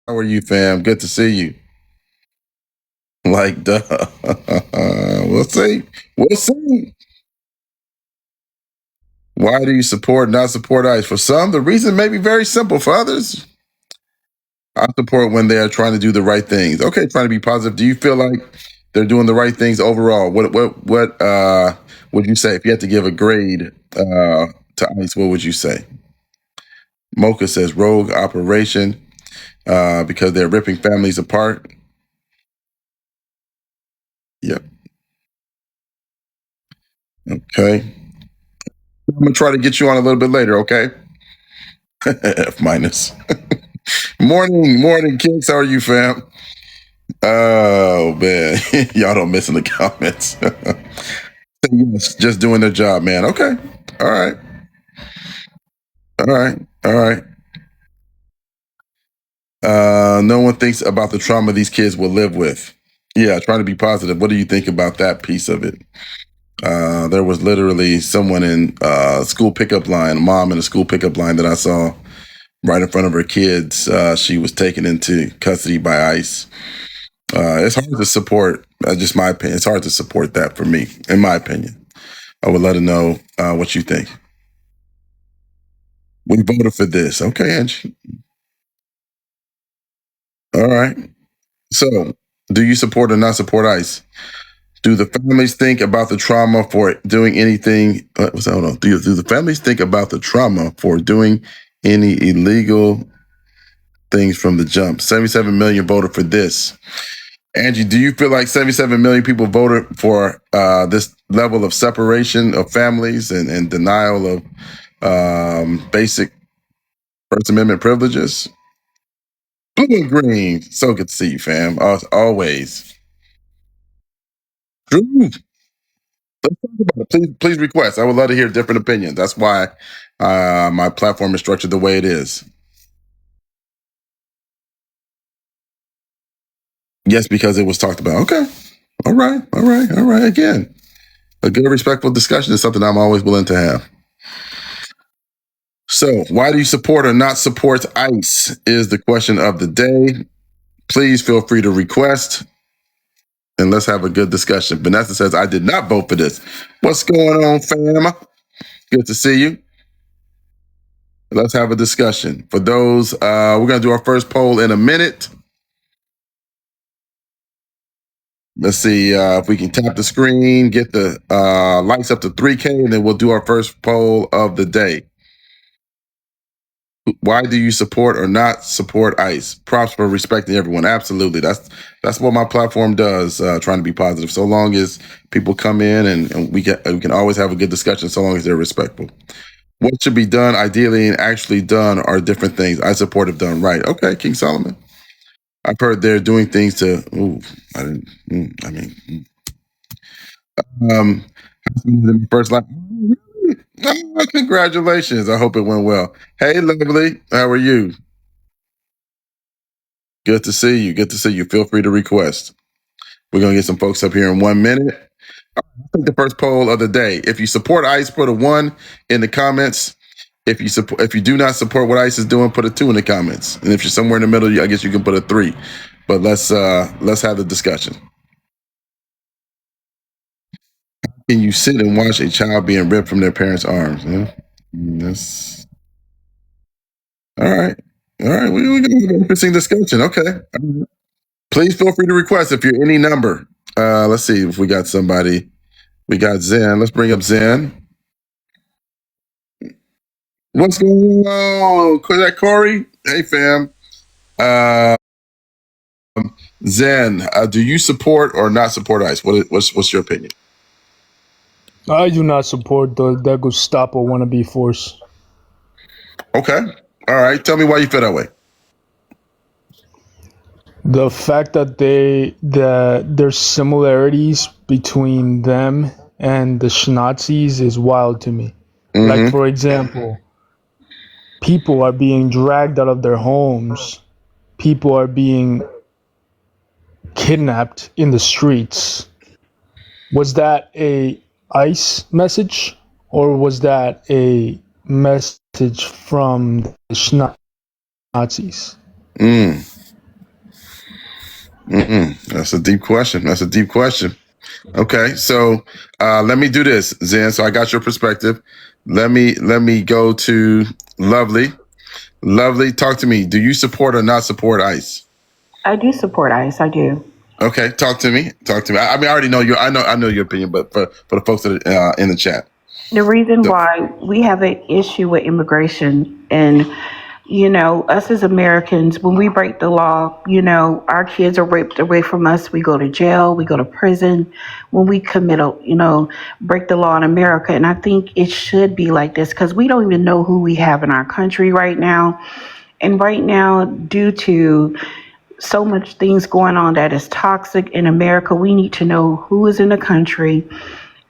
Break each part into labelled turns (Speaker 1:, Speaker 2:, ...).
Speaker 1: How are you, fam? Good to see you. Like, duh. We'll see. We'll see. Why do you support, not support ICE? For some, the reason may be very simple. For others, I support when they are trying to do the right things. Okay, trying to be positive. Do you feel like they're doing the right things overall? What would you say if you had to give a grade to ICE? What would you say? Mocha says rogue operation because they're ripping families apart. Yep. Okay. I'm gonna try to get you on a little bit later. Okay. F minus. Morning, Kings. How are you, fam? Oh man, y'all don't miss in the comments. Yes, just doing their job, man. Okay, all right, all right, all right. No one thinks about the trauma these kids will live with. Yeah, trying to be positive. What do you think about that piece of it? There was literally someone in school pickup line, a mom in a school pickup line that I saw right in front of her kids. She was taken into custody by ICE. It's hard to support. Just my opinion. It's hard to support that for me, in my opinion. I would let her know what you think. We voted for this. Okay, Angie. All right. So, do you support or not support ICE? Do the families think about the trauma for doing anything? Hold on. Do the families think about the trauma for doing any illegal things from the jump? 77 million voted for this. Angie, do you feel like 77 million people voted for this level of separation of families and denial of basic First Amendment privileges? Blue and green. So good to see you, fam. Always. Drew, let's talk about it. Please request. I would love to hear different opinions. That's why my platform is structured the way it is. Yes, because it was talked about. Okay. All right. Again, a good, respectful discussion is something I'm always willing to have. So, why do you support or not support ICE is the question of the day. Please feel free to request and let's have a good discussion. Vanessa says, I did not vote for this. What's going on, fam? Good to see you. Let's have a discussion. For those, we're going to do our first poll in a minute. Let's see if we can tap the screen, get the likes up to 3K, and then we'll do our first poll of the day. Why do you support or not support ICE? Props for respecting everyone. Absolutely. That's what my platform does, trying to be positive. So long as people come in and we can always have a good discussion so long as they're respectful. What should be done ideally and actually done are different things. I support if done right. Okay, King Solomon. I've heard they're doing things to. First line. Oh, congratulations. I hope it went well. Hey, lovely. How are you? Good to see you. Good to see you. Feel free to request. We're going to get some folks up here in 1 minute. I think the first poll of the day. If you support ICE, put a 1 in the comments. If you do not support what ICE is doing, put a 2 in the comments. And if you're somewhere in the middle, I guess you can put a 3. But let's have the discussion. Can you sit and watch a child being ripped from their parents' arms? Yeah? That's all right. All right, we're going to have an interesting discussion. Okay. Please feel free to request if you're any number. Let's see if we got somebody. We got Zen. Let's bring up Zen. What's going on? Is that Corey? Hey, fam. Zen, do you support or not support ICE? What's your opinion?
Speaker 2: I do not support the Gestapo wannabe force.
Speaker 1: Okay. All right. Tell me why you feel that way.
Speaker 2: The fact that there's similarities between them and the Nazis is wild to me.
Speaker 1: Mm-hmm.
Speaker 2: Like, for example, people are being dragged out of their homes. People are being kidnapped in the streets. Was that a ICE message, or was that a message from the Nazis?
Speaker 1: That's a deep question. That's a deep question. Okay, so let me do this, Zen. So I got your perspective. Let me go to Lovely. Lovely, talk to me. Do you support or not support ICE?
Speaker 3: I do support ICE. I do.
Speaker 1: Okay, talk to me. Talk to me. I mean, I already know your. I know your opinion, but for the folks that are in the chat.
Speaker 3: The reason
Speaker 1: So,
Speaker 3: why we have an issue with immigration and, us as Americans, when we break the law, our kids are ripped away from us. We go to jail, we go to prison when we break the law in America. And I think it should be like this because we don't even know who we have in our country right now. And right now, due to so much things going on that is toxic in America, we need to know who is in the country.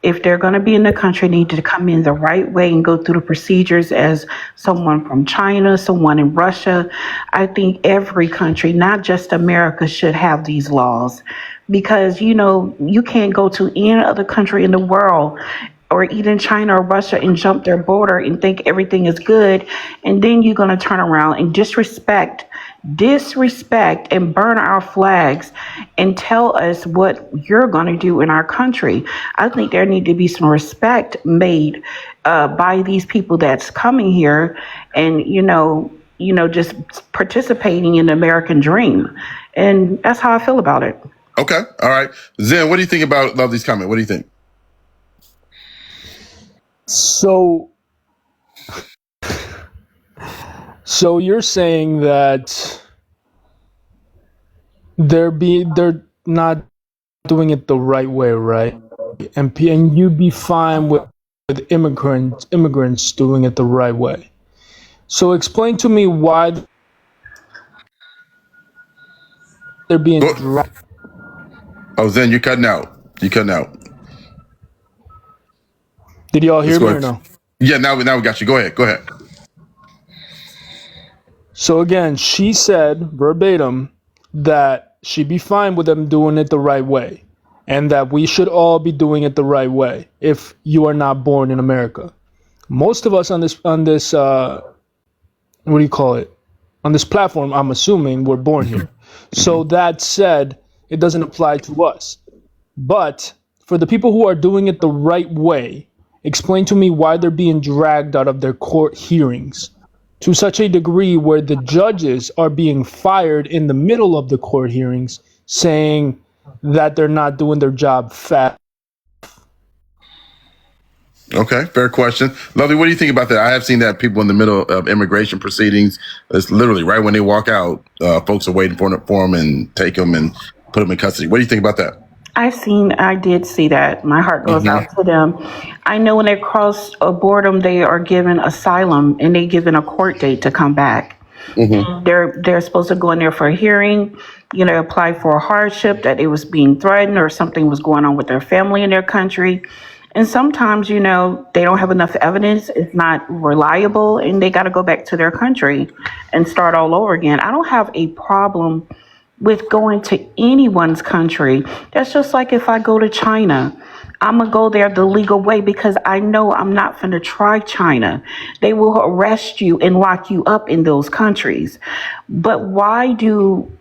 Speaker 3: If they're going to be in the country, they need to come in the right way and go through the procedures as someone from China, someone in Russia. I think every country, not just America, should have these laws because, you can't go to any other country in the world or even China or Russia and jump their border and think everything is good. And then you're going to turn around and disrespect and burn our flags and tell us what you're going to do in our country. I think there need to be some respect made by these people that's coming here and, just participating in the American dream. And that's how I feel about it.
Speaker 1: okay, all right, Zen. What do you think about Lovely's comment? What do you think?
Speaker 2: So you're saying that they're not doing it the right way, right? And you'd be fine with immigrants doing it the right way. So explain to me why they're being dragged.
Speaker 1: Oh, Zen, you're cutting out.
Speaker 2: Did y'all hear me or no?
Speaker 1: Yeah, now we got you. Go ahead.
Speaker 2: So again, she said verbatim that she'd be fine with them doing it the right way, and that we should all be doing it the right way if you are not born in America. Most of us on this what do you call it? On this platform, I'm assuming we're born here. So that said, it doesn't apply to us. But for the people who are doing it the right way, explain to me why they're being dragged out of their court hearings to such a degree where the judges are being fired in the middle of the court hearings, saying that they're not doing their job fast.
Speaker 1: Okay, fair question. Lovely, what do you think about that? I have seen that people in the middle of immigration proceedings, it's literally right when they walk out, folks are waiting for them and take them and put them in custody. What do you think about that?
Speaker 3: I did see that. My heart goes out to them. I know when they cross a boredom, they are given asylum and they given a court date to come back. They're supposed to go in there for a hearing, apply for a hardship that it was being threatened or something was going on with their family in their country. And sometimes, they don't have enough evidence. It's not reliable and they got to go back to their country and start all over again. I don't have a problem with going to anyone's country. That's just like if I go to China, I'm going to go there the legal way because I know I'm not going to try China. They will arrest you and lock you up in those countries. But why do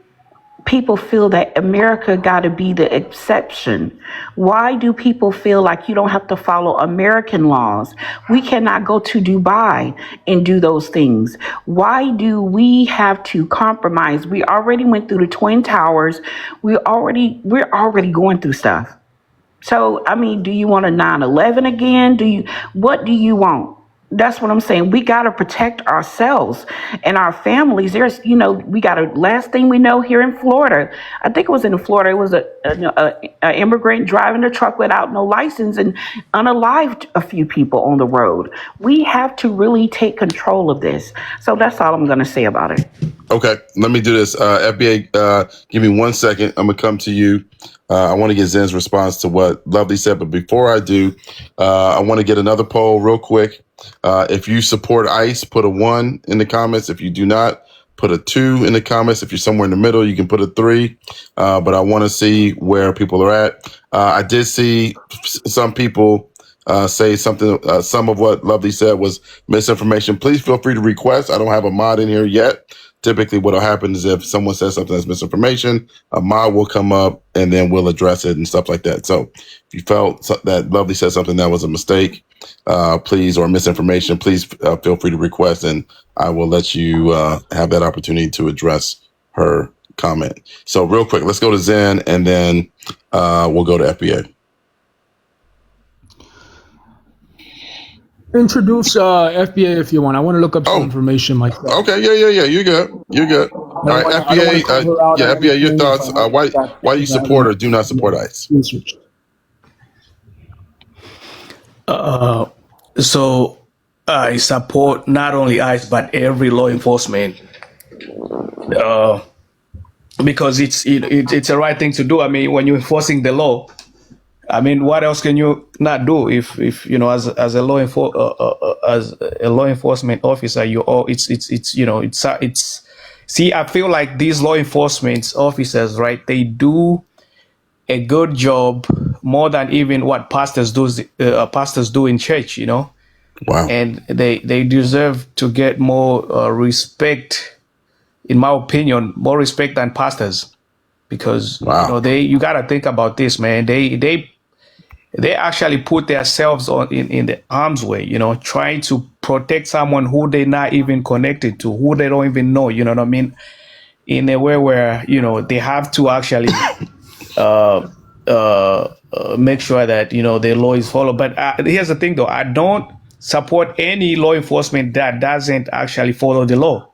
Speaker 3: people feel that America got to be the exception? Why do people feel like you don't have to follow American laws? We cannot go to Dubai and do those things. Why do we have to compromise? We already went through the Twin Towers. We're already going through stuff. So, do you want a 9/11 again? What do you want? That's what I'm saying. We got to protect ourselves and our families. We got last thing we know here in Florida. I think it was in Florida. It was a immigrant driving a truck without no license and unalived a few people on the road. We have to really take control of this. So that's all I'm going to say about it.
Speaker 1: Okay, let me do this. FBA, give me 1 second. I'm going to come to you. I want to get Zen's response to what Lovely said. But before I do, I want to get another poll real quick. If you support ICE, put a 1 in the comments. If you do not, put a 2 in the comments. If you're somewhere in the middle, you can put a 3. But I want to see where people are at. I did see some people say something. Some of what Lovely said was misinformation. Please feel free to request. I don't have a mod in here yet, typically what'll happen is if someone says something that's misinformation, a mod will come up and then we'll address it and stuff like that. So if you felt that Lovely said something that was a mistake, please, or misinformation, please feel free to request, and I will let you have that opportunity to address her comment. So real quick, let's go to Zen, and then we'll go to FBA.
Speaker 2: Introduce FBA if you want. I want to look up some information myself.
Speaker 1: Okay, yeah. You're good. All right, FBA. FBA. Your thoughts? Why do you support or do not support ICE?
Speaker 4: So I support not only ICE but every law enforcement, because it's the right thing to do. I mean, when you're enforcing the law, I mean, what else can you not do if you know, as a law enforcement officer, see, I feel like these law enforcement officers, right, they do a good job more than even what pastors do in church, you know.
Speaker 1: Wow.
Speaker 4: And they deserve to get more respect, in my opinion, more respect than pastors, because you know, you got to think about this, man. They actually put themselves in the harm's way, you know, trying to protect someone who they're not even connected to, who they don't even know, you know what I mean? In a way where, you know, they have to actually make sure that, you know, the law is followed. But here's the thing, though. I don't support any law enforcement that doesn't actually follow the law,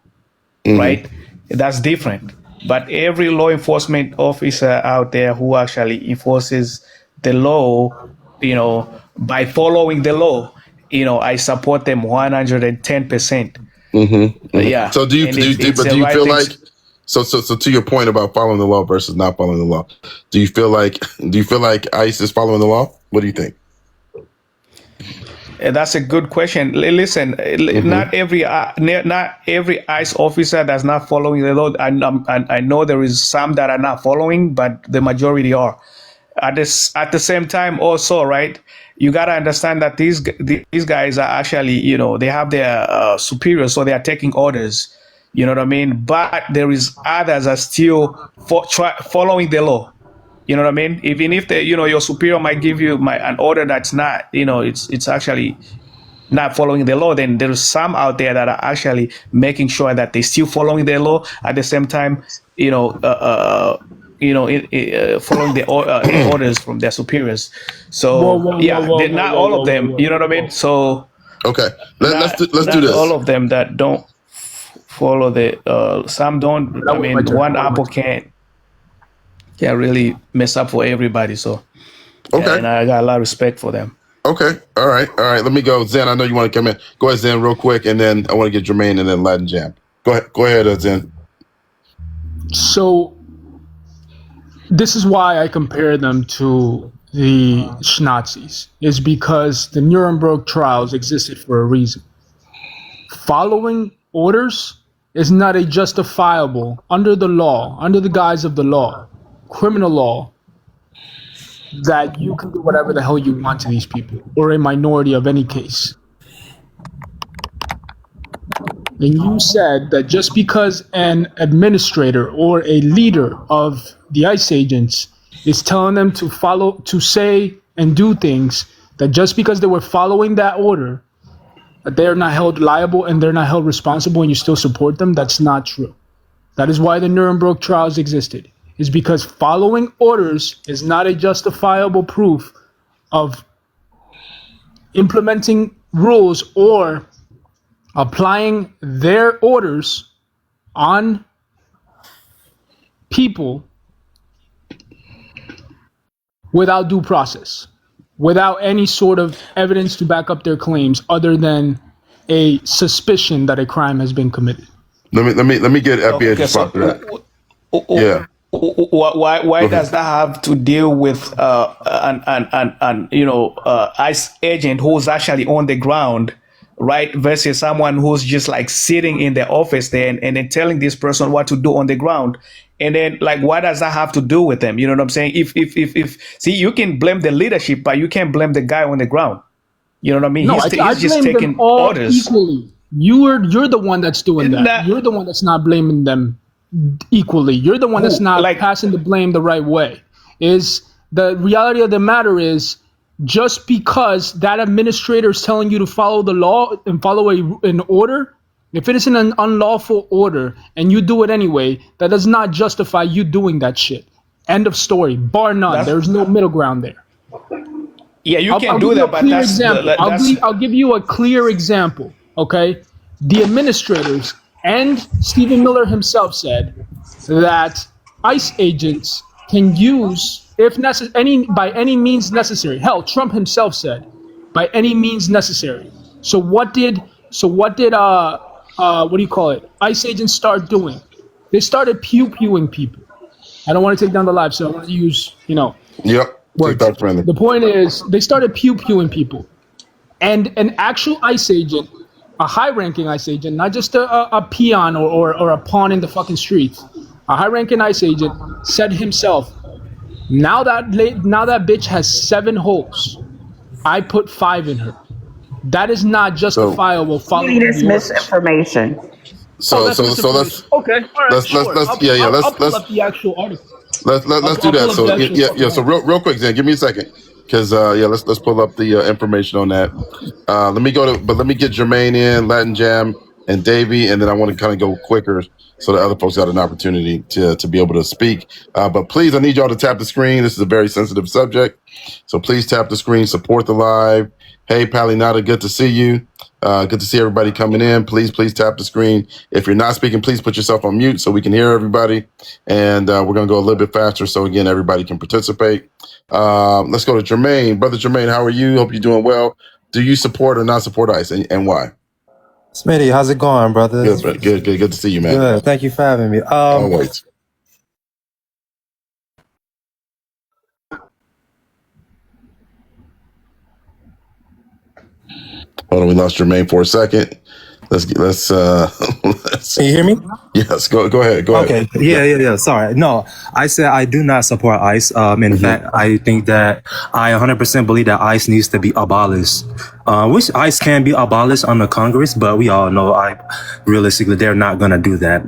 Speaker 4: right? That's different. But every law enforcement officer out there who actually enforces the law, you know, by following the law, you know, I support them 110%. Yeah.
Speaker 1: So do you feel like, so to your point about following the law versus not following the law, do you feel like ICE is following the law? What do you think?
Speaker 4: That's a good question. Listen, not every ICE officer that's not following the law. I know there is some that are not following, but the majority are. At the same time, also, right, you got to understand that these guys are actually, you know, they have their superiors, so they are taking orders. You know what I mean? But there is others are still following the law. You know what I mean? Even if your superior might give you an order that's not, you know, it's actually not following the law, then there's some out there that are actually making sure that they're still following the law. At the same time, following the orders from their superiors. So not all of them. You know what I mean? So
Speaker 1: okay, let's do this.
Speaker 4: All of them that don't follow the some don't. I mean, one apple can't really mess up for everybody. So
Speaker 1: okay,
Speaker 4: and I got a lot of respect for them.
Speaker 1: Okay, all right. Let me go, Zen. I know you want to come in. Go ahead, Zen, real quick, and then I want to get Jermaine and then Latin Jam. Go ahead, Zen.
Speaker 2: So this is why I compare them to the Nazis, is because the Nuremberg trials existed for a reason. Following orders is not a justifiable, under the law, under the guise of the law, criminal law, that you can do whatever the hell you want to these people, or a minority of any case. And you said that just because an administrator or a leader of the ICE agents is telling them to follow, to say and do things, that just because they were following that order, that they're not held liable and they're not held responsible, and you still support them. That's not true. That is why the Nuremberg trials existed, is because following orders is not a justifiable proof of implementing rules or applying their orders on people without due process, without any sort of evidence to back up their claims other than a suspicion that a crime has been committed.
Speaker 1: Let me get FBA to respond to that. Yeah.
Speaker 4: Why does that have to deal with an ICE agent who's actually on the ground, right, versus someone who's just like sitting in the office there and then telling this person what to do on the ground? And then, like, what does that have to do with them? You know what I'm saying? If see, you can blame the leadership, but you can't blame the guy on the ground. You know what I mean?
Speaker 2: No,
Speaker 4: he's just taking orders.
Speaker 2: Equally. You're the one that's doing that. You're the one that's not blaming them equally. You're the one that's not passing the blame the right way. Is the reality of the matter is, just because that administrator is telling you to follow the law and follow an order, if it is an unlawful order and you do it anyway, that does not justify you doing that shit. End of story. Bar none. There's no middle ground there.
Speaker 4: Yeah, you can do that, but that's
Speaker 2: I'll give you a clear example. Okay, the administrators and Stephen Miller himself said that ICE agents can use, if necessary, by any means necessary. Hell, Trump himself said, by any means necessary. So what did what do you call it? ICE agents start doing? They started pew-pewing people. I don't want to take down the live, so I want to use,
Speaker 1: Yep.
Speaker 2: words. The point is, they started pew-pewing people. And an actual ICE agent, a high-ranking ICE agent, not just a peon or a pawn in the fucking streets, a high-ranking ICE agent said himself, now that bitch has 7 holes, I put 5 in her. That is not justifiable.
Speaker 3: Following this misinformation.
Speaker 1: So let's
Speaker 2: okay. All right.
Speaker 1: Let's
Speaker 2: pull up the actual article.
Speaker 1: Let's do that. So yeah. So real quick, Zan, give me a second, because let's pull up the information on that. Let me get Jermaine in, Latin Jam, and Davey, and then I want to kind of go quicker so the other folks got an opportunity to be able to speak. But please, I need y'all to tap the screen. This is a very sensitive subject, so please tap the screen, support the live. Hey, Palinata, good to see you. Good to see everybody coming in. Please tap the screen. If you're not speaking, please put yourself on mute so we can hear everybody. And we're going to go a little bit faster so, again, everybody can participate. Let's go to Jermaine. Brother Jermaine, how are you? Hope you're doing well. Do you support or not support ICE, and why?
Speaker 5: Smitty, how's it going, brother?
Speaker 1: Good to see you, man.
Speaker 5: Good. Thank you for having me.
Speaker 1: Always. Hold on, we lost Jermaine for a second. Let's
Speaker 5: Can you hear me?
Speaker 1: Yes, go ahead.
Speaker 5: Okay. Yeah. Sorry. No, I said I do not support ICE. In fact, I think that I 100% believe that ICE needs to be abolished. Which ICE can be abolished under Congress, but we all know realistically they're not gonna do that.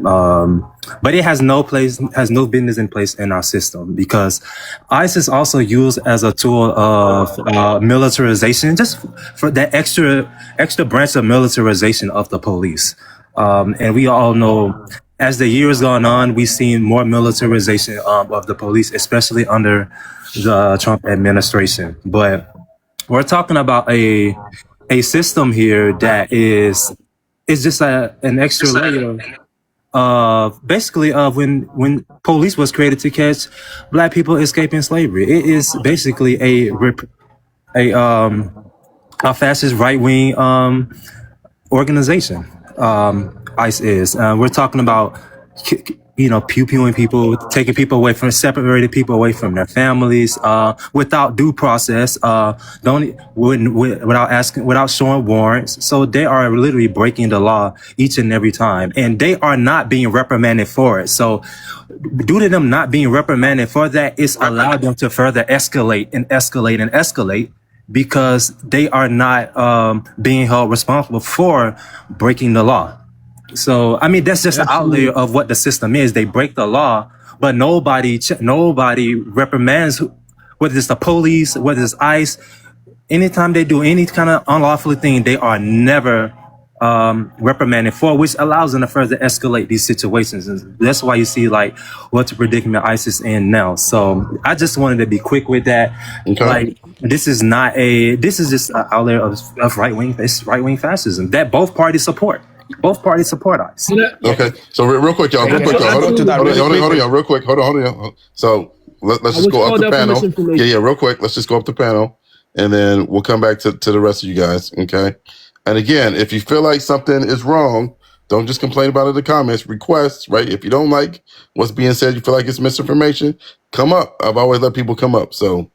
Speaker 5: But it has no business in place in our system, because ICE is also used as a tool of militarization, just for that extra branch of militarization of the police. And we all know, as the years gone on, we've seen more militarization of the police, especially under the Trump administration. But we're talking about a system here that is just an extra layer basically when police was created to catch Black people escaping slavery. It is basically a fascist right-wing organization. ICE is. We're talking about pew-pewing people, taking people away from, separating people away from their families, without due process, without showing warrants. So they are literally breaking the law each and every time, and they are not being reprimanded for it. So due to them not being reprimanded for that, it's allowed them to further escalate, because they are not being held responsible for breaking the law. So, I mean, that's just the outlayer of what the system is. They break the law, but nobody reprimands, whether it's the police, whether it's ICE. Anytime they do any kind of unlawful thing, they are never reprimanded for, which allows them to further escalate these situations. And that's why you see what the predicament ICE is in now. So I just wanted to be quick with that. Okay. This is just an outlayer of right-wing fascism that both parties support. Both parties support ICE.
Speaker 1: Okay, so real quick, y'all. Hold on, real quick. Hold on. So let's just go up the panel. Yeah, real quick. Let's just go up the panel, and then we'll come back to the rest of you guys. Okay. And again, if you feel like something is wrong, don't just complain about it in the comments. Requests, right? If you don't like what's being said, you feel like it's misinformation, come up. I've always let people come up. So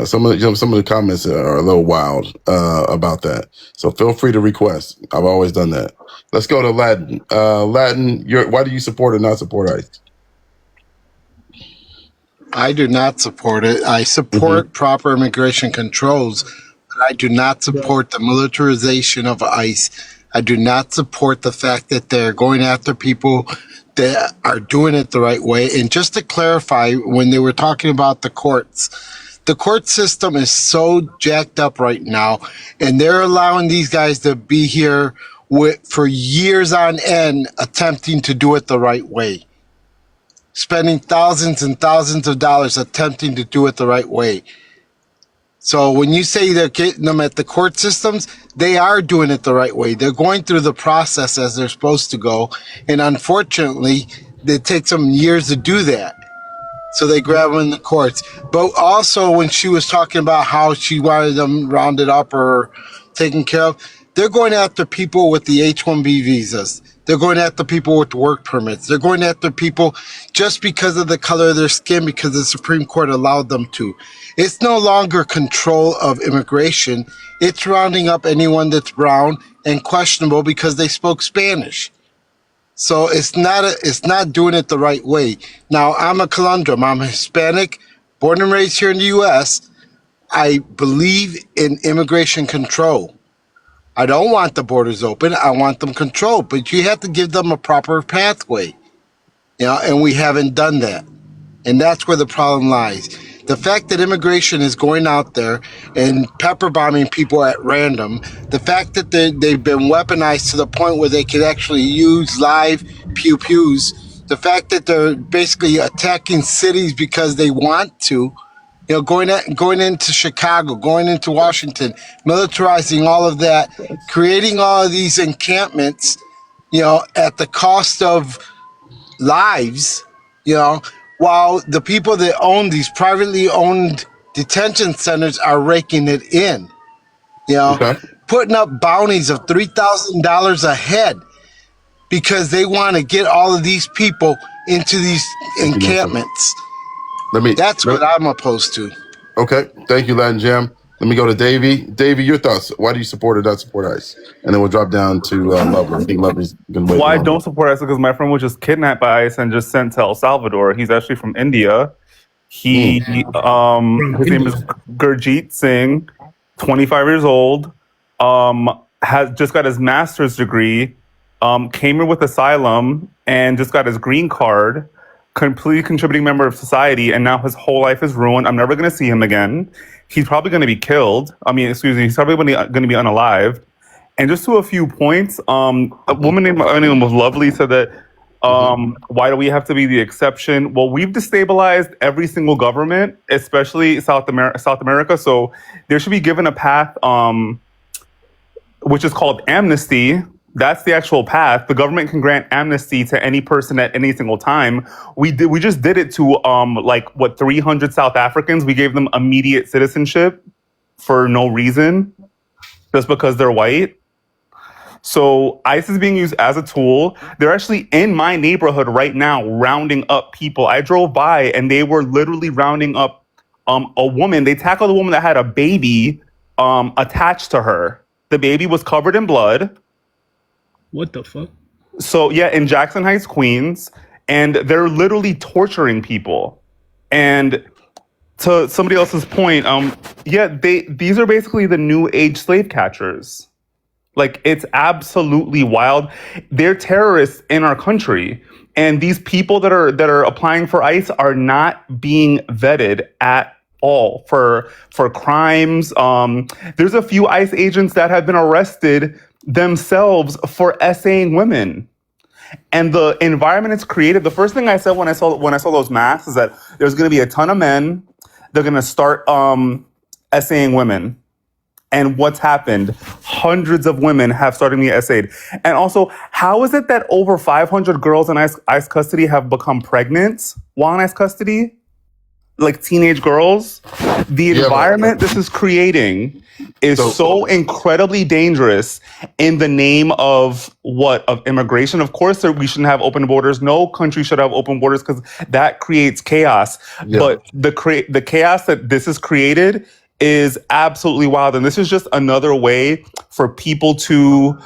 Speaker 1: some of the comments are a little wild about that. So feel free to request. I've always done that. Let's go to Latin. Latin, why do you support or not support ICE?
Speaker 6: I do not support it. I support proper immigration controls, but I do not support the militarization of ICE I do not support the fact that they're going after people that are doing it the right way. And just to clarify, when they were talking about the court system is so jacked up right now, and they're allowing these guys to be here for years on end attempting to do it the right way, spending thousands and thousands of dollars attempting to do it the right way. So when you say they're getting them at the court systems, they are doing it the right way. They're going through the process as they're supposed to go. And unfortunately, it takes them years to do that. So they grab them in the courts. But also when she was talking about how she wanted them rounded up or taken care of, they're going after people with the H-1B visas. They're going after people with work permits. They're going after people just because of the color of their skin, because the Supreme Court allowed them to. It's no longer control of immigration. It's rounding up anyone that's brown and questionable because they spoke Spanish. So it's not doing it the right way. Now, I'm a conundrum. I'm Hispanic, born and raised here in the U.S. I believe in immigration control. I don't want the borders open. I want them controlled. But you have to give them a proper pathway. And we haven't done that. And that's where the problem lies. The fact that immigration is going out there and pepper bombing people at random, the fact that they've been weaponized to the point where they can actually use live pew-pews, the fact that they're basically attacking cities because they want to, going into Chicago, going into Washington, militarizing all of that, creating all of these encampments, at the cost of lives, while the people that own these privately owned detention centers are raking it in,
Speaker 1: Okay.
Speaker 6: putting up bounties of $3,000 a head because they want to get all of these people into these encampments. That's what I'm opposed to.
Speaker 1: Okay. Thank you, Latin Jam. Let me go to Davey. Davey, your thoughts. Why do you support or not support ICE? And then we'll drop down to Lover. I think Lover's going to wait.
Speaker 7: Why I don't support ICE? Because my friend was just kidnapped by ICE and just sent to El Salvador. He's actually from India. His name is Gurjeet Singh, 25 years old, has just got his master's degree, came here with asylum and just got his green card, completely contributing member of society, and now his whole life is ruined. I'm never going to see him again. He's probably going to be killed. He's probably going to be unalived. And just to a few points, a woman named was Lovely said that, why do we have to be the exception? Well, we've destabilized every single government, especially South America. So there should be given a path, which is called amnesty. That's the actual path. The government can grant amnesty to any person at any single time. We just did it to 300 South Africans. We gave them immediate citizenship for no reason, just because they're white. So ICE is being used as a tool. They're actually in my neighborhood right now, rounding up people. I drove by and they were literally rounding up a woman. They tackled a woman that had a baby attached to her. The baby was covered in blood.
Speaker 2: What the fuck?
Speaker 7: So yeah, in Jackson Heights, Queens, and they're literally torturing people. And to somebody else's point, these are basically the new age slave catchers. Like, it's absolutely wild. They're terrorists in our country, and these people that are applying for ICE are not being vetted at all for crimes. There's a few ICE agents that have been arrested themselves for essaying women, and the environment it's created. The first thing I said when I saw those masks is that there's going to be a ton of men. They're going to start essaying women. And what's happened? Hundreds of women have started being essayed. And also, how is it that over 500 girls in ICE custody have become pregnant while in ICE custody? Like teenage girls? The environment this is creating is so incredibly dangerous in the name of what? Of immigration. Of course, we shouldn't have open borders. No country should have open borders because that creates chaos. Yeah. But the chaos that this has created is absolutely wild. And this is just another way for people to...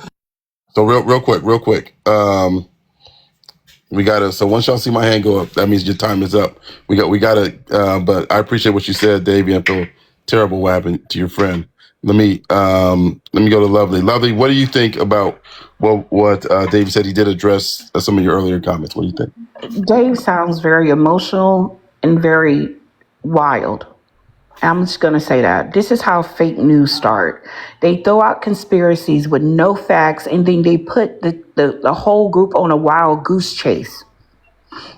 Speaker 1: So real quick. We gotta, so once y'all see my hand go up, that means your time is up. We gotta, but I appreciate what you said, Davey. I feel terrible what happened to your friend. Let me go to Lovely. Lovely, what do you think about what Dave said? He did address some of your earlier comments. What do you think?
Speaker 3: Dave sounds very emotional and very wild. I'm just going to say that. This is how fake news start. They throw out conspiracies with no facts, and then they put the whole group on a wild goose chase.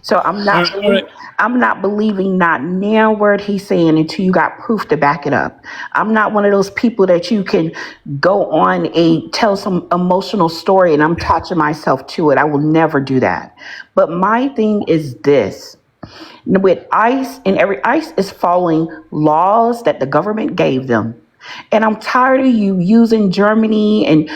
Speaker 3: So I'm not believing not now word he's saying until you got proof to back it up. I'm not one of those people that you can go on tell some emotional story and I'm attaching myself to it. I will never do that. But my thing is this. With ICE, and ICE is following laws that the government gave them. And I'm tired of you using Germany and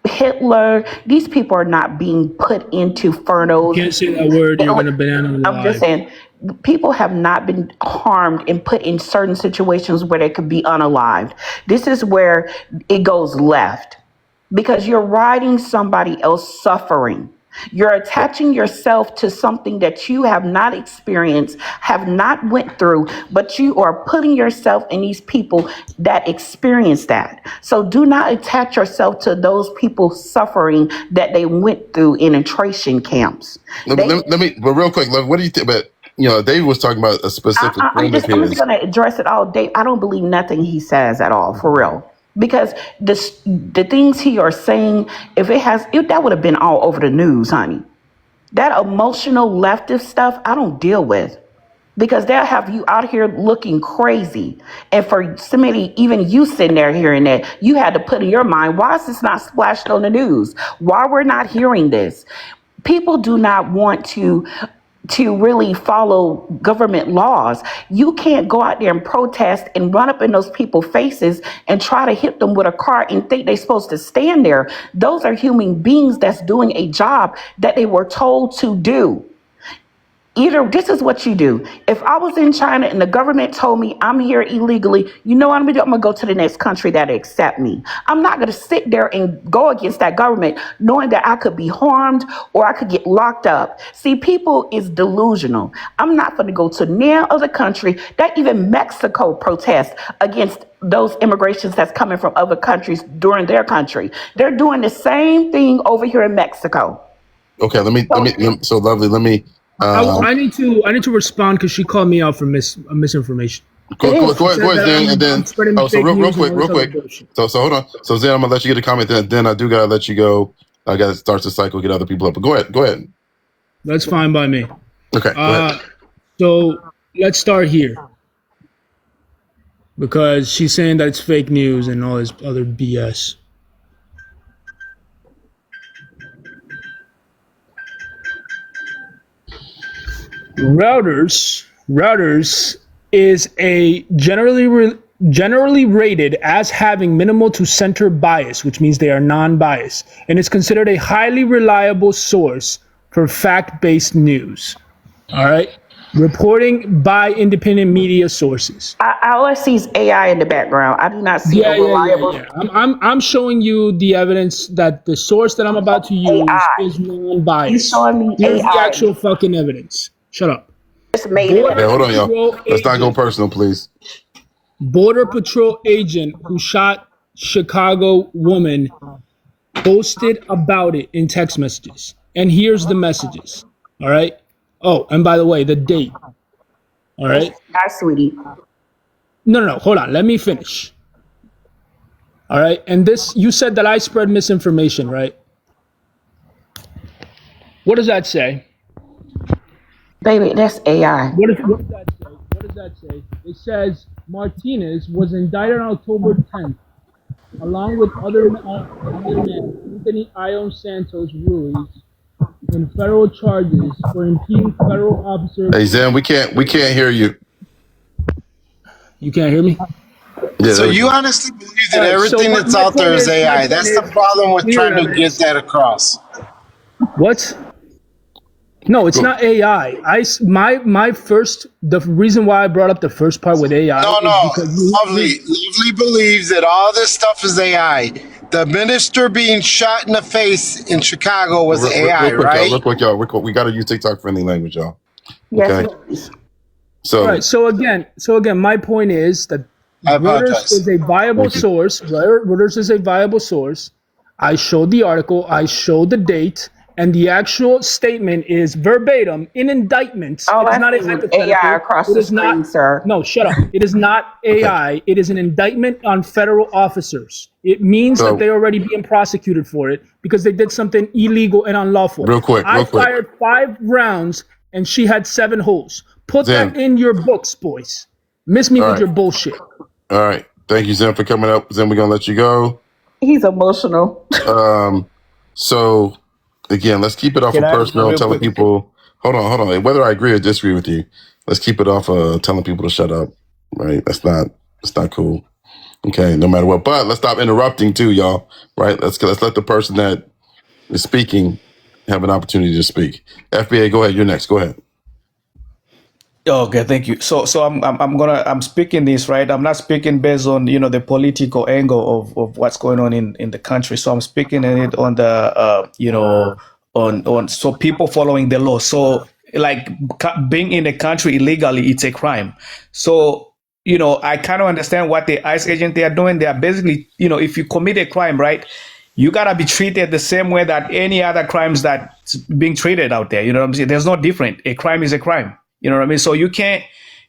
Speaker 3: Hitler. These people are not being put into furnaces.
Speaker 2: You can't say that word. You're gonna banana live.
Speaker 3: I'm just saying, people have not been harmed and put in certain situations where they could be unalived. This is where it goes left because you're riding somebody else suffering. You're attaching yourself to something that you have not experienced, have not went through, but you are putting yourself in these people that experience that. So do not attach yourself to those people suffering that they went through in internment camps.
Speaker 1: Let me, but real quick, what do you think about, Dave was talking about a specific friend of his.
Speaker 3: I'm just going to address it all day. I don't believe nothing he says at all, for real. Because the things he are saying, that would have been all over the news, honey. That emotional leftist stuff, I don't deal with. Because they'll have you out here looking crazy. And for somebody, even you sitting there hearing that, you had to put in your mind, why is this not splashed on the news? Why we're not hearing this? People do not want to really follow government laws. You can't go out there and protest and run up in those people's faces and try to hit them with a car and think they're supposed to stand there. Those are human beings that's doing a job that they were told to do. Either this is what you do. If I was in China and the government told me I'm here illegally, you know what I'm going to do? I'm going to go to the next country that accept me. I'm not going to sit there and go against that government knowing that I could be harmed or I could get locked up. See, people is delusional. I'm not going to go to no other country. That even Mexico protests against those immigrations that's coming from other countries during their country. They're doing the same thing over here in Mexico.
Speaker 1: Okay, so Lovely,
Speaker 2: I need to respond because she called me out for misinformation.
Speaker 1: Go ahead, Zen, and then real quick. So hold on. So Zen, I'm gonna let you get a comment. Then I do gotta let you go. I gotta start the cycle, get other people up. But go ahead.
Speaker 2: That's fine by me.
Speaker 1: Okay. Go ahead.
Speaker 2: So let's start here because she's saying that it's fake news and all this other BS. Reuters is a generally rated as having minimal to center bias, which means they are non-biased, and is considered a highly reliable source for fact-based news. All right, reporting by independent media sources.
Speaker 3: All I see is AI in the background. I do not see a reliable.
Speaker 2: Yeah. I'm showing you the evidence that the source that I'm about to use is non-biased.
Speaker 3: You showing me
Speaker 2: Here's
Speaker 3: AI?
Speaker 2: the actual fucking evidence. Shut up.
Speaker 3: It's made it.
Speaker 1: Okay, hold on, y'all. Let's not go personal, please.
Speaker 2: Border Patrol agent who shot Chicago woman posted about it in text messages. And here's the messages. All right. Oh, and by the way, the date. All right.
Speaker 3: Hi, sweetie.
Speaker 2: No. Hold on. Let me finish. All right. And this, you said that I spread misinformation, right? What does that say?
Speaker 3: Baby, that's AI.
Speaker 2: What does that say? It says Martinez was indicted on October 10th, along with other men, Anthony Ion Santos Ruiz, in federal charges for impeding federal officers.
Speaker 1: Hey Zen, we can't hear you.
Speaker 2: You can't hear me?
Speaker 6: Yeah, so you honestly believe that everything that's out there is AI. That's the problem with trying to get that across.
Speaker 2: What? No, it's not AI. The reason why I brought up the first part with AI.
Speaker 6: No. Lovely believes that all this stuff is AI. The minister being shot in the face in Chicago was AI, right?
Speaker 1: Real quick, y'all. We got to use TikTok friendly language, y'all.
Speaker 3: Yes.
Speaker 1: Okay. So
Speaker 2: all right. So again, my point is that
Speaker 6: I
Speaker 2: Reuters
Speaker 6: apologize.
Speaker 2: is a viable
Speaker 1: Thank you.
Speaker 2: source. Reuters is a viable source. I showed the article. I showed the date. And the actual statement is verbatim in indictments.
Speaker 3: All
Speaker 2: It is
Speaker 3: I
Speaker 2: not a
Speaker 3: see was
Speaker 2: hypothetical.
Speaker 3: AI across
Speaker 2: It
Speaker 3: the
Speaker 2: is not.
Speaker 3: screen, sir.
Speaker 2: No, shut up. It is not AI. It is an indictment on federal officers. It means that
Speaker 1: So
Speaker 2: they're already being prosecuted for it because they did something illegal and unlawful.
Speaker 1: real quick,
Speaker 2: I
Speaker 1: real quick.
Speaker 2: fired 5 rounds and she had 7 holes. Put
Speaker 1: Zen.
Speaker 2: that in your books, boys. Miss me
Speaker 1: All
Speaker 2: with
Speaker 1: right.
Speaker 2: your bullshit.
Speaker 1: All right. Thank you, Zen, for coming up. Zen, we're gonna let you go.
Speaker 3: He's emotional.
Speaker 1: So again, let's keep it off
Speaker 4: Can
Speaker 1: of
Speaker 4: I
Speaker 1: personal,
Speaker 4: real
Speaker 1: telling
Speaker 4: quick?
Speaker 1: people hold on. Whether I agree or disagree with you, let's keep it off telling people to shut up. Right? That's not cool. Okay, no matter what. But let's stop interrupting too, y'all. Right? Let's let the person that is speaking have an opportunity to speak. FBA, go ahead. You're next. Go ahead.
Speaker 4: Okay, thank you. So I'm speaking this, right. I'm not speaking based on the political angle of what's going on in the country. So I'm speaking it on the on so people following the law. So like being in the country illegally, it's a crime. So I kind of understand what the ICE agent they are doing. They are basically if you commit a crime, right, you gotta be treated the same way that any other crimes that's being treated out there. You know what I'm saying? There's no different. A crime is a crime. You know what I mean? So you can't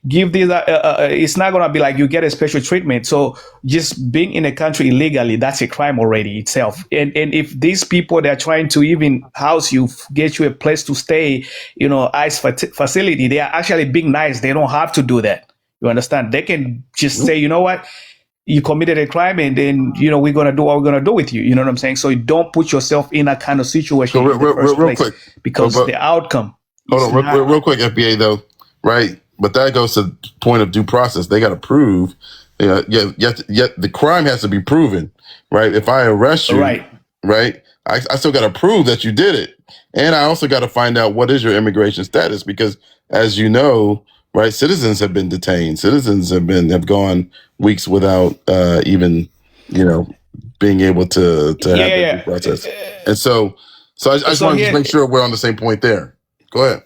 Speaker 4: give these. It's not gonna be like you get a special treatment. So just being in a country illegally, that's a crime already itself. And if these people they're trying to even house you, get you a place to stay, ICE facility, they are actually being nice. They don't have to do that. You understand? They can just say, you know what? You committed a crime, and then we're gonna do what we're gonna do with you. You know what I'm saying? So you don't put yourself in that kind of situation
Speaker 1: So
Speaker 4: in the first
Speaker 1: real
Speaker 4: place
Speaker 1: quick.
Speaker 4: because
Speaker 1: But
Speaker 4: the outcome.
Speaker 1: hold on, real quick, FBA though, right? But that goes to the point of due process. They got to prove, yet the crime has to be proven, right? If I arrest you, right, I still got to prove that you did it, and I also got to find out what is your immigration status because, as you know, right, citizens have been detained. Citizens have gone weeks without even being able to have that due process, and so I just want to make sure we're on the same point there. Go ahead.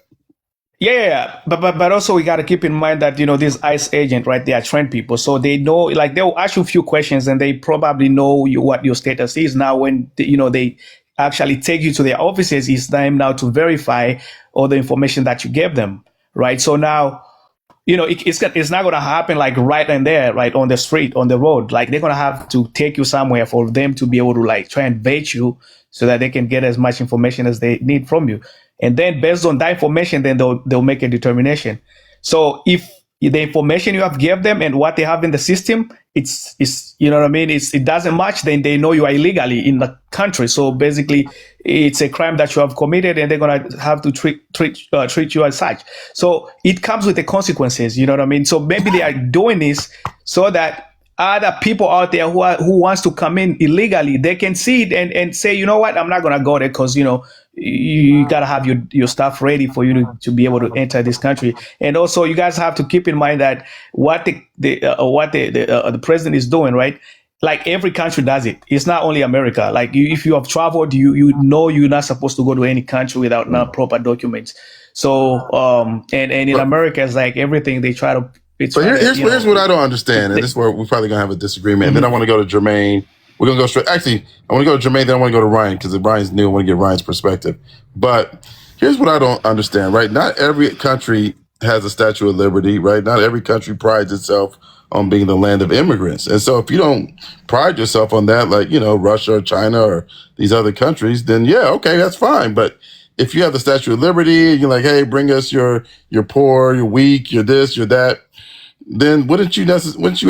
Speaker 4: Yeah. But also we got to keep in mind that, this ICE agent, right, they are trained people. So they know, like, they'll ask you a few questions and they probably know what your status is. Now, when, they actually take you to their offices, it's time now to verify all the information that you gave them, right? So now, it's not going to happen like right and there, right on the street, on the road. Like they're going to have to take you somewhere for them to be able to like try and vet you so that they can get as much information as they need from you. And then based on that information, then they'll make a determination. So if the information you have gave them and what they have in the system, it's you know what I mean? It doesn't match, then they know you are illegally in the country. So basically it's a crime that you have committed and they're going to have to treat you as such. So it comes with the consequences, you know what I mean? So maybe they are doing this so that other people out there who wants to come in illegally, they can see it and say, you know what, I'm not going to go there because, you got to have your stuff ready for you to be able to enter this country. And also you guys have to keep in mind that what the president is doing, right? Like every country does it. It's not only America. Like if you have traveled, you know you're not supposed to go to any country without proper documents. So and in America, it's like everything they try to.
Speaker 1: So here's what I don't understand, and this is where we're probably gonna have a disagreement. And then I want to go to Jermaine. We're gonna go straight. Actually, I want to go to Jermaine. Then I want to go to Ryan because Ryan's new. I want to get Ryan's perspective. But here's what I don't understand. Right? Not every country has a Statue of Liberty. Right? Not every country prides itself on being the land of immigrants. And so if you don't pride yourself on that, like Russia or China or these other countries, then yeah, okay, that's fine. But if you have the Statue of Liberty, you're like, hey, bring us your poor, your weak, your this, your that. Then wouldn't you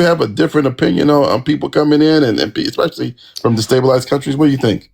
Speaker 1: have a different opinion on people coming in and especially from destabilized countries? What do you think?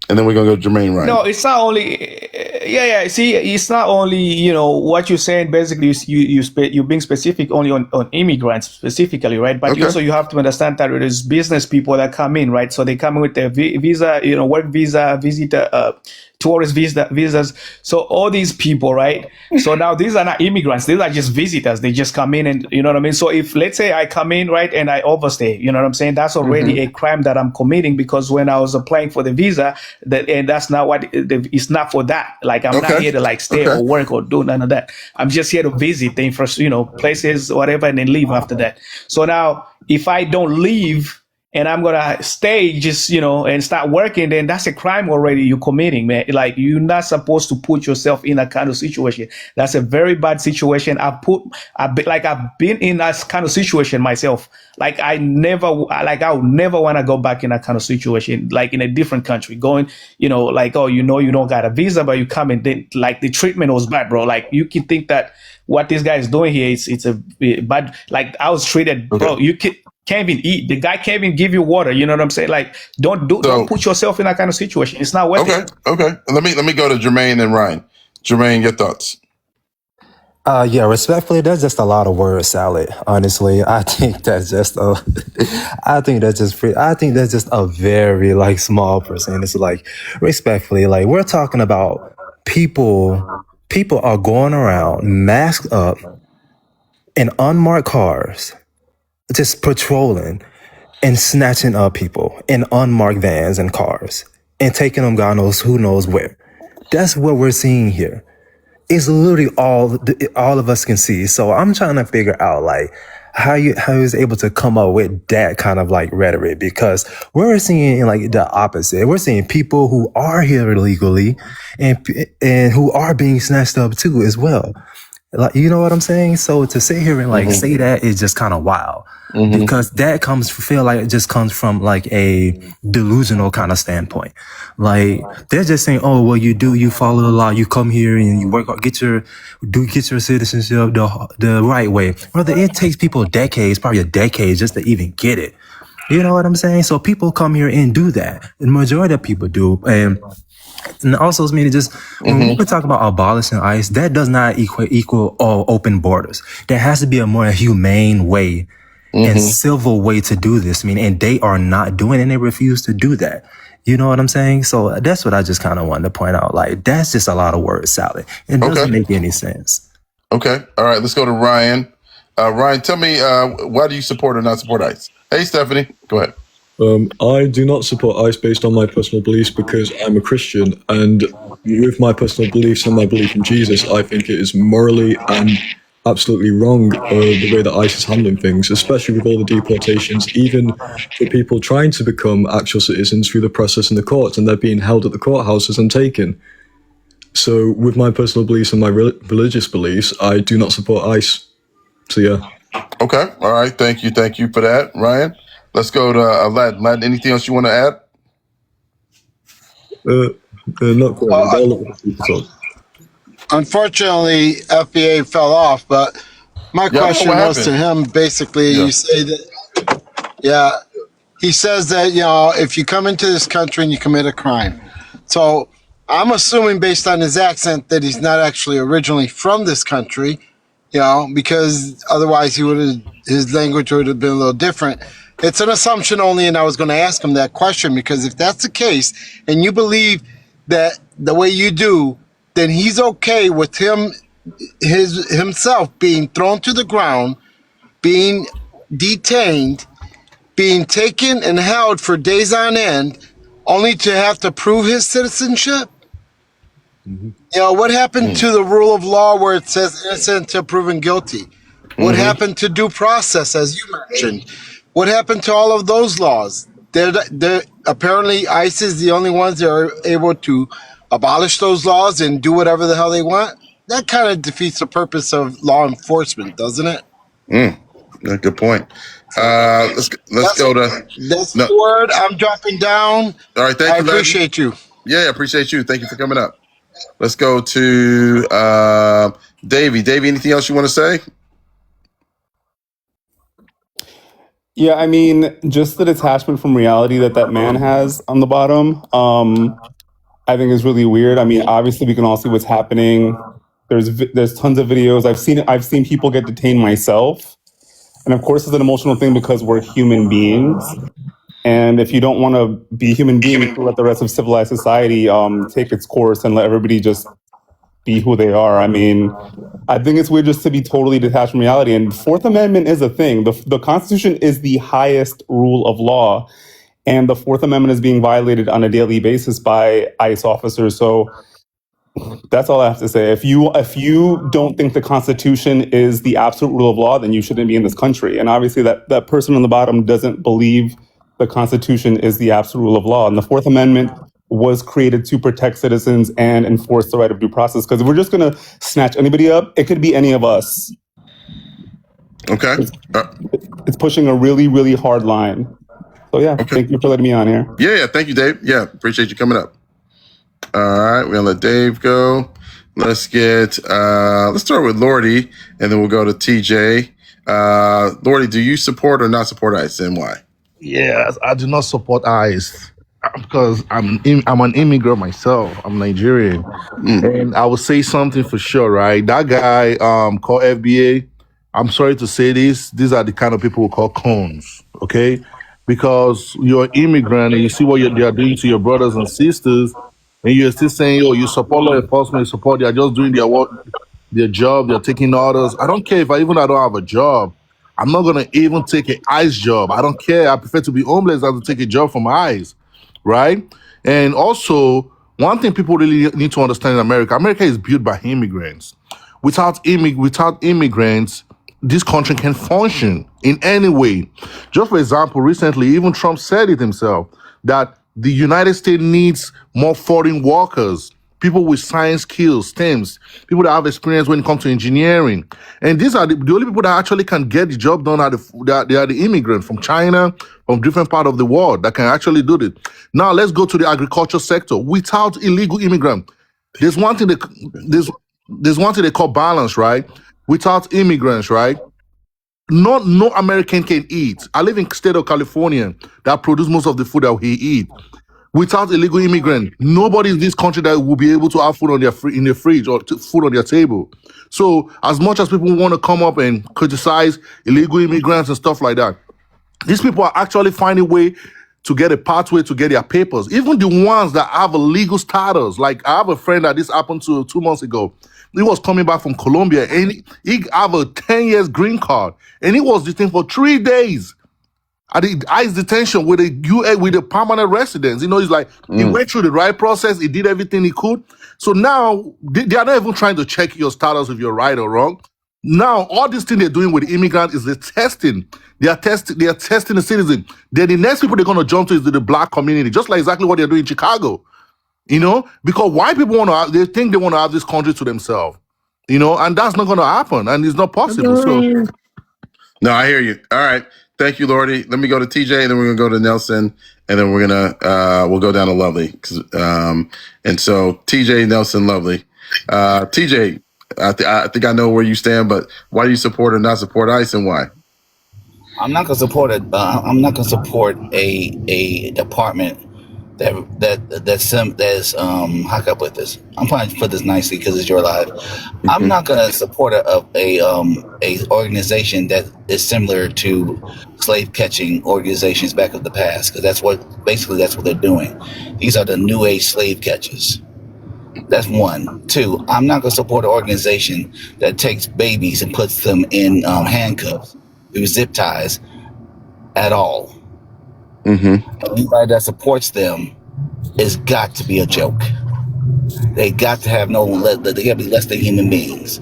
Speaker 1: And then we're gonna go to Jermaine Ryan.
Speaker 4: No, it's not only. Yeah. See, it's not only what you're saying. Basically, you're being specific only on immigrants specifically, right? But
Speaker 1: Okay.
Speaker 4: also you have to understand that it is business people that come in, right? So they come in with their visa, work visa, visitor tourist visas. So all these people, right? So now these are not immigrants. These are just visitors. They just come in and, you know what I mean? So if, let's say I come in, right, and I overstay, you know what I'm saying? That's already a crime that I'm committing, because when I was applying for the visa, and that's not what, it's not for that. Like, I'm not here to like stay or work or do none of that. I'm just here to visit the places, whatever, and then leave after that. So now if I don't leave, and I'm gonna stay just, and start working, then that's a crime already you're committing, man. Like, you're not supposed to put yourself in that kind of situation. That's a very bad situation. I've been in that kind of situation myself. Like, I would never want to go back in that kind of situation, like in a different country, going, you don't got a visa, but you come and then, like, the treatment was bad, bro. Like, you can think that what this guy is doing here, it's a bad, like, I was treated, bro, you can't even eat. The guy can't even give you water. You know what I'm saying? Like, don't put yourself in that kind of situation. It's not worth it.
Speaker 1: Okay. Let me go to Jermaine and Ryan. Jermaine, your thoughts?
Speaker 5: Yeah, respectfully, that's just a lot of word salad. Honestly, I think that's just a very like small percentage. Like, respectfully, like, we're talking about people are going around masked up in unmarked cars, just patrolling and snatching up people in unmarked vans and cars and taking them God knows who knows where. That's what we're seeing here. It's literally all of us can see. So I'm trying to figure out like how he's able to come up with that kind of like rhetoric, because we're seeing like the opposite. We're seeing people who are here illegally and who are being snatched up too as well. Like, you know what I'm saying? So to sit here and like say that is just kind of wild, because that feel like it just comes from like a delusional kind of standpoint. Like, they're just saying, oh, well, you follow the law, you come here and you work hard, get your citizenship the right way. Brother, it takes people decades, probably a decade just to even get it. You know what I'm saying? So people come here and do that. The majority of people do. And also, it's meaning just when we talk about abolishing ICE, that does not equal all open borders. There has to be a more humane way and civil way to do this. I mean, and they are not doing it, and they refuse to do that. You know what I'm saying? So that's what I just kind of wanted to point out. Like, that's just a lot of word salad. It doesn't make any sense.
Speaker 1: Okay. All right. Let's go to Ryan. Ryan, tell me, why do you support or not support ICE? Hey, Stephanie, go ahead.
Speaker 8: I do not support ICE based on my personal beliefs, because I'm a Christian, and with my personal beliefs and my belief in Jesus, I think it is morally and absolutely wrong the way that ICE is handling things, especially with all the deportations, even for people trying to become actual citizens through the process in the courts, and they're being held at the courthouses and taken. So with my personal beliefs and my religious beliefs, I do not support ICE. So yeah.
Speaker 1: Okay. All right. Thank you for that, Ryan. Let's go to Aladdin. Aladdin, anything else you want to add?
Speaker 8: Not quite. I'll let the people talk.
Speaker 6: Unfortunately, FBA fell off, but my question was to him, basically, you say that, he says that, if you come into this country and you commit a crime. So I'm assuming based on his accent that he's not actually originally from this country, because otherwise his language would have been a little different. It's an assumption only, and I was going to ask him that question, because if that's the case, and you believe that the way you do, then he's okay with himself being thrown to the ground, being detained, being taken and held for days on end, only to have to prove his citizenship? What happened to the rule of law where it says innocent until proven guilty? What happened to due process, as you mentioned? What happened to all of those laws? They're apparently ICE is the only ones that are able to abolish those laws and do whatever the hell they want. That kind of defeats the purpose of law enforcement, doesn't it?
Speaker 1: Good point. Let's go to.
Speaker 6: That's the word. I'm dropping down.
Speaker 1: All right, thank you.
Speaker 6: I appreciate you.
Speaker 1: Yeah, I appreciate you. Thank you for coming up. Let's go to Davey. Davey, anything else you want to say?
Speaker 7: Yeah, I mean, just the detachment from reality that man has on the bottom, I think is really weird. I mean, obviously we can all see what's happening. There's tons of videos. I've seen people get detained myself. And of course it's an emotional thing because we're human beings. And if you don't want to be a human being, let the rest of civilized society take its course and let everybody just be who they are. I mean, I think it's weird just to be totally detached from reality. And Fourth Amendment is a thing. The Constitution is the highest rule of law, and the Fourth Amendment is being violated on a daily basis by ICE officers. So that's all I have to say. If you don't think the Constitution is the absolute rule of law, then you shouldn't be in this country. And obviously that person on the bottom doesn't believe the Constitution is the absolute rule of law. And the Fourth Amendment was created to protect citizens and enforce the right of due process. Because if we're just going to snatch anybody up, it could be any of us.
Speaker 1: Okay.
Speaker 7: It's pushing a really, really hard line. So yeah, Thank you for letting me on here.
Speaker 1: Yeah, thank you, Dave. Yeah, appreciate you coming up. All right, we're gonna let Dave go. Let's start with Lordy, and then we'll go to TJ. Lordy, do you support or not support ICE, and why?
Speaker 9: Yes, I do not support ICE because I'm an immigrant myself. I'm Nigerian, and I will say something for sure, right? That guy called FBA. I'm sorry to say this. These are the kind of people we call cons, okay? Because you're an immigrant and you see what they are doing to your brothers and sisters, and you're still saying, "Oh, you support law enforcement, you support. They are just doing their work, their job. They're taking orders." I don't care if I don't have a job. I'm not gonna even take an ICE job. I don't care. I prefer to be homeless than to take a job from ICE, right? And also, one thing people really need to understand in America: America is built by immigrants. Without immigrants, this country can function in any way. Just for example, recently, even Trump said it himself that the United States needs more foreign workers, people with science skills, STEMs, people that have experience when it comes to engineering. And these are the only people that actually can get the job done. They are the immigrants from China, from different part of the world that can actually do it. Now let's go to the agriculture sector. Without illegal immigrants, there's one thing they call balance, right? Without immigrants, right? No American can eat. I live in the state of California that produce most of the food that we eat. Without illegal immigrant, nobody in this country that will be able to have food on in their fridge or food on their table. So as much as people want to come up and criticize illegal immigrants and stuff like that, these people are actually finding a way to get a pathway to get their papers. Even the ones that have a legal status. Like I have a friend that this happened to 2 months ago. He was coming back from Colombia and he have a 10 years green card. And he was detained for 3 days at the ICE detention with a permanent residence. You know, he's like, he went through the right process. He did everything he could. So now they are not even trying to check your status if you're right or wrong. Now, all this thing they're doing with immigrants is the testing. They are testing the citizen. Then the next people they're going to jump to is the black community, just like exactly what they're doing in Chicago. You know, because white people they think they want to have this country to themselves. You know, and that's not going to happen, and it's not possible. So,
Speaker 1: no, I hear you. All right, thank you, Lordy. Let me go to TJ, and then we're gonna go to Nelson, and then we'll go down to Lovely. And so TJ, Nelson, Lovely. TJ, I think I know where you stand, but why do you support or not support ICE, and why?
Speaker 10: I'm not gonna support it. I'm not gonna support a department that's how can I put this? I'm trying to put this nicely because it's your life. I'm not gonna support a organization that is similar to slave catching organizations back of the past, because that's what they're doing. These are the new age slave catchers. That's one. Two, I'm not gonna support an organization that takes babies and puts them in handcuffs through zip ties at all. Anybody that supports them has got to be a joke. They got to have they got to be less than human beings.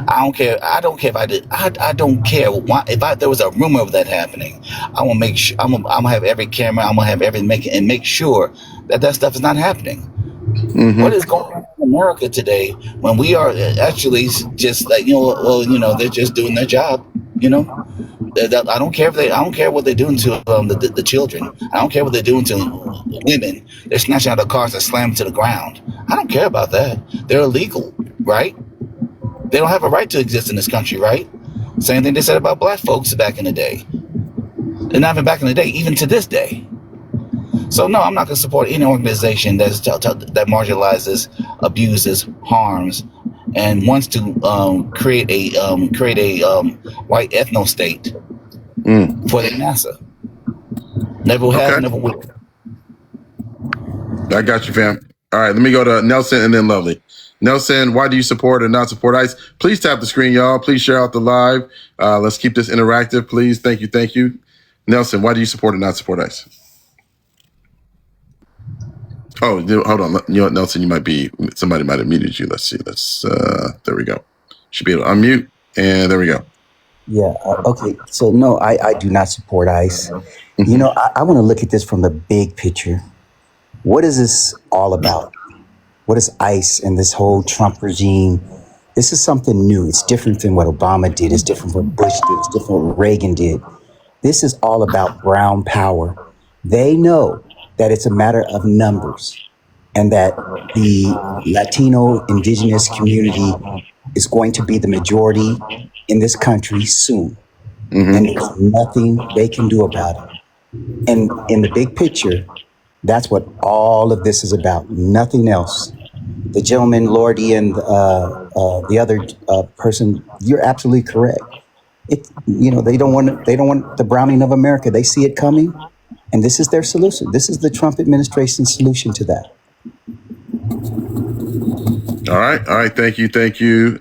Speaker 10: I don't care. I don't care if I did. I don't care if there was a rumor of that happening. I will make sure. I'm gonna have every camera. I'm gonna have everything make sure that stuff is not happening. What is going on in America today when we are actually just like they're just doing their job. I don't care what they're doing to the children. I don't care what they're doing to women. They're snatching out the cars and slamming to the ground. I don't care about that. They're illegal, right? They don't have a right to exist in this country, right? Same thing they said about black folks back in the day. And not even back in the day, even to this day. So no, I'm not going to support any organization that marginalizes, abuses, harms, and wants to create a white ethno state for the NASA. Never have,
Speaker 1: Okay.
Speaker 10: never will.
Speaker 1: I got you, fam. All right, let me go to Nelson and then Lovely. Nelson, why do you support or not support ICE? Please tap the screen, y'all. Please share out the live. Let's keep this interactive, please. Thank you, thank you. Nelson, why do you support or not support ICE? Oh, hold on. You know what, Nelson, somebody might have muted you. Let's see. There we go. Should be able to unmute. And there we go.
Speaker 11: Yeah. Okay. So no, I do not support ICE. You know, I want to look at this from the big picture. What is this all about? What is ICE and this whole Trump regime? This is something new. It's different than what Obama did. It's different from what Bush did. It's different from what Reagan did. This is all about brown power. They know that it's a matter of numbers and that the Latino indigenous community is going to be the majority in this country soon. And there's nothing they can do about it. And in the big picture, that's what all of this is about. Nothing else. The gentleman, Lordy, and the other person, you're absolutely correct. They don't want the browning of America. They see it coming, and this is their solution. This is the Trump administration's solution to that.
Speaker 1: All right. Thank you,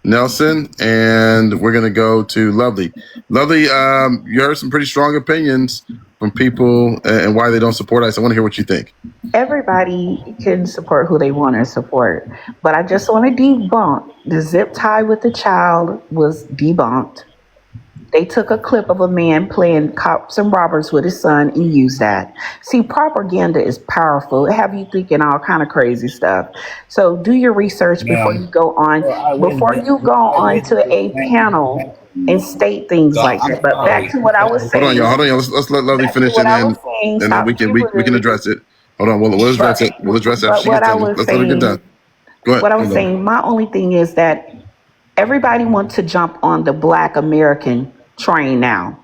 Speaker 1: Nelson. And we're gonna go to Lovely. Lovely, you heard some pretty strong opinions from people and why they don't support ICE. I want to hear what you think.
Speaker 3: Everybody can support who they want to support, but I just want to debunk the zip tie with the child was debunked. They took a clip of a man playing cops and robbers with his son and used that. See, propaganda is powerful. It have you thinking all kind of crazy stuff. So do your research before you go on. Before you go on to a panel and state things like that. But back to what I was saying.
Speaker 1: Hold on, y'all. Let's let Lovely finish it, and then we can address it. Hold on, we'll address it. We'll address it after she gets done. Let's let her get done. Go ahead.
Speaker 3: What I was saying, my only thing is that everybody wants to jump on the Black American train now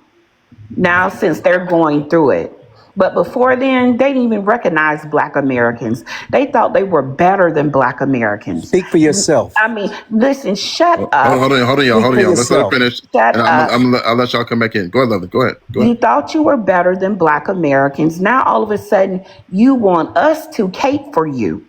Speaker 3: since they're going through it. But before then, they didn't even recognize Black Americans. They thought they were better than Black Americans.
Speaker 11: Speak for yourself.
Speaker 3: I mean, listen, shut up.
Speaker 1: Hold on, y'all. Let's let her finish.
Speaker 3: Shut up.
Speaker 1: I'll let y'all come back in. Go ahead, Lovely. Go ahead.
Speaker 3: You thought you were better than Black Americans. Now, all of a sudden, you want us to cape for you.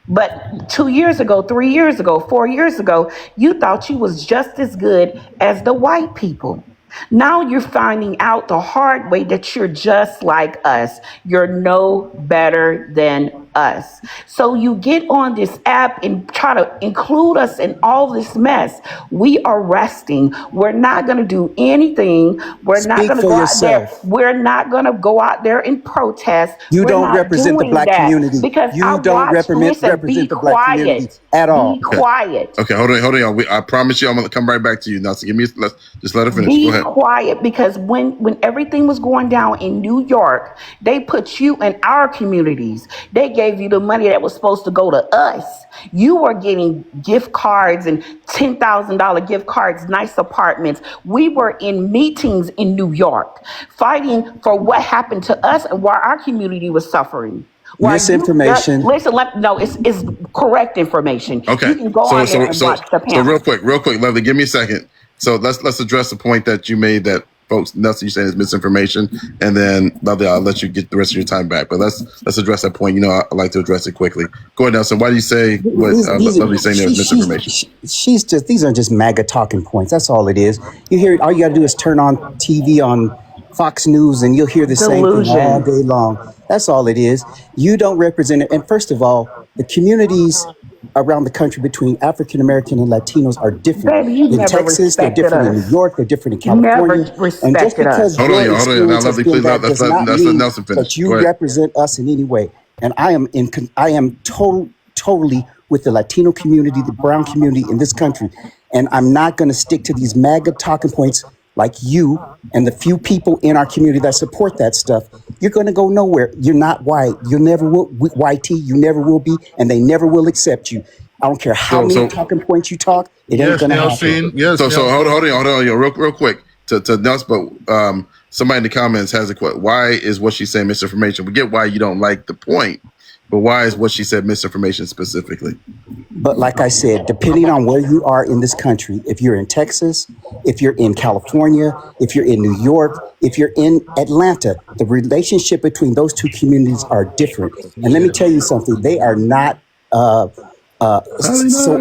Speaker 3: But 2 years ago, 3 years ago, 4 years ago, you thought you was just as good as the white people. Now you're finding out the hard way that you're just like us. You're no better than us. So you get on this app and try to include us in all this mess. We are resting. We're not going to do anything. We're not going to go out there. We're not going to go out there and protest.
Speaker 11: You don't represent the Black community.
Speaker 3: Because
Speaker 11: you don't represent the Black community at all.
Speaker 3: Be quiet.
Speaker 1: Okay, hold on. I promise you, I'm going to come right back to you now. So just let her finish.
Speaker 3: Be
Speaker 1: Go ahead.
Speaker 3: quiet, because when everything was going down in New York, they put you in our communities. They gave you the money that was supposed to go to us. You were getting gift cards and $10,000 gift cards, nice apartments. We were in meetings in New York fighting for what happened to us and why our community was suffering.
Speaker 11: Misinformation.
Speaker 3: It's correct information.
Speaker 1: Okay.
Speaker 3: You can go on there and watch the panel.
Speaker 1: So real quick, Lovely, give me a second. So let's address the point that you made that folks, Nelson, you're saying is misinformation, and then Lovely, I'll let you get the rest of your time back. But let's address that point. I like to address it quickly. Go ahead, Nelson. Why do you say what Lovely's saying there is misinformation?
Speaker 11: These are just MAGA talking points. That's all it is. All you got to do is turn on TV on Fox News and you'll hear the same thing all day long. That's all it is. You don't represent it. And first of all, the communities around the country between African American and Latinos are different.
Speaker 3: Baby,
Speaker 11: in Texas, they're different in New York, they're different in California. And just because
Speaker 1: hold on, now, Lovely, please let Nelson finish.
Speaker 11: But you represent us in any way. And I am totally with the Latino community, the brown community in this country. And I'm not going to stick to these MAGA talking points like you and the few people in our community that support that stuff. You're going to go nowhere. You're not white. You never will. YT, you never will be, and they never will accept you. I don't care how many talking points you talk. It ain't going to happen.
Speaker 1: Yes, so hold on, real quick to Nelson. But somebody in the comments has a question. Why is what she's saying misinformation? We get why you don't like the point, But why is what she said misinformation specifically?
Speaker 11: But like I said, depending on where you are in this country, if you're in Texas, if you're in California, if you're in New York, if you're in Atlanta, the relationship between those two communities are different. And let me tell you something, they are not so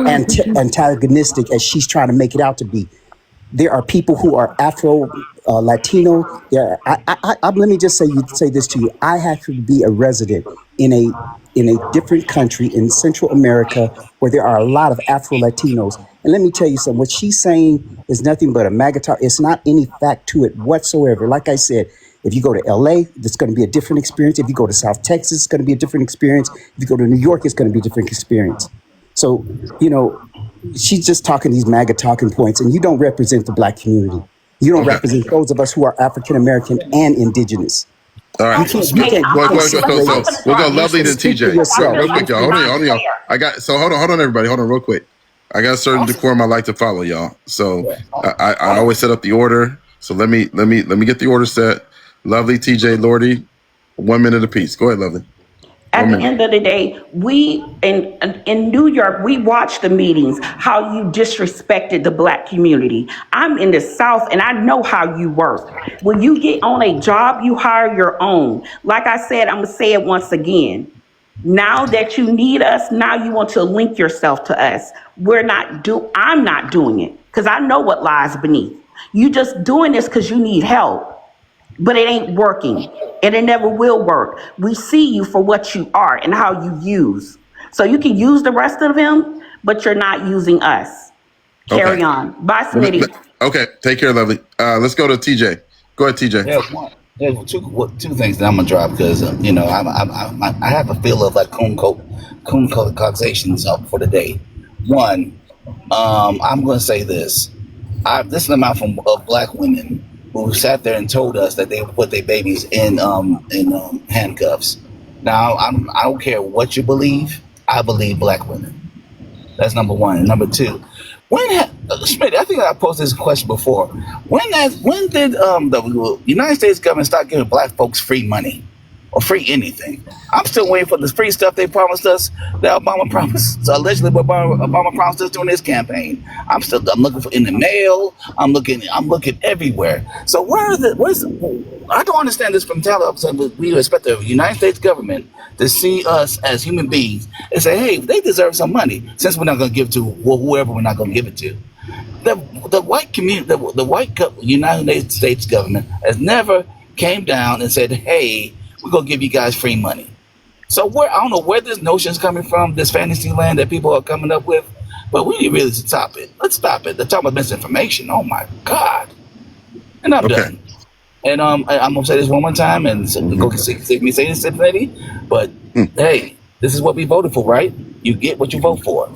Speaker 11: antagonistic as she's trying to make it out to be. There are people who are Afro Latino. Let me just say this to you. I have to be a resident in a different country in Central America where there are a lot of Afro Latinos. And let me tell you something. What she's saying is nothing but a MAGA talk. It's not any fact to it whatsoever. Like I said, if you go to LA, it's going to be a different experience. If you go to South Texas, it's going to be a different experience. If you go to New York, it's going to be a different experience. So, she's just talking these MAGA talking points, and you don't represent the Black community. You don't represent those of us who are African American and indigenous.
Speaker 1: All right.
Speaker 11: You
Speaker 1: So
Speaker 11: can't
Speaker 1: we'll go Lovely to
Speaker 11: speak for
Speaker 1: TJ.
Speaker 11: yourself.
Speaker 1: Real quick, y'all. Hold on, y'all. Hold on, everybody. Hold on, real quick. I got a certain decorum I like to follow, y'all. So I always set up the order. So let me get the order set. Lovely, TJ, Lordy, 1 minute apiece. Go ahead, Lovely.
Speaker 3: At the end of the day, we in New York, we watched the meetings, how you disrespected the Black community. I'm in the South and I know how you work. When you get on a job, you hire your own. Like I said, I'm gonna say it once again. Now that you need us, now you want to link yourself to us. I'm not doing it because I know what lies beneath. You just doing this because you need help. But it ain't working, and it never will work. We see you for what you are and how you use. So you can use the rest of them, but you're not using us. Carry on. Bye, Smitty.
Speaker 1: Okay, take care, Lovely. Let's go to TJ. Go ahead, TJ.
Speaker 10: There's two things that I'm gonna drop because I have a feel of like conversations for the day. One, I'm gonna say this. This is an amount of Black women who sat there and told us that they put their babies in handcuffs. Now, I don't care what you believe. I believe Black women. That's number one. And number two, Schmidt, I think I posed this question before. When did the United States government start giving Black folks free money or free anything? I'm still waiting for the free stuff they promised us, that Obama promised. So allegedly, Obama promised us during his campaign. I'm looking for in the mail. I'm looking everywhere. So I don't understand this from Talib. We expect the United States government to see us as human beings and say, hey, they deserve some money since we're not going to give to whoever we're not going to give it to. The white community, the white United States government has never came down and said, hey, we're going to give you guys free money. So I don't know where this notion is coming from, this fantasy land that people are coming up with, but we need really to stop it. Let's stop it. They're talking about misinformation. Oh my God. And I'm done. And I'm going to say this one more time and go see me say this, Cincinnati, but hey, this is what we voted for, right? You get what you vote for.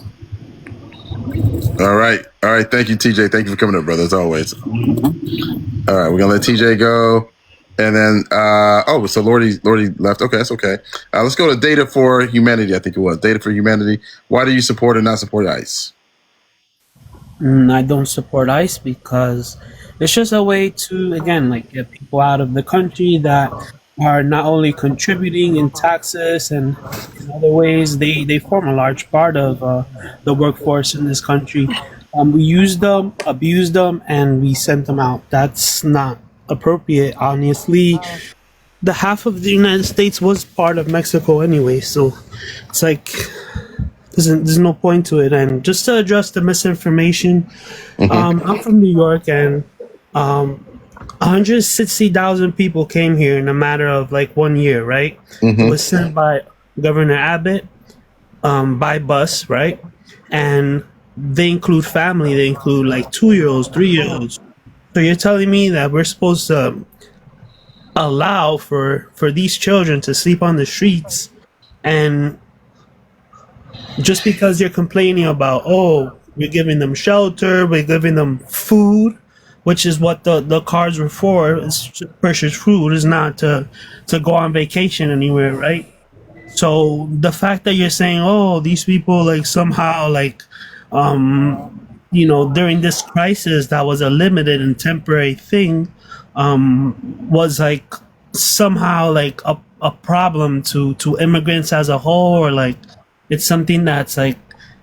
Speaker 1: All right. Thank you, TJ. Thank you for coming up, brother, as always. All right, we're going to let TJ go. And then, so Lordy left. Okay, that's okay. Let's go to Data for Humanity, I think it was. Data for Humanity. Why do you support or not support ICE?
Speaker 12: I don't support ICE because it's just a way to, again, get people out of the country that are not only contributing in taxes and in other ways, they form a large part of the workforce in this country. We use them, abuse them, and we send them out. That's not appropriate. Honestly, the half of the United States was part of Mexico anyway, so it's there's no point to it. And just to address the misinformation, I'm from New York, and 160,000 people came here in a matter of 1 year, right? It was sent by Governor Abbott by bus, right? And they include family. They include 2-year-olds, 3-year-olds. So you're telling me that we're supposed to allow for these children to sleep on the streets, and just because you're complaining about, we're giving them shelter, we're giving them food, which is what the cards were for, is to purchase food, is not to go on vacation anywhere, right? So the fact that you're saying, these people somehow during this crisis that was a limited and temporary thing, was somehow a problem to immigrants as a whole, or like it's something that's like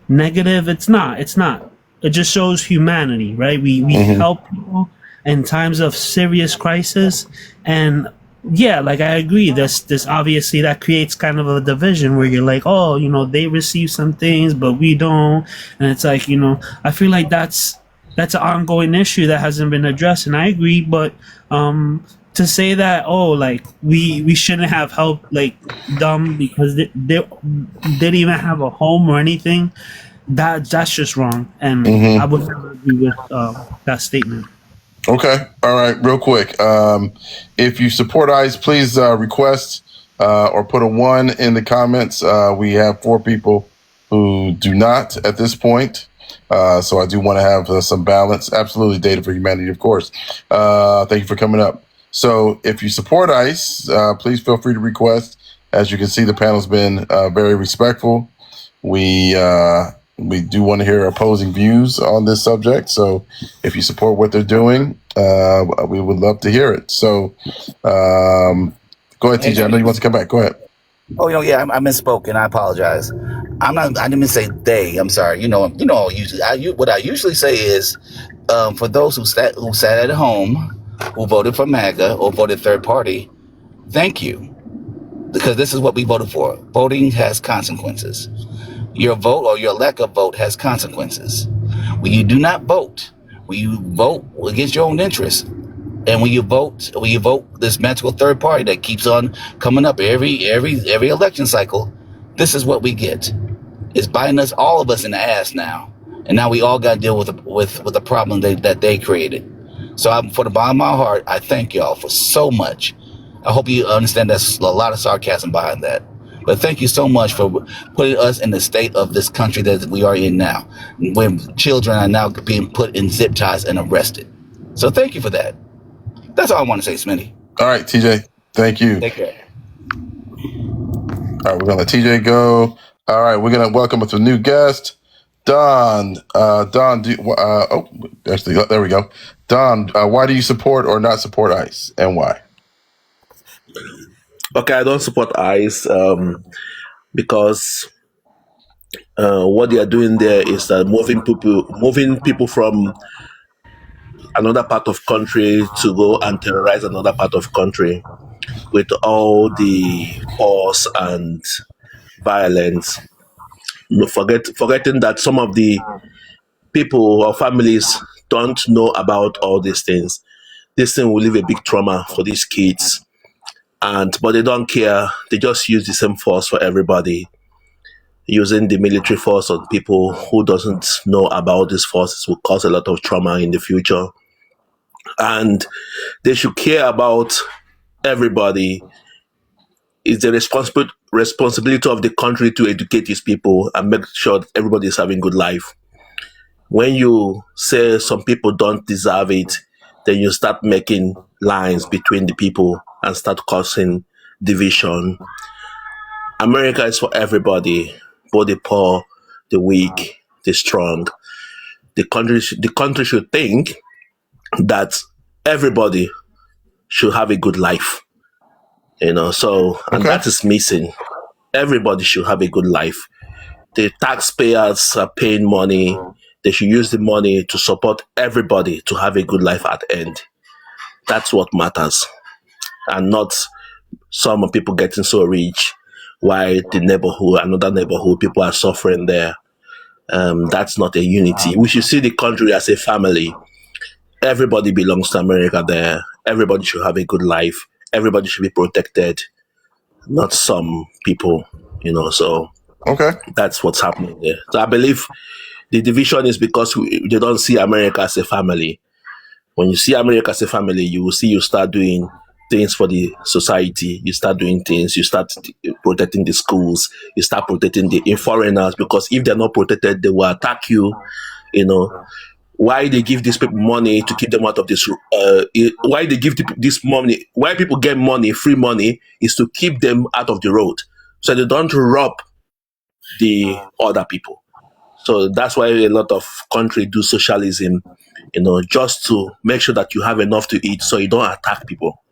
Speaker 12: negative. It's not. It's not. It just shows humanity, right? We help people in times of serious crisis, and yeah, like I agree. This obviously that creates kind of a division where you're like, oh, you know, they receive some things, but we don't, and it's like, you know, I feel like that's an ongoing issue that hasn't been addressed, and I agree. But to say that, oh, like we shouldn't have helped like them because they didn't even have a home or anything, that's just wrong, and I would never agree with that statement.
Speaker 1: Okay. All right. Real quick. If you support ICE, please request or put a 1 in the comments. We have 4 people who do not at this point. So I do want to have some balance. Absolutely. Data for Humanity, of course. Thank you for coming up. So if you support ICE, please feel free to request. As you can see, the panel's been very respectful. We do want to hear opposing views on this subject. So if you support what they're doing, we would love to hear it. So go ahead, TJ. I know you want to come back. Go ahead.
Speaker 10: Oh, you know, yeah, I misspoke, and I apologize. I'm not. I didn't say they. I'm sorry. You know. Usually, what I usually say is, for those who sat at home, who voted for MAGA or voted third party, thank you, because this is what we voted for. Voting has consequences. Your vote or your lack of vote has consequences. When you do not vote, when you vote against your own interests, and when you vote this magical third party that keeps on coming up every election cycle, this is what we get. It's biting us, all of us, in the ass now, and now we all got to deal with the problem that they created. So, for the bottom of my heart, I thank y'all for so much. I hope you understand there's a lot of sarcasm behind that. But thank you so much for putting us in the state of this country that we are in now, when children are now being put in zip ties and arrested. So thank you for that. That's all I want to say, Smitty.
Speaker 1: All right, TJ. Thank you.
Speaker 10: Take care.
Speaker 1: All right, we're going to let TJ go. All right, we're going to welcome a new guest, Don. Don, actually, there we go. Don, why do you support or not support ICE, and why?
Speaker 13: Okay, I don't support ICE because what they are doing there is moving people from another part of country to go and terrorize another part of country with all the force and violence. Forgetting that some of the people or families don't know about all these things. This thing will leave a big trauma for these kids. But they don't care. They just use the same force for everybody. Using the military force on people who doesn't know about these forces will cause a lot of trauma in the future. And they should care about everybody. It's the responsibility of the country to educate these people and make sure that everybody is having good life. When you say some people don't deserve it, then you start making lines between the people and start causing division. America is for everybody, both the poor, the weak, the strong. The country should think that everybody should have a good life. And that is missing. Everybody should have a good life. The taxpayers are paying money. They should use the money to support everybody to have a good life at the end. That's what matters. And not some people getting so rich while another neighborhood, people are suffering there. That's not a unity. We should see the country as a family. Everybody belongs to America there. Everybody should have a good life. Everybody should be protected, not some people, so that's what's happening there. So I believe the division is because they don't see America as a family. When you see America as a family, you start doing things for the society. You start doing things. You start protecting the schools. You start protecting the foreigners, because if they're not protected, they will attack you. Why they give these people money to keep them out of this? Why they give this money? Why people get money, free money, is to keep them out of the road, so they don't rob the other people. So that's why a lot of countries do socialism, just to make sure that you have enough to eat, so you don't attack people.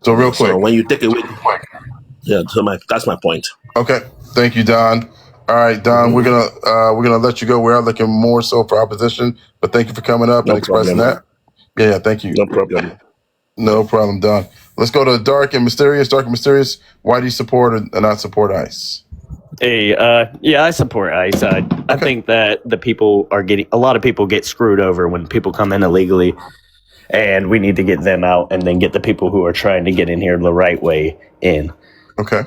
Speaker 1: So real quick,
Speaker 13: when you take away, Yeah, so that's my point.
Speaker 1: Okay, thank you, Don. All right, Don, we're gonna let you go. We are looking more so for opposition, but thank you for coming up and
Speaker 13: No
Speaker 1: expressing
Speaker 13: problem.
Speaker 1: that. Yeah, thank you.
Speaker 13: No problem.
Speaker 1: No problem, Don. Let's go to Dark and Mysterious. Dark and Mysterious, why do you support or not support ICE?
Speaker 14: Hey, yeah, I support ICE. I think that a lot of people get screwed over when people come in illegally, and we need to get them out and then get the people who are trying to get in here the right way in.
Speaker 1: Okay.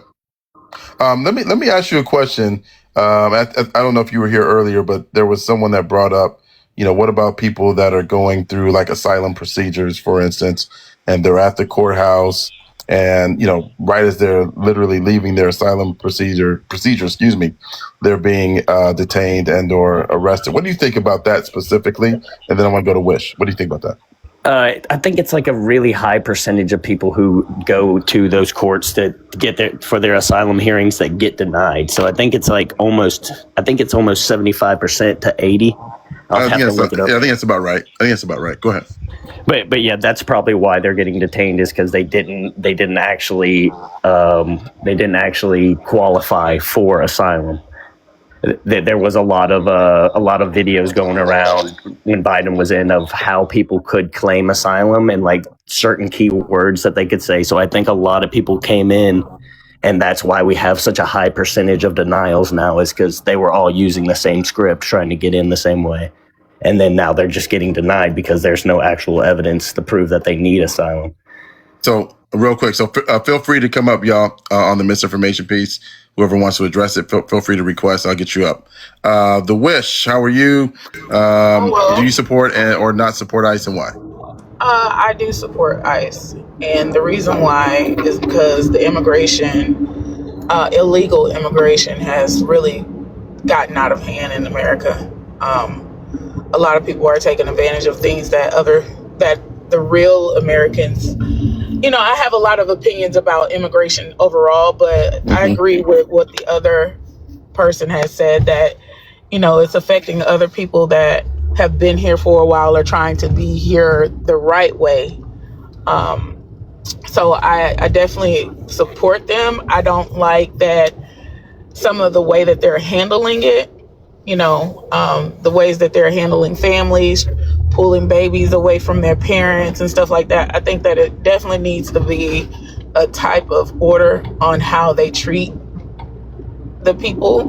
Speaker 1: Let me ask you a question. I don't know if you were here earlier, but there was someone that brought up, what about people that are going through like asylum procedures, for instance, and they're at the courthouse and, right as they're literally leaving their asylum procedure, they're being detained and or arrested. What do you think about that specifically? And then I want to go to Wish. What do you think about that?
Speaker 14: I think it's like a really high percentage of people who go to those courts to get for their asylum hearings that get denied. So I think it's almost 75% to 80.
Speaker 1: I think it's about right. Go ahead.
Speaker 14: But yeah, that's probably why they're getting detained, is because they didn't actually qualify for asylum. There was a lot of videos going around when Biden was in of how people could claim asylum and like certain key words that they could say. So I think a lot of people came in, and that's why we have such a high percentage of denials now, is because they were all using the same script, trying to get in the same way. And then now they're just getting denied because there's no actual evidence to prove that they need asylum.
Speaker 1: So real quick, feel free to come up, y'all, on the misinformation piece. Whoever wants to address it, feel free to request. I'll get you up. The Wish, how are you? Do you support or not support ICE, and why?
Speaker 15: I do support ICE. And the reason why is because the illegal immigration has really gotten out of hand in America. A lot of people are taking advantage of things that the real Americans, I have a lot of opinions about immigration overall, but I agree with what the other person has said, that, it's affecting other people that have been here for a while or trying to be here the right way. So I definitely support them. I don't like that some of the way that they're handling it, the ways that they're handling families, pulling babies away from their parents and stuff like that. I think that it definitely needs to be a type of order on how they treat the people.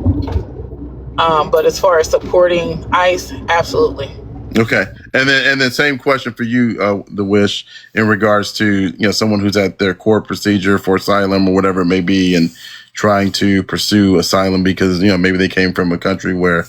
Speaker 15: But as far as supporting ICE, absolutely.
Speaker 1: Okay. And then same question for you, The Wish, in regards to, someone who's at their court procedure for asylum or whatever it may be, and trying to pursue asylum because, maybe they came from a country where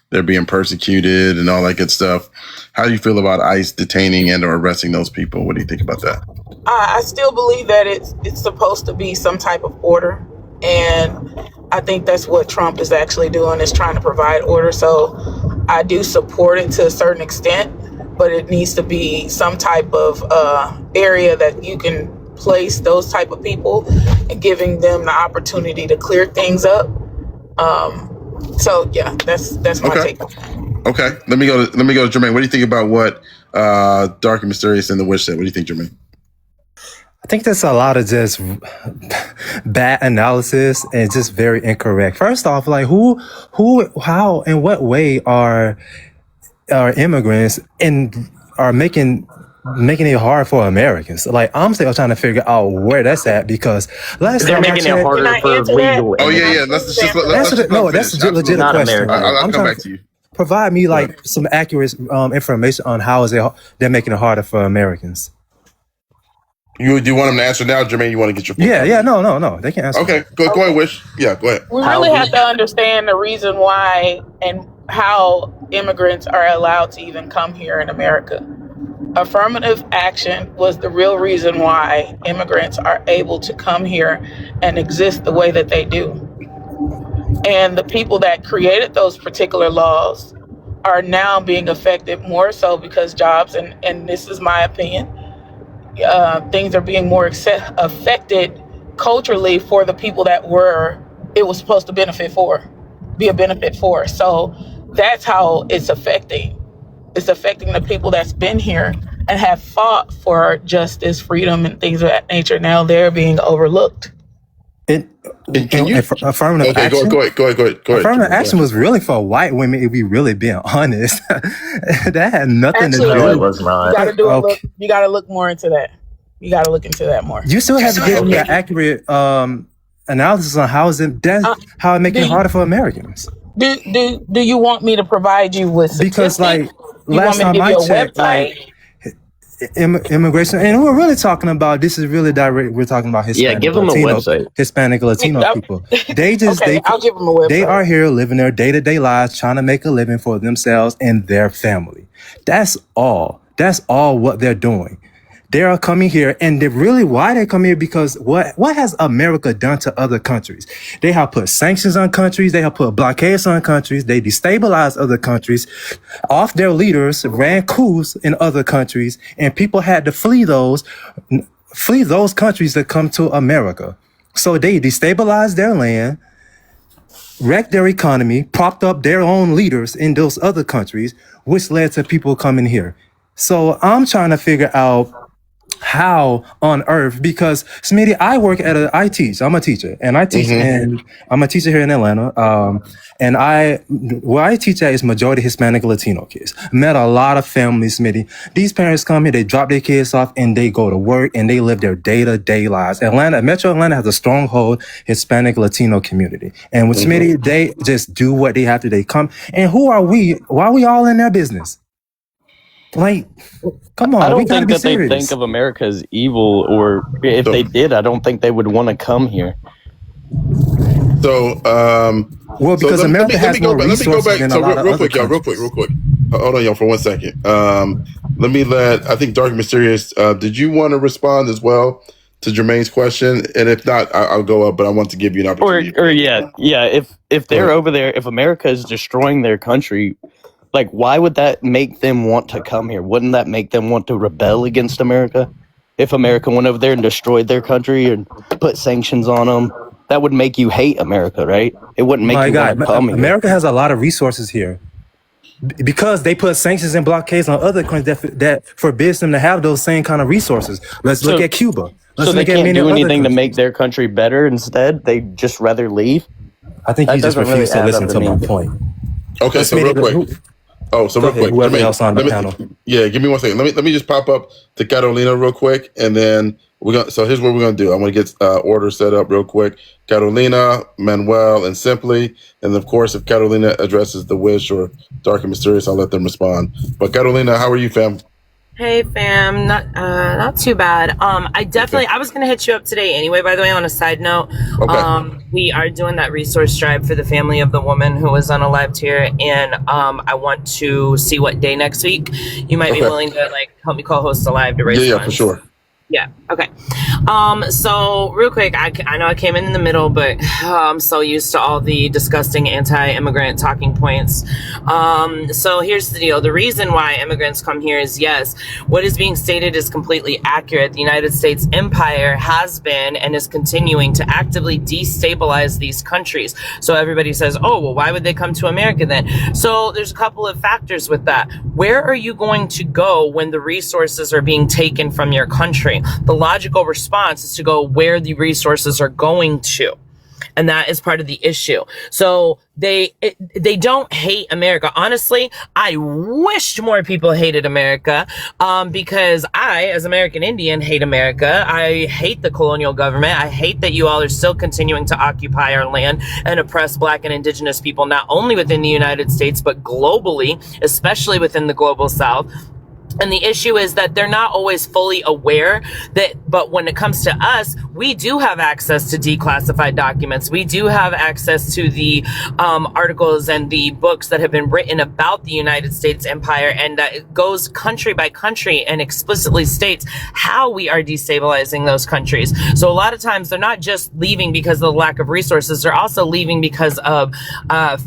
Speaker 1: they're being persecuted and all that good stuff. How do you feel about ICE detaining and or arresting those people? What do you think about that?
Speaker 15: I still believe that it's supposed to be some type of order. And I think that's what Trump is actually doing, is trying to provide order. So I do support it to a certain extent, but it needs to be some type of area that you can place those type of people and giving them the opportunity to clear things up. So yeah, that's my take.
Speaker 1: Okay. Let me go to Jermaine. What do you think about what Dark and Mysterious and The Wish said? What do you think, Jermaine?
Speaker 5: I think there's a lot of just bad analysis and just very incorrect. First off, like who, how, in what way are immigrants are making it hard for Americans? Like, I'm still trying to figure out where that's at, because
Speaker 14: they're making it harder for legal.
Speaker 1: Oh yeah. That's a
Speaker 5: legit question.
Speaker 1: I'll come back to you.
Speaker 5: Provide me some accurate information on how they're making it harder for Americans.
Speaker 1: Do you want them to answer now, Jermaine? You want to get your
Speaker 5: no, they can answer.
Speaker 1: Okay, go ahead, Wish. Yeah, go ahead.
Speaker 15: We really have to understand the reason why and how immigrants are allowed to even come here in America. Affirmative action was the real reason why immigrants are able to come here and exist the way that they do. And the people that created those particular laws are now being affected more so because jobs, and this is my opinion, things are being more affected culturally for the people that it was supposed to be a benefit for. So that's how it's affecting. It's affecting the people that's been here and have fought for justice, freedom, and things of that nature. Now they're being overlooked.
Speaker 5: Affirmative
Speaker 1: Okay,
Speaker 5: action.
Speaker 1: go ahead.
Speaker 5: Affirmative action was really for white women. If we really being honest, that had nothing
Speaker 15: Actually,
Speaker 5: to
Speaker 14: No, it
Speaker 5: do.
Speaker 14: was not.
Speaker 15: you got to do a
Speaker 5: Okay.
Speaker 15: look. You got to look more into that. You got to look into that more.
Speaker 5: You still have to give me
Speaker 1: Okay.
Speaker 5: an accurate analysis on how it make
Speaker 15: Do
Speaker 5: it
Speaker 15: you,
Speaker 5: harder for Americans.
Speaker 15: do you want me to provide you with
Speaker 5: Because
Speaker 15: statistics?
Speaker 5: like
Speaker 15: You want
Speaker 5: last
Speaker 15: me to
Speaker 5: time
Speaker 15: give
Speaker 5: I
Speaker 15: you a
Speaker 5: checked,
Speaker 15: website?
Speaker 5: like immigration, and we're really talking about this is really direct. We're talking about
Speaker 14: Yeah, give them a website.
Speaker 5: Hispanic Latino
Speaker 15: Yep.
Speaker 5: people. They just
Speaker 15: Okay, I'll give them a website.
Speaker 5: they are here living their day-to-day lives, trying to make a living for themselves and their family. That's all. That's all what they're doing. They are coming here, and they really why they come here because what has America done to other countries? They have put sanctions on countries. They have put blockades on countries. They destabilized other countries. Off their leaders ran coups in other countries, and people had to flee those countries to come to America. So they destabilized their land, wrecked their economy, propped up their own leaders in those other countries, which led to people coming here. So I'm trying to figure out how on earth, because Smitty, I teach. I'm a teacher, and I teach, and I'm a teacher here in Atlanta. And where I teach at is majority Hispanic Latino kids. Met a lot of families, Smitty. These parents come here, they drop their kids off, and they go to work, and they live their day-to-day lives. Metro Atlanta has a stronghold Hispanic Latino community, and with Smitty, they just do what they have to. They come, and who are we? Why are we all in their business? Like, come on,
Speaker 14: I
Speaker 5: we
Speaker 14: don't
Speaker 5: gotta
Speaker 14: think
Speaker 5: be
Speaker 14: that they
Speaker 5: serious.
Speaker 14: think of America as evil, or if they did, I don't think they would want to come here.
Speaker 1: So,
Speaker 5: Well, because America has more
Speaker 1: Let me go
Speaker 5: resources
Speaker 1: back.
Speaker 5: than a
Speaker 1: So
Speaker 5: lot of
Speaker 1: real
Speaker 5: other
Speaker 1: quick, y'all.
Speaker 5: countries.
Speaker 1: Real quick. Hold on, y'all, for 1 second. I think Dark and Mysterious. Did you want to respond as well to Jermaine's question? And if not, I'll go up. But I want to give you an opportunity.
Speaker 14: Or yeah. If they're over there, if America is destroying their country, like why would that make them want to come here? Wouldn't that make them want to rebel against America? If America went over there and destroyed their country and put sanctions on them, that would make you hate America, right? It wouldn't make
Speaker 5: My
Speaker 14: you want
Speaker 5: God,
Speaker 14: to come here.
Speaker 5: America has a lot of resources here because they put sanctions and blockades on other countries that forbids them to have those same kind of resources. Let's look at Cuba. Let's
Speaker 14: So they
Speaker 5: look at
Speaker 14: can't
Speaker 5: many
Speaker 14: do
Speaker 5: other
Speaker 14: anything to
Speaker 5: countries.
Speaker 14: make their country better. Instead, they just rather leave.
Speaker 5: I think
Speaker 14: That
Speaker 5: you just
Speaker 14: doesn't
Speaker 5: refuse
Speaker 14: really
Speaker 5: to
Speaker 14: add
Speaker 5: listen
Speaker 14: up
Speaker 5: to
Speaker 14: to
Speaker 5: my
Speaker 14: me.
Speaker 5: point.
Speaker 1: Okay,
Speaker 5: Let's
Speaker 1: so
Speaker 5: make
Speaker 1: real
Speaker 5: it-
Speaker 1: quick. Real
Speaker 5: ahead,
Speaker 1: quick.
Speaker 5: whoever
Speaker 1: Jermaine,
Speaker 5: else on the
Speaker 1: let me-
Speaker 5: panel.
Speaker 1: Yeah, give me 1 second. Let me just pop up to Carolina real quick, and then So here's what we're gonna do. I'm gonna get order set up real quick. Carolina, Manuel, and Simply, and of course, if Carolina addresses the Wish or Dark and Mysterious, I'll let them respond. But Carolina, how are you, fam?
Speaker 16: Hey fam, not too bad. I was gonna hit you up today anyway, by the way, on a side note.
Speaker 1: Okay.
Speaker 16: We are doing that resource drive for the family of the woman who was unalived here, and I want to see what day next week you might be
Speaker 1: Okay.
Speaker 16: willing to help me co-host a live to raise
Speaker 1: Yeah,
Speaker 16: funds.
Speaker 1: for sure.
Speaker 16: Yeah. Okay. So real quick, I know I came in the middle, but I'm so used to all the disgusting anti-immigrant talking points. So here's the deal. The reason why immigrants come here is, yes, what is being stated is completely accurate. The United States empire has been and is continuing to actively destabilize these countries. So everybody says, oh, well, why would they come to America then? So there's a couple of factors with that. Where are you going to go when the resources are being taken from your country? The logical response is to go where the resources are going to. And that is part of the issue. So they don't hate America. Honestly, I wished more people hated America, because I, as American Indian, hate America. I hate the colonial government. I hate that you all are still continuing to occupy our land and oppress Black and Indigenous people, not only within the United States, but globally, especially within the global South. And the issue is that they're not always fully aware but when it comes to us, we do have access to declassified documents. We do have access to the articles and the books that have been written about the United States empire, and that it goes country by country and explicitly states how we are destabilizing those countries. So a lot of times they're not just leaving because of the lack of resources. They're also leaving because of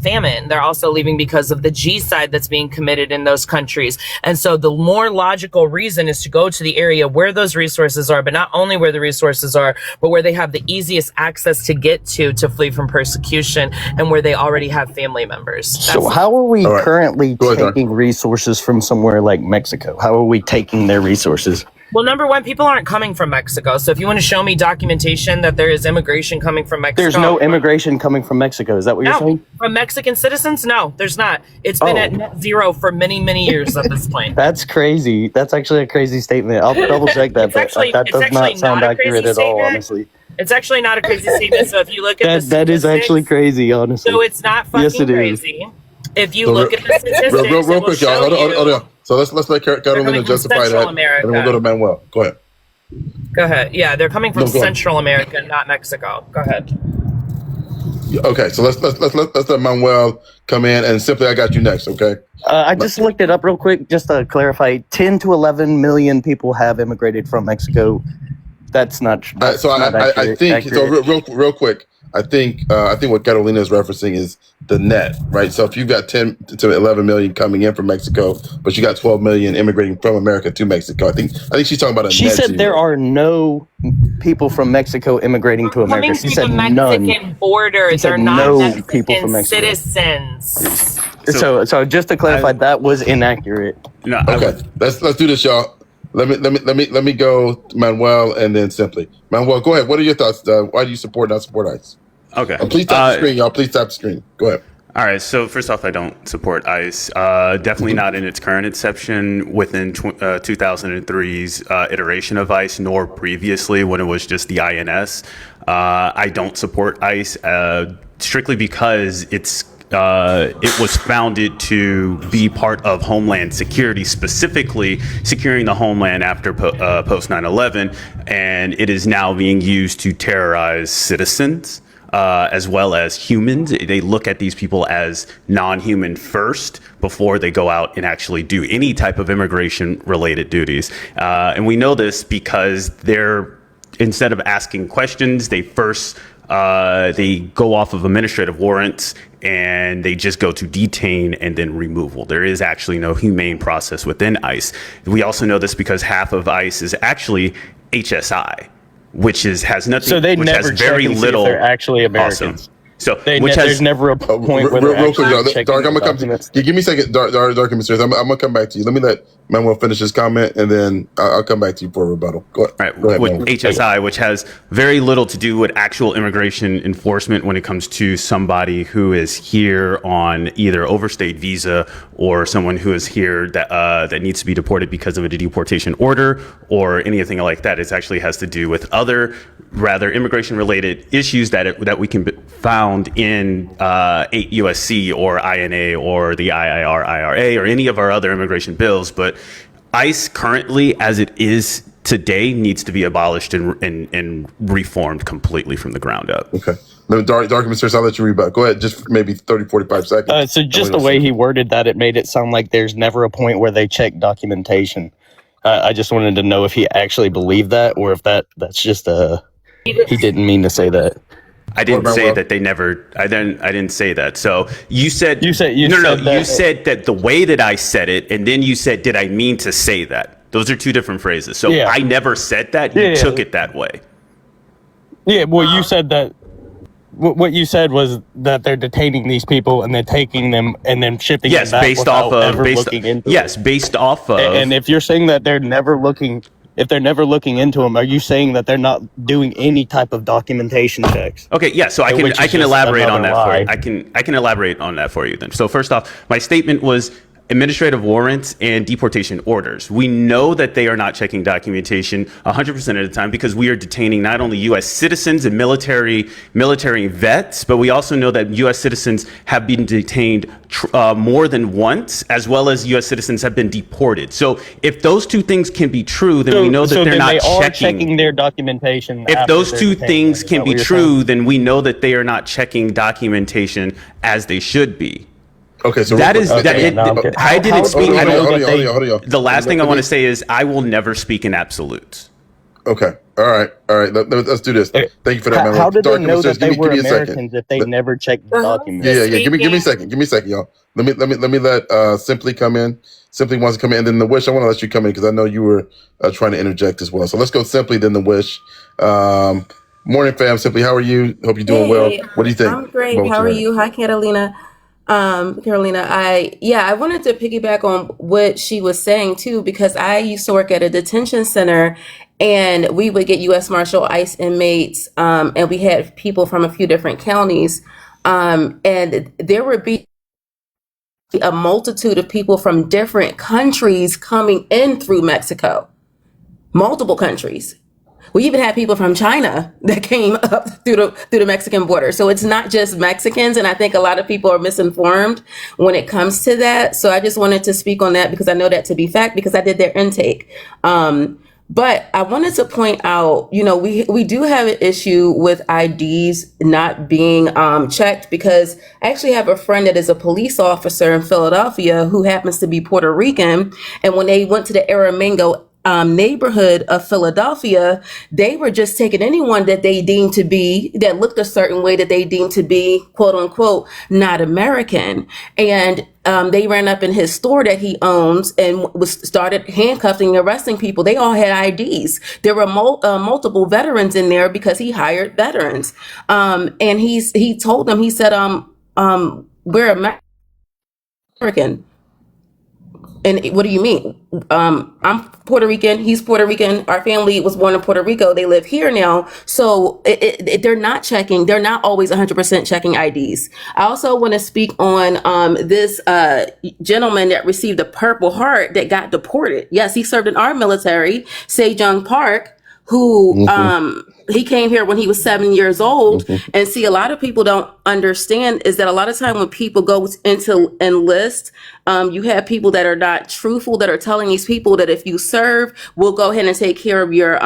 Speaker 16: famine. They're also leaving because of the G-side that's being committed in those countries. And so the more logical reason is to go to the area where those resources are, but not only where the resources are, but where they have the easiest access to get to flee from persecution, and where they already have family members.
Speaker 14: So how are we currently taking resources from somewhere like Mexico? How are we taking their resources?
Speaker 16: Well, number one, people aren't coming from Mexico. So if you want to show me documentation that there is immigration coming from Mexico.
Speaker 14: There's no immigration coming from Mexico. Is that what you're saying?
Speaker 16: From Mexican citizens? No, there's not. It's been at net zero for many, many years at this point.
Speaker 14: That's crazy. That's actually a crazy statement. I'll double check that, but that does not sound accurate at all, honestly.
Speaker 16: It's actually not a crazy statement. So if you look at
Speaker 14: that is actually crazy, honestly.
Speaker 16: So it's not fucking
Speaker 14: yes, it
Speaker 16: crazy.
Speaker 14: Is.
Speaker 16: If you look at the statistics,
Speaker 1: real quick, y'all. Hold on. So let's let Carolina justify that, and then we'll go to Manuel. Go ahead.
Speaker 16: Go ahead. Yeah, they're coming from Central America, not Mexico. Go ahead.
Speaker 1: Okay, so let's let Manuel come in, and Simply, I got you next. Okay.
Speaker 14: I just looked it up real quick, just to clarify. 10 to 11 million people have immigrated from Mexico. That's not.
Speaker 1: So I think so. Real quick. I think what Carolina is referencing is the net, right? So if you've got 10 to 11 million coming in from Mexico, but you got 12 million immigrating from America to Mexico, I think she's talking about a net.
Speaker 14: She said there are no people from Mexico immigrating to America. She said none.
Speaker 16: Mexican borders are not
Speaker 14: no
Speaker 16: Mexican
Speaker 14: people from Mexico.
Speaker 16: citizens.
Speaker 14: So just to clarify, that was inaccurate.
Speaker 7: No.
Speaker 1: Okay, let's do this, y'all. Let me go Manuel and then Simply. Manuel, go ahead. What are your thoughts? Why do you support not support ICE?
Speaker 7: Okay.
Speaker 1: Please tap the screen, y'all. Please tap the screen. Go ahead.
Speaker 7: All right. So first off, I don't support ICE. Definitely not in its current inception within 2003's iteration of ICE, nor previously when it was just the INS. I don't support ICE strictly because it was founded to be part of Homeland Security, specifically securing the homeland after post 9/11, and it is now being used to terrorize citizens. As well as humans. They look at these people as non-human first before they go out and actually do any type of immigration-related duties. And we know this because instead of asking questions, they first they go off of administrative warrants and they just go to detain and then removal. There is actually no humane process within ICE. We also know this because half of ICE is actually HSI. Which has nothing.
Speaker 14: So they
Speaker 7: which
Speaker 14: never
Speaker 7: has very
Speaker 14: check and see
Speaker 7: little.
Speaker 14: if they're actually Americans.
Speaker 7: Awesome. So
Speaker 14: there's never a point where they're actually checking
Speaker 1: Dark, I'm gonna come. Give me a second, Dark and Mysterious. I'm gonna come back to you. Let me let Manuel finish his comment, and then I'll come back to you for a rebuttal. Go ahead.
Speaker 7: With HSI, which has very little to do with actual immigration enforcement when it comes to somebody who is here on either overstayed visa or someone who is here that needs to be deported because of a deportation order or anything like that. It actually has to do with other rather immigration-related issues that we can found in 8 USC or INA or the IIR, IRA or any of our other immigration bills. But ICE currently, as it is today, needs to be abolished and reformed completely from the ground up.
Speaker 1: Okay. Dark and Mysterious, I'll let you read back. Go ahead, just maybe 30, 45 seconds.
Speaker 14: So just the way he worded that, it made it sound like there's never a point where they check documentation. I just wanted to know if he actually believed that or if that's just he didn't mean to say that.
Speaker 7: I didn't say that they never. I didn't say that. So you said
Speaker 14: you said
Speaker 7: you said that the way that I said it, and then you said, "Did I mean to say that?" Those are two different phrases. So I never said that. You took it that way.
Speaker 14: Yeah. Well, you said that. What you said was that they're detaining these people and they're taking them and then shipping them back
Speaker 7: based off of
Speaker 14: based off of. And if you're saying that they're never looking. If they're never looking into them, are you saying that they're not doing any type of documentation checks?
Speaker 7: Okay, yeah. So I can elaborate on that for you. I can elaborate on that for you then. So first off, my statement was administrative warrants and deportation orders. We know that they are not checking documentation 100% of the time because we are detaining not only U.S. citizens and military vets, but we also know that U.S. citizens have been detained more than once, as well as U.S. citizens have been deported. So if those two things can be true, then we know that they're not
Speaker 14: checking their documentation.
Speaker 7: If those two things can be true, then we know that they are not checking documentation as they should be.
Speaker 1: Okay, so
Speaker 7: that is that. I didn't speak.
Speaker 1: Hold on.
Speaker 7: The last thing I want to say is I will never speak in absolutes.
Speaker 1: Okay. All right. Let's do this. Thank you for that, man.
Speaker 14: How did they know that they were Americans if they never checked the documents?
Speaker 1: Yeah. Give me a second. Give me a second, y'all. Let me let Simply come in. Simply wants to come in, and then the Wish. I want to let you come in because I know you were trying to interject as well. So let's go Simply, then the Wish. Morning, fam. Simply, how are you? Hope you're doing well. What do you think?
Speaker 17: I'm great. How are you? Hi, Catalina. Carolina, I wanted to piggyback on what she was saying too, because I used to work at a detention center and we would get U.S. Marshal ICE inmates, and we had people from a few different counties, and there would be a multitude of people from different countries coming in through Mexico, multiple countries. We even had people from China that came up through the Mexican border. So it's not just Mexicans, and I think a lot of people are misinformed when it comes to that. So I just wanted to speak on that because I know that to be fact because I did their intake. But I wanted to point out, we do have an issue with IDs not being checked, because I actually have a friend that is a police officer in Philadelphia who happens to be Puerto Rican. And when they went to the Aramingo neighborhood of Philadelphia, they were just taking anyone that they deemed to be, that looked a certain way, that they deemed to be, quote unquote, not American. And they ran up in his store that he owns and started handcuffing, arresting people. They all had IDs. There were multiple veterans in there because he hired veterans. And he told them, he said, we're American. And what do you mean? I'm Puerto Rican. He's Puerto Rican. Our family was born in Puerto Rico. They live here now. So they're not checking. They're not always 100% checking IDs. I also want to speak on this gentleman that received a Purple Heart that got deported. Yes, he served in our military, Sejong Park, who he came here when he was 7 years old. And see, a lot of people don't understand is that a lot of time when people go into enlist, you have people that are not truthful, that are telling these people that if you serve, we'll go ahead and take care of your,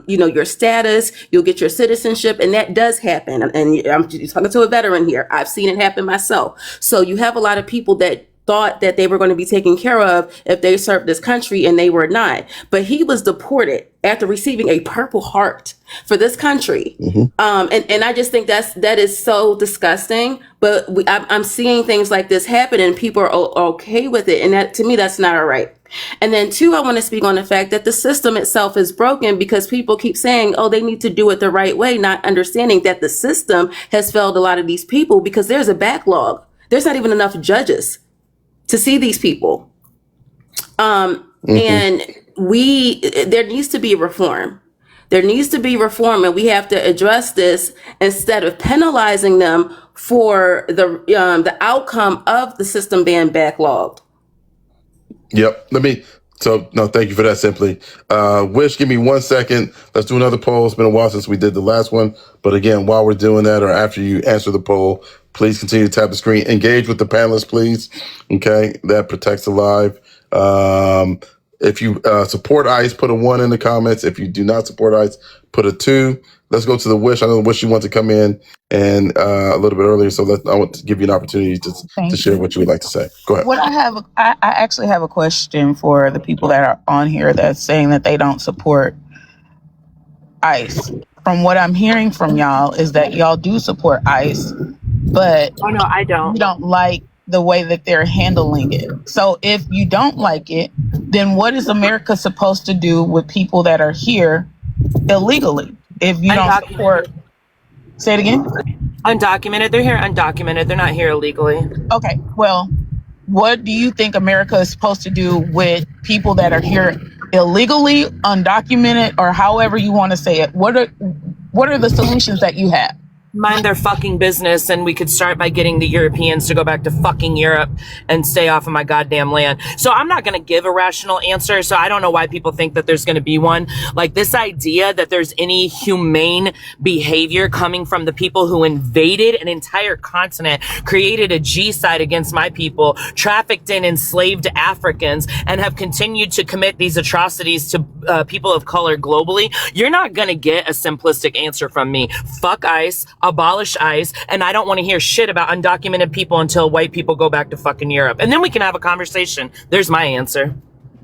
Speaker 17: your status, you'll get your citizenship. And that does happen. And I'm talking to a veteran here. I've seen it happen myself. So you have a lot of people that thought that they were going to be taken care of if they served this country, and they were not. But he was deported after receiving a Purple Heart for this country. And I just think that is so disgusting. But I'm seeing things like this happen, and people are okay with it. And that, to me, that's not all right. And then two, I want to speak on the fact that the system itself is broken, because people keep saying, oh, they need to do it the right way, not understanding that the system has failed a lot of these people because there's a backlog. There's not even enough judges to see these people. And there needs to be reform. There needs to be reform, and we have to address this instead of penalizing them for the outcome of the system being backlogged.
Speaker 1: Yep. Thank you for that, Simply. Wish, give me 1 second. Let's do another poll. It's been a while since we did the last one. But again, while we're doing that, or after you answer the poll, please continue to tap the screen. Engage with the panelists, please. Okay. That protects the live. If you support ICE, put a 1 in the comments. If you do not support ICE, put a 2. Let's go to the Wish. I know the Wish, you want to come in and a little bit earlier, so I want to give you an opportunity to share what you would like to say. Go ahead.
Speaker 15: What I actually have a question for the people that are on here that's saying that they don't support ICE. From what I'm hearing from y'all is that y'all do support ICE, but
Speaker 16: Oh no, I don't.
Speaker 15: you don't like the way that they're handling it. So if you don't like it, then what is America supposed to do with people that are here illegally? If you don't
Speaker 16: Undocumented.
Speaker 15: support, say it again.
Speaker 16: Undocumented. They're here undocumented. They're not here illegally.
Speaker 15: Okay, well, what do you think America is supposed to do with people that are here illegally, undocumented, or however you want to say it? What are the solutions that you have?
Speaker 16: Mind their fucking business, and we could start by getting the Europeans to go back to fucking Europe and stay off of my goddamn land. So I'm not going to give a rational answer, so I don't know why people think that there's going to be one. Like, this idea that there's any humane behavior coming from the people who invaded an entire continent, created a G-side against my people, trafficked in enslaved Africans, and have continued to commit these atrocities to people of color globally, you're not going to get a simplistic answer from me. Fuck ICE. Abolish ICE, and I don't want to hear shit about undocumented people until white people go back to fucking Europe, and then we can have a conversation. There's my answer.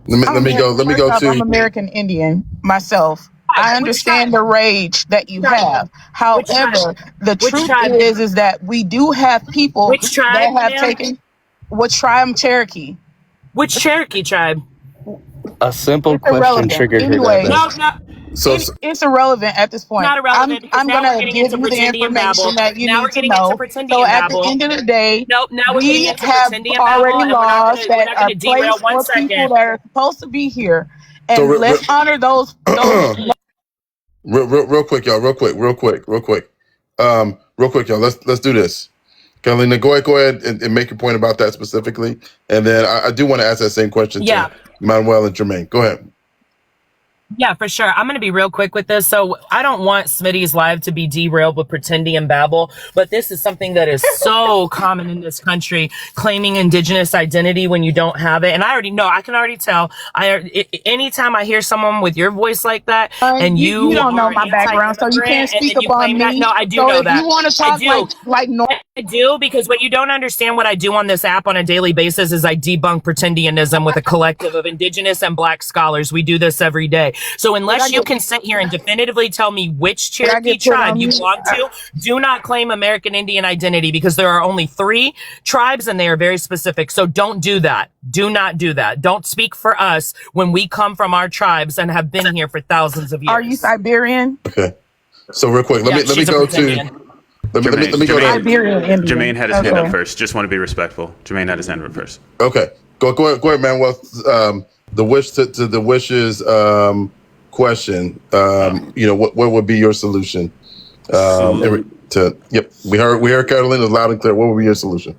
Speaker 1: Let me go to.
Speaker 15: I'm American Indian myself. I understand the rage that you have. However, the truth is that we do have people that have taken. Which tribe? Cherokee.
Speaker 16: Which Cherokee tribe?
Speaker 14: A simple
Speaker 15: It's
Speaker 14: question
Speaker 15: irrelevant.
Speaker 14: triggered her.
Speaker 15: Anyway,
Speaker 16: No,
Speaker 1: So,
Speaker 15: It's irrelevant at this point.
Speaker 16: Not irrelevant because
Speaker 15: I'm
Speaker 16: now we're
Speaker 15: gonna
Speaker 16: getting
Speaker 15: give
Speaker 16: into
Speaker 15: you the
Speaker 16: pretendian babble.
Speaker 15: information that you
Speaker 16: Now
Speaker 15: need
Speaker 16: we're
Speaker 15: to
Speaker 16: getting into
Speaker 15: know. So
Speaker 16: pretendian
Speaker 15: at the
Speaker 16: babble.
Speaker 15: end of the day,
Speaker 16: Nope. Now we're getting
Speaker 15: we
Speaker 16: into
Speaker 15: have
Speaker 16: pretendian
Speaker 15: already
Speaker 16: babble, and
Speaker 15: laws
Speaker 16: we're
Speaker 15: that
Speaker 16: not
Speaker 15: are
Speaker 16: gonna derail.
Speaker 15: placed
Speaker 16: One
Speaker 15: for people
Speaker 16: second.
Speaker 15: that are supposed to be here,
Speaker 1: so
Speaker 15: and let's honor those.
Speaker 1: real quick, y'all. Real quick. Real quick, y'all. Let's do this. Carolina, go ahead and make your point about that specifically, and then I do want to ask that same question
Speaker 16: Yeah.
Speaker 1: to Manuel and Jermaine. Go ahead.
Speaker 16: Yeah, for sure. I'm going to be real quick with this. So I don't want Smitty's live to be derailed with pretendian babble, but this is something that is so common in this country, claiming indigenous identity when you don't have it. And I can already tell. Anytime I hear someone with your voice like that, and
Speaker 15: You don't know
Speaker 16: are
Speaker 15: my background, so you can't
Speaker 16: anti-immigrant, and
Speaker 15: speak
Speaker 16: then you
Speaker 15: upon
Speaker 16: claim that.
Speaker 15: me.
Speaker 16: No, I do
Speaker 15: So
Speaker 16: know
Speaker 15: if
Speaker 16: that.
Speaker 15: you want to
Speaker 16: I
Speaker 15: talk
Speaker 16: do.
Speaker 15: like normal.
Speaker 16: I do, because what you don't understand what I do on this app on a daily basis is I debunk pretendianism with a collective of indigenous and black scholars. We do this every day. So unless you can sit here and definitively tell me which Cherokee tribe you belong to, do not claim American Indian identity, because there are only 3 tribes and they are very specific. So don't do that. Do not do that. Don't speak for us when we come from our tribes and have been here for thousands of years.
Speaker 15: Are you Siberian?
Speaker 1: Okay. So real quick, let me go to. Let me go to
Speaker 15: Jermaine
Speaker 18: had his hand up first. Just want to be respectful. Jermaine had his hand up first.
Speaker 1: Okay, go ahead, man. Well, the wish to the wishes question. What would be your solution? We heard Carolina loud and clear. What would be your solution?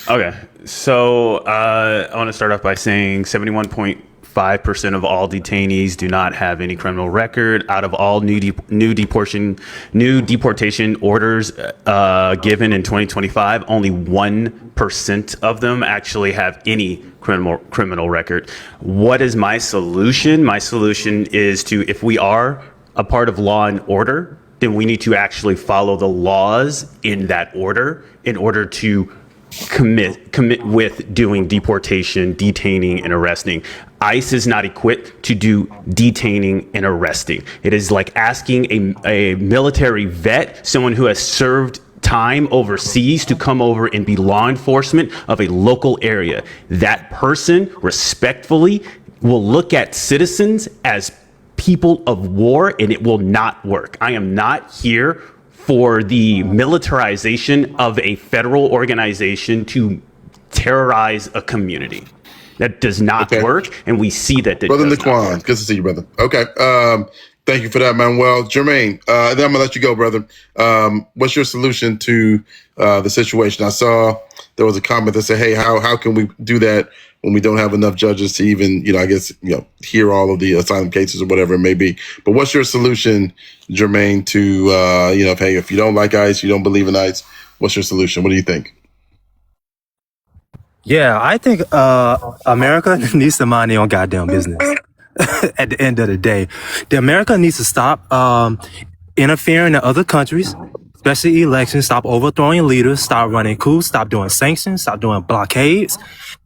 Speaker 18: Okay, so I want to start off by saying 71.5% of all detainees do not have any criminal record. Out of all new deportation orders given in 2025, only 1% of them actually have any criminal record. What is my solution? My solution is to, if we are a part of law and order, then we need to actually follow the laws in that order in order to commit with doing deportation, detaining, and arresting. ICE is not equipped to do detaining and arresting. It is like asking a military vet, someone who has served time overseas, to come over and be law enforcement of a local area. That person respectfully will look at citizens as people of war, and it will not work. I am not here for the militarization of a federal organization to terrorize a community. That does not work, and we see that.
Speaker 1: Brother Naquan, good to see you, brother. Okay, thank you for that, Manuel. Jermaine, then I'm gonna let you go, brother. What's your solution to the situation? I saw there was a comment that said, "Hey, how can we do that when we don't have enough judges to even, hear all of the asylum cases or whatever it may be?" But what's your solution, Jermaine, to if you don't like ICE, you don't believe in ICE, what's your solution? What do you think?
Speaker 5: Yeah, I think America needs to mind their own goddamn business. At the end of the day, America needs to stop interfering in other countries, especially elections. Stop overthrowing leaders. Stop running coups. Stop doing sanctions. Stop doing blockades.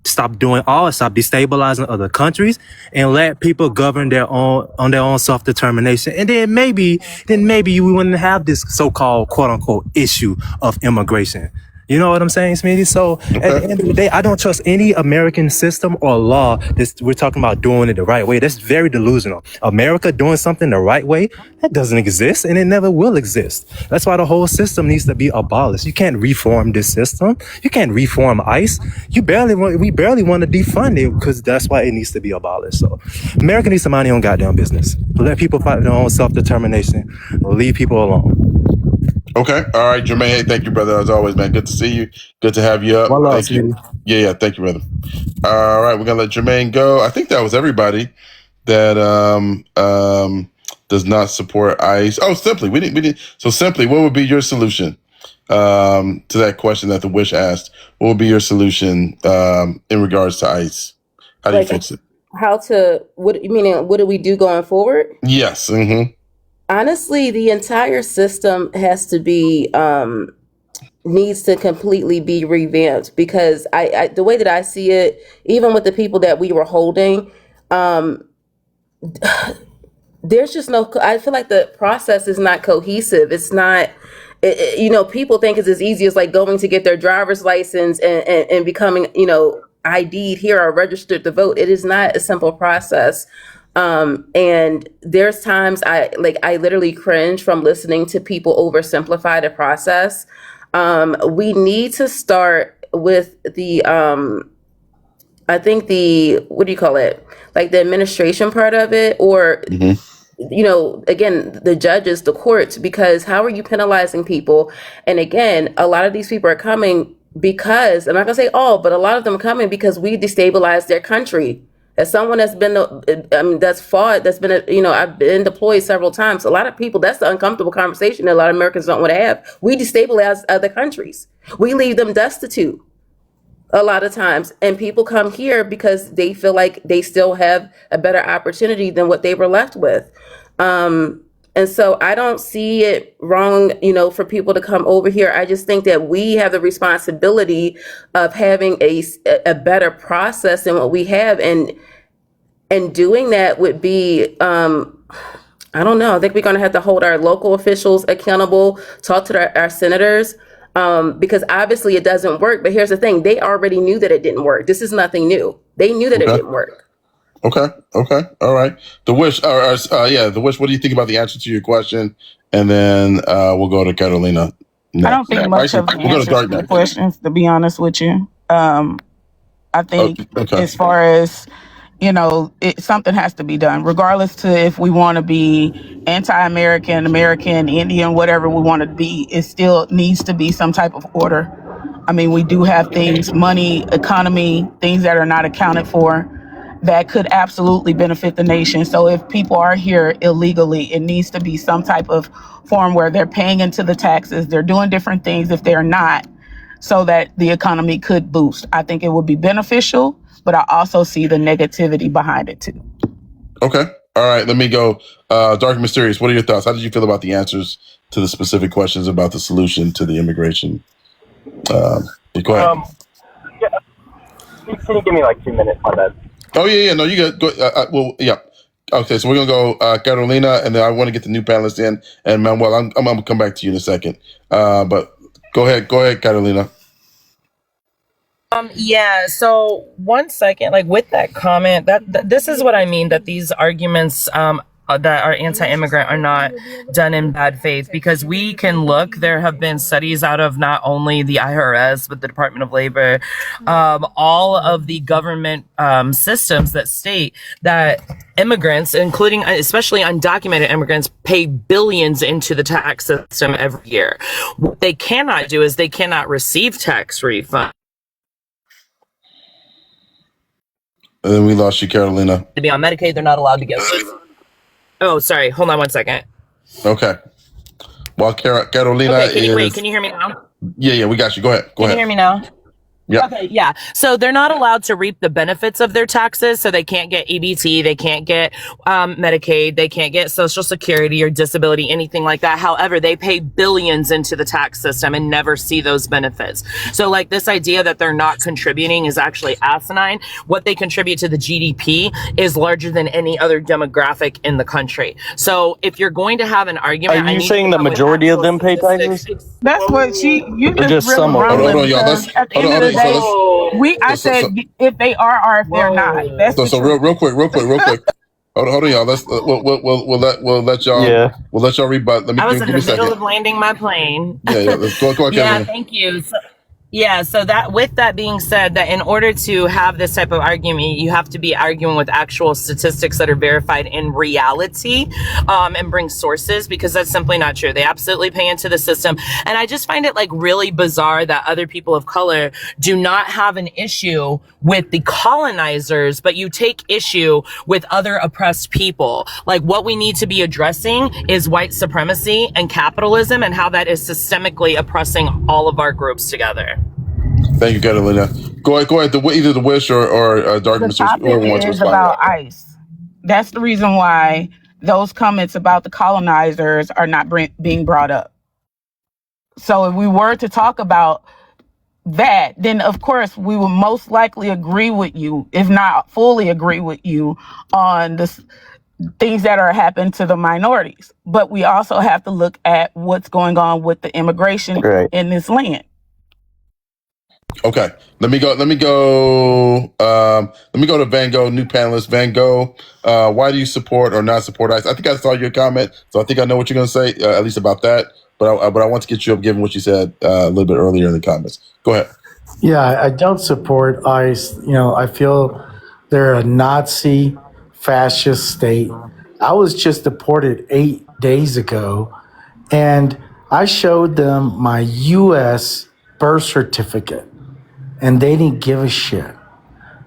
Speaker 5: Stop doing all. Stop destabilizing other countries, and let people govern on their own self-determination. And then maybe we wouldn't have this so-called quote unquote issue of immigration. You know what I'm saying, Smitty? So at the end of the day, I don't trust any American system or law that we're talking about doing it the right way. That's very delusional. America doing something the right way, that doesn't exist, and it never will exist. That's why the whole system needs to be abolished. You can't reform this system. You can't reform ICE. We barely want to defund it, because that's why it needs to be abolished. So America needs to mind their own goddamn business. Let people fight their own self-determination. Leave people alone.
Speaker 1: Okay. All right, Jermaine. Hey, thank you, brother. As always, man. Good to see you. Good to have you up.
Speaker 5: Well,
Speaker 1: thank you. Yeah. Thank you, brother. All right, we're gonna let Jermaine go. I think that was everybody that does not support ICE. Oh, Simply. We didn't. So Simply, what would be your solution to that question that the Wish asked? What would be your solution in regards to ICE? How do you fix it?
Speaker 17: What do we do going forward?
Speaker 1: Yes. Mm-hmm.
Speaker 17: Honestly, the entire system has to be needs to completely be revamped, because I the way that I see it, even with the people that we were holding, there's just no. I feel like the process is not cohesive. It's not. People think it's as easy as like going to get their driver's license and becoming ID'd here or registered to vote. It is not a simple process. And there's times I literally cringe from listening to people oversimplify the process. We need to start with the I think what do you call it? Like the administration part of it, or again, the judges, the courts, because how are you penalizing people? And again, a lot of these people are coming because, I'm not gonna say all, but a lot of them are coming because we destabilized their country. As someone that's been, that's fought, that's been, I've been deployed several times. A lot of people, that's the uncomfortable conversation that a lot of Americans don't want to have. We destabilize other countries. We leave them destitute a lot of times. And people come here because they feel like they still have a better opportunity than what they were left with. And so I don't see it wrong, for people to come over here. I just think that we have the responsibility of having a better process than what we have. And doing that would be, I don't know. I think we're going to have to hold our local officials accountable, talk to our senators, because obviously it doesn't work. But here's the thing. They already knew that it didn't work. This is nothing new. They knew that it didn't work.
Speaker 1: Okay. All right. The Wish, The Wish, what do you think about the answer to your question? And then we'll go to Carolina next.
Speaker 15: I don't think much of the
Speaker 1: We'll go to
Speaker 15: answers
Speaker 1: Dark
Speaker 15: to the
Speaker 1: next.
Speaker 15: questions, to be honest with you. I think
Speaker 1: Okay.
Speaker 15: as far as, something has to be done, regardless to if we want to be anti-American, American, Indian, whatever we want to be, it still needs to be some type of order. I mean, we do have things, money, economy, things that are not accounted for that could absolutely benefit the nation. So if people are here illegally, it needs to be some type of form where they're paying into the taxes, they're doing different things if they're not, so that the economy could boost. I think it would be beneficial, but I also see the negativity behind it too.
Speaker 1: Okay. All right. Let me go. Dark Mysterious, what are your thoughts? How did you feel about the answers to the specific questions about the solution to the immigration? Go ahead.
Speaker 19: Can you give me like 2 minutes on that?
Speaker 1: Oh, yeah. No, you got well, yeah. Okay, so we're going to go Carolina, and then I want to get the new panelists in. And Manuel, I'm going to come back to you in a second. But go ahead, Carolina.
Speaker 16: Yeah, so 1 second, like with that comment, that this is what I mean, that these arguments that are anti-immigrant are not done in bad faith, because we can look, there have been studies out of not only the IRS, but the Department of Labor, all of the government systems that state that immigrants, including especially undocumented immigrants, pay billions into the tax system every year. What they cannot do is they cannot receive tax refund.
Speaker 1: And then we lost you, Carolina.
Speaker 16: To be on Medicaid, they're not allowed to get. Oh, sorry. Hold on 1 second.
Speaker 1: Okay. While Carolina
Speaker 16: Okay, can you hear me now?
Speaker 1: Yeah, we got you. Go ahead.
Speaker 16: Can you hear me now?
Speaker 1: Yeah.
Speaker 16: Okay, yeah. So they're not allowed to reap the benefits of their taxes. So they can't get EBT, they can't get Medicaid, they can't get Social Security or disability, anything like that. However, they pay billions into the tax system and never see those benefits. So like this idea that they're not contributing is actually asinine. What they contribute to the GDP is larger than any other demographic in the country. So if you're going to have an argument,
Speaker 19: Are you saying the majority of them pay taxes?
Speaker 15: That's what you
Speaker 19: Or just
Speaker 15: really
Speaker 19: some of them?
Speaker 15: rumbling,
Speaker 1: Hold on, y'all.
Speaker 15: because at the end of the day, I said if they are or if they're not. That's the
Speaker 1: So
Speaker 15: truth.
Speaker 1: real quick. Hold on, y'all. Let's we'll let y'all we'll let y'all rebut. Let me
Speaker 16: I was
Speaker 1: give
Speaker 16: in
Speaker 1: me
Speaker 16: the
Speaker 1: a
Speaker 16: middle
Speaker 1: second.
Speaker 16: of landing my plane.
Speaker 1: Yeah. Let's go on,
Speaker 16: Yeah,
Speaker 1: Carolina.
Speaker 16: thank you. So that, with that being said, that in order to have this type of argument, you have to be arguing with actual statistics that are verified in reality, and bring sources, because that's simply not true. They absolutely pay into the system. And I just find it like really bizarre that other people of color do not have an issue with the colonizers, but you take issue with other oppressed people. Like what we need to be addressing is white supremacy and capitalism, and how that is systemically oppressing all of our groups together.
Speaker 1: Thank you, Carolina. Go ahead. Either the Wish or Dark
Speaker 15: The
Speaker 1: Mysteries,
Speaker 15: topic
Speaker 1: whoever wants to
Speaker 15: is
Speaker 1: respond.
Speaker 15: about ICE. That's the reason why those comments about the colonizers are not being brought up. So if we were to talk about that, then of course we will most likely agree with you, if not fully agree with you, on the things that are happening to the minorities. But we also have to look at what's going on with the immigration in this land.
Speaker 1: Okay, let me go to Van Gogh, new panelist. Van Gogh, why do you support or not support ICE? I think I saw your comment, so I think I know what you're going to say, at least about that. But I want to get you up, given what you said a little bit earlier in the comments. Go ahead.
Speaker 20: Yeah, I don't support ICE. You know, I feel they're a Nazi fascist state. I was just deported 8 days ago, and I showed them my U.S. birth certificate, and they didn't give a shit.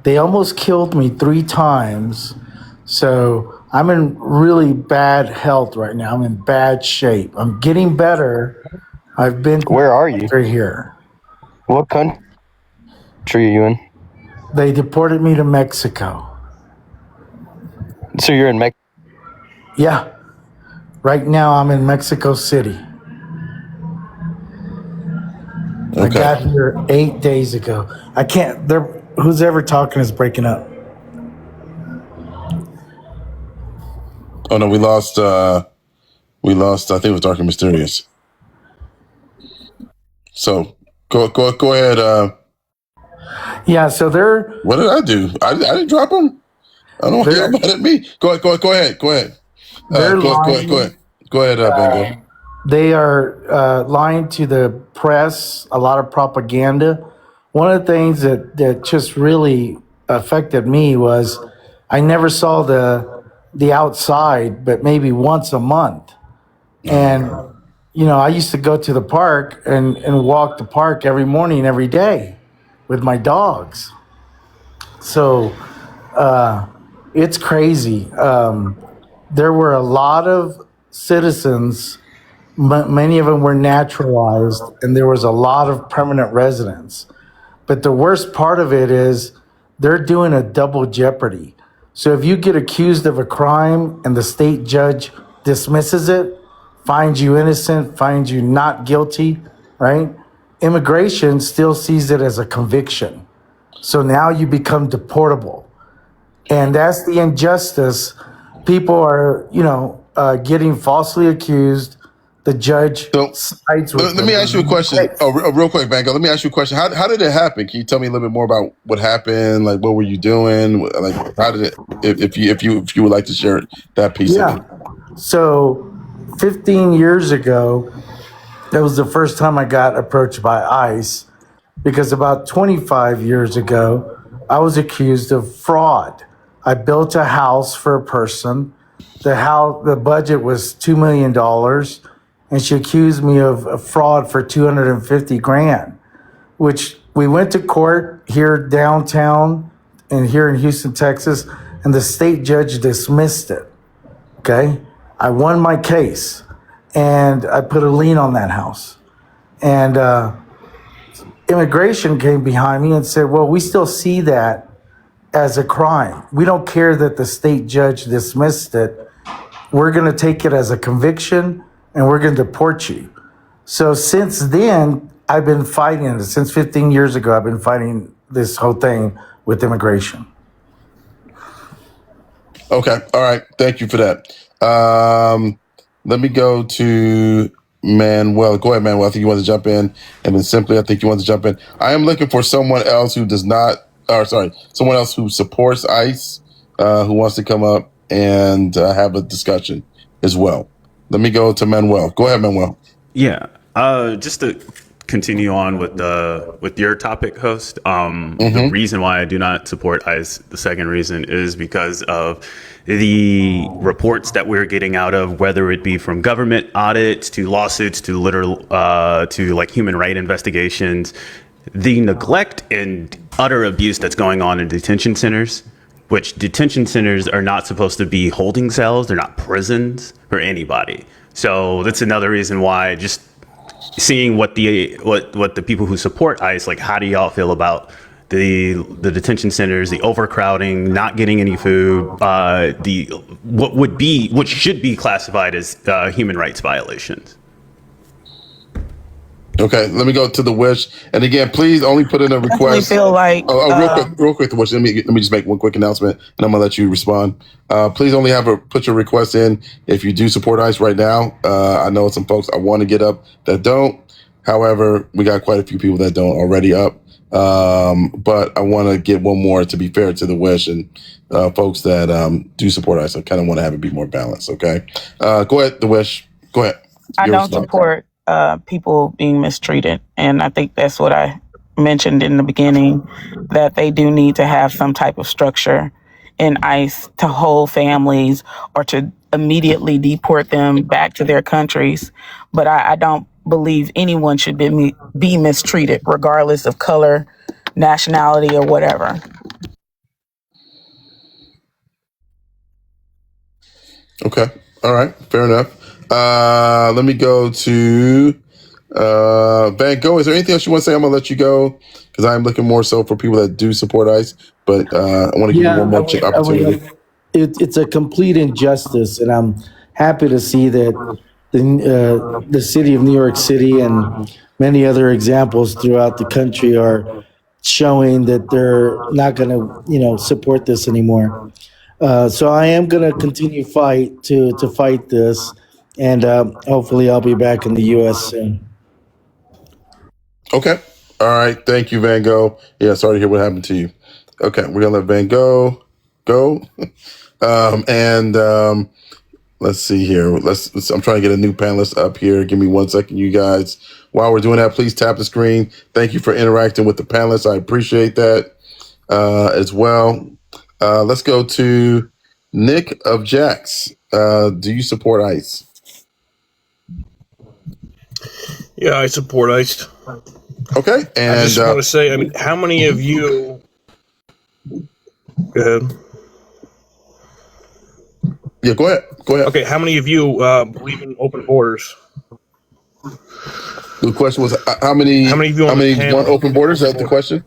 Speaker 20: They almost killed me 3 times, so I'm in really bad health right now. I'm in bad shape. I'm getting better. I've been.
Speaker 19: Where are you?
Speaker 20: Right here.
Speaker 19: What country are you in?
Speaker 20: They deported me to Mexico.
Speaker 19: So you're in Mexico?
Speaker 20: Yeah. Right now I'm in Mexico City. I got here 8 days ago. I can't. Who's ever talking is breaking up.
Speaker 1: Oh no, we lost. I think it was Dark and Mysterious. So go ahead.
Speaker 20: Yeah. So they're.
Speaker 1: What did I do? I didn't drop them. I don't know why y'all mad at me. Go ahead. Go ahead. Go ahead, Van Gogh.
Speaker 20: They are lying to the press, a lot of propaganda. One of the things that just really affected me was I never saw the outside, but maybe once a month. And, you know, I used to go to the park and walk the park every morning, every day with my dogs. So it's crazy. There were a lot of citizens. Many of them were naturalized, and there was a lot of permanent residents. But the worst part of it is they're doing a double jeopardy. So if you get accused of a crime and the state judge dismisses it, finds you innocent, finds you not guilty, right? Immigration still sees it as a conviction. So now you become deportable. And that's the injustice. People are, getting falsely accused. The judge sides with
Speaker 1: Let me ask you a question. Real quick, Van Gogh. Let me ask you a question. How did it happen? Can you tell me a little bit more about what happened? Like, what were you doing? Like, how did it? If you would like to share that piece of it.
Speaker 20: So, 15 years ago, that was the first time I got approached by ICE, because about 25 years ago, I was accused of fraud. I built a house for a person. The budget was $2 million. And she accused me of a fraud for $250,000, which we went to court here downtown and here in Houston, Texas, and the state judge dismissed it. Okay. I won my case and I put a lien on that house. And immigration came behind me and said, well, we still see that as a crime. We don't care that the state judge dismissed it. We're going to take it as a conviction, and we're going to deport you. So since then, I've been fighting it. Since 15 years ago, I've been fighting this whole thing with immigration.
Speaker 1: Okay. All right. Thank you for that. Let me go to Manuel. Go ahead, Manuel. I think you want to jump in. And then Simply, I think you want to jump in. I am looking for someone else who someone else who supports ICE, who wants to come up and have a discussion as well. Let me go to Manuel. Go ahead, Manuel.
Speaker 18: Yeah. Just to continue on with your topic, host. The reason why I do not support ICE, the second reason, is because of the reports that we're getting out of, whether it be from government audits to lawsuits to to like human rights investigations, the neglect and utter abuse that's going on in detention centers. Which detention centers are not supposed to be holding cells. They're not prisons for anybody. So that's another reason why just seeing what the people who support ICE, like, how do y'all feel about the detention centers, the overcrowding, not getting any food, what should be classified as human rights violations?
Speaker 1: Okay, let me go to the Wish. And again, please only put in a request.
Speaker 15: Feel like
Speaker 1: real quick, the Wish. Let me just make one quick announcement, and I'm gonna let you respond. Please only put your request in if you do support ICE right now. I know some folks I want to get up that don't. However, we got quite a few people that don't already up. But I want to get one more to be fair to the Wish and folks that do support ICE. I kind of want to have it be more balanced. Okay, go ahead, the Wish. Go ahead.
Speaker 15: I
Speaker 1: Your
Speaker 15: don't
Speaker 1: response.
Speaker 15: support people being mistreated, and I think that's what I mentioned in the beginning, that they do need to have some type of structure in ICE to hold families or to immediately deport them back to their countries. But I don't believe anyone should be mistreated, regardless of color, nationality, or whatever.
Speaker 1: Okay. All right. Fair enough. Let me go to Van Gogh. Is there anything else you want to say? I'm gonna let you go because I'm looking more so for people that do support ICE. But I want to give you one more opportunity.
Speaker 20: It's a complete injustice, and I'm happy to see that the city of New York City and many other examples throughout the country are showing that they're not going to, support this anymore. So I am going to continue to fight this, and hopefully I'll be back in the U.S. soon.
Speaker 1: Okay. All right. Thank you, Van Gogh. Yeah, sorry to hear what happened to you. Okay, we're gonna let Van Gogh go. Let's see here. I'm trying to get a new panelist up here. Give me 1 second, you guys. While we're doing that, please tap the screen. Thank you for interacting with the panelists. I appreciate that as well. Let's go to Nick of Jax. Do you support ICE?
Speaker 21: Yeah, I support ICE.
Speaker 1: Okay, and
Speaker 21: I just want to say, how many of you? Go ahead.
Speaker 1: Yeah, go ahead.
Speaker 21: Okay, how many of you believe in open borders?
Speaker 1: The question was how many
Speaker 21: of you
Speaker 1: want open borders? Is that the question?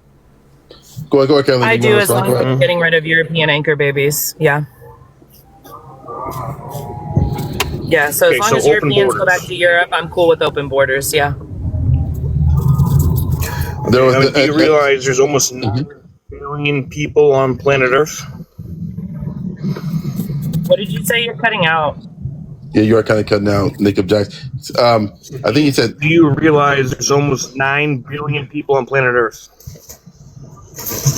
Speaker 1: Go ahead, Kelly.
Speaker 16: I do, as long as we're getting rid of European anchor babies. Yeah. Yeah, so
Speaker 21: Okay,
Speaker 16: as long
Speaker 21: so
Speaker 16: as
Speaker 21: open
Speaker 16: Europeans go
Speaker 21: borders.
Speaker 16: back to Europe, I'm cool with open borders. Yeah.
Speaker 21: Do you realize there's almost 9 billion people on planet Earth?
Speaker 16: What did you say? You're cutting out.
Speaker 1: Yeah, you are kind of cutting out, Nick of Jax. I think he said.
Speaker 21: Do you realize there's almost 9 billion people on planet Earth?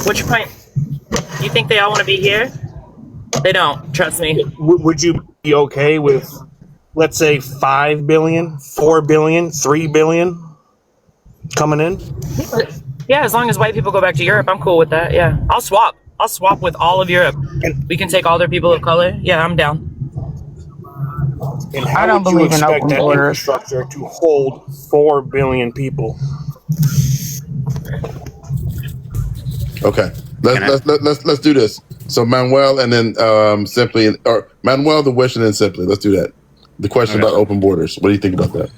Speaker 16: What's your point? You think they all want to be here? They don't. Trust me.
Speaker 21: Would you be okay with, let's say, 5 billion, 4 billion, 3 billion coming in?
Speaker 16: Yeah, as long as white people go back to Europe, I'm cool with that. Yeah, I'll swap. I'll swap with all of Europe. We can take all their people of color. Yeah, I'm down.
Speaker 21: And how
Speaker 15: I don't
Speaker 21: would you
Speaker 15: believe in
Speaker 21: expect
Speaker 15: open
Speaker 21: that
Speaker 15: borders.
Speaker 21: infrastructure to hold 4 billion people?
Speaker 1: Okay, let's do this. So Manuel and then Simply, or Manuel, the Wish, and then Simply. Let's do that. The question about open borders. What do you think about that?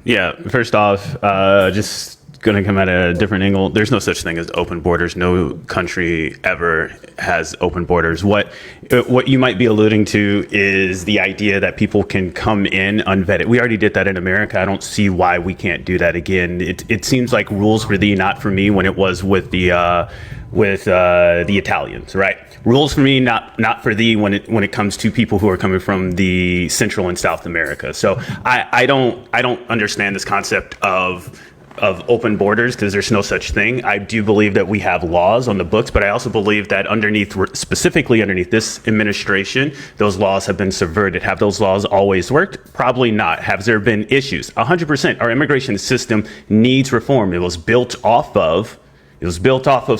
Speaker 18: Yeah, first off, just going to come at a different angle. There's no such thing as open borders. No country ever has open borders. What you might be alluding to is the idea that people can come in unvetted. We already did that in America. I don't see why we can't do that again. It seems like rules for thee, not for me, when it was with the Italians, right? Rules for me, not for thee, when it comes to people who are coming from the Central and South America. So I don't understand this concept of open borders, because there's no such thing. I do believe that we have laws on the books, but I also believe that specifically underneath this administration, those laws have been subverted. Have those laws always worked? Probably not. Have there been issues? 100%. Our immigration system needs reform. It was built off of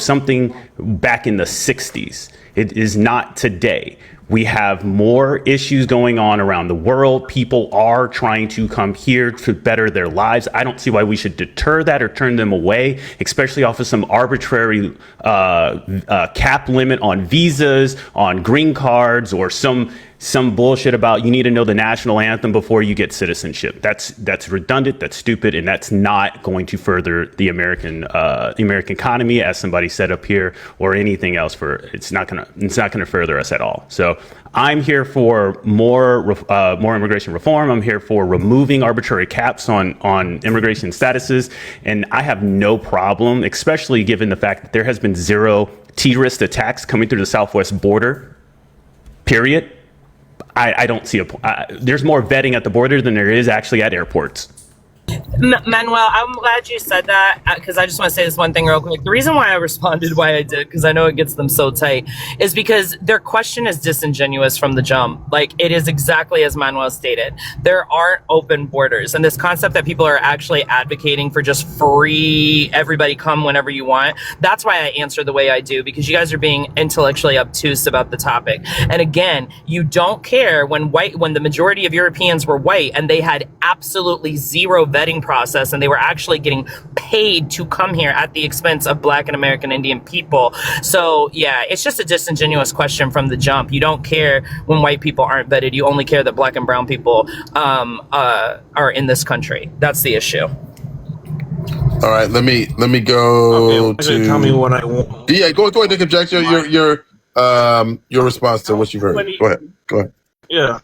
Speaker 18: something back in the 60s. It is not today. We have more issues going on around the world. People are trying to come here to better their lives. I don't see why we should deter that or turn them away, especially off of some arbitrary cap limit on visas, on green cards, or some bullshit about you need to know the national anthem before you get citizenship. That's redundant, that's stupid, and that's not going to further the American economy, as somebody said up here, or anything else. It's not gonna further us at all. So I'm here for more immigration reform. I'm here for removing arbitrary caps on immigration statuses, and I have no problem, especially given the fact that there has been 0 terrorist attacks coming through the southwest border. Period. I don't see there's more vetting at the border than there is actually at airports.
Speaker 16: Manuel, I'm glad you said that because I just want to say this one thing real quick. The reason why I responded why I did, because I know it gets them so tight, is because their question is disingenuous from the jump. Like, it is exactly as Manuel stated. There aren't open borders. And this concept that people are actually advocating for just free, everybody come whenever you want, that's why I answer the way I do, because you guys are being intellectually obtuse about the topic. And again, you don't care when the majority of Europeans were white and they had absolutely zero vetting process and they were actually getting paid to come here at the expense of Black and American Indian people. So yeah, it's just a disingenuous question from the jump. You don't care when white people aren't vetted. You only care that Black and brown people are in this country. That's the issue.
Speaker 1: All right, let me go to.
Speaker 21: Tell me what I want.
Speaker 1: Yeah, go ahead, Nick. Object your response to what you've heard. Go ahead.
Speaker 21: Yeah.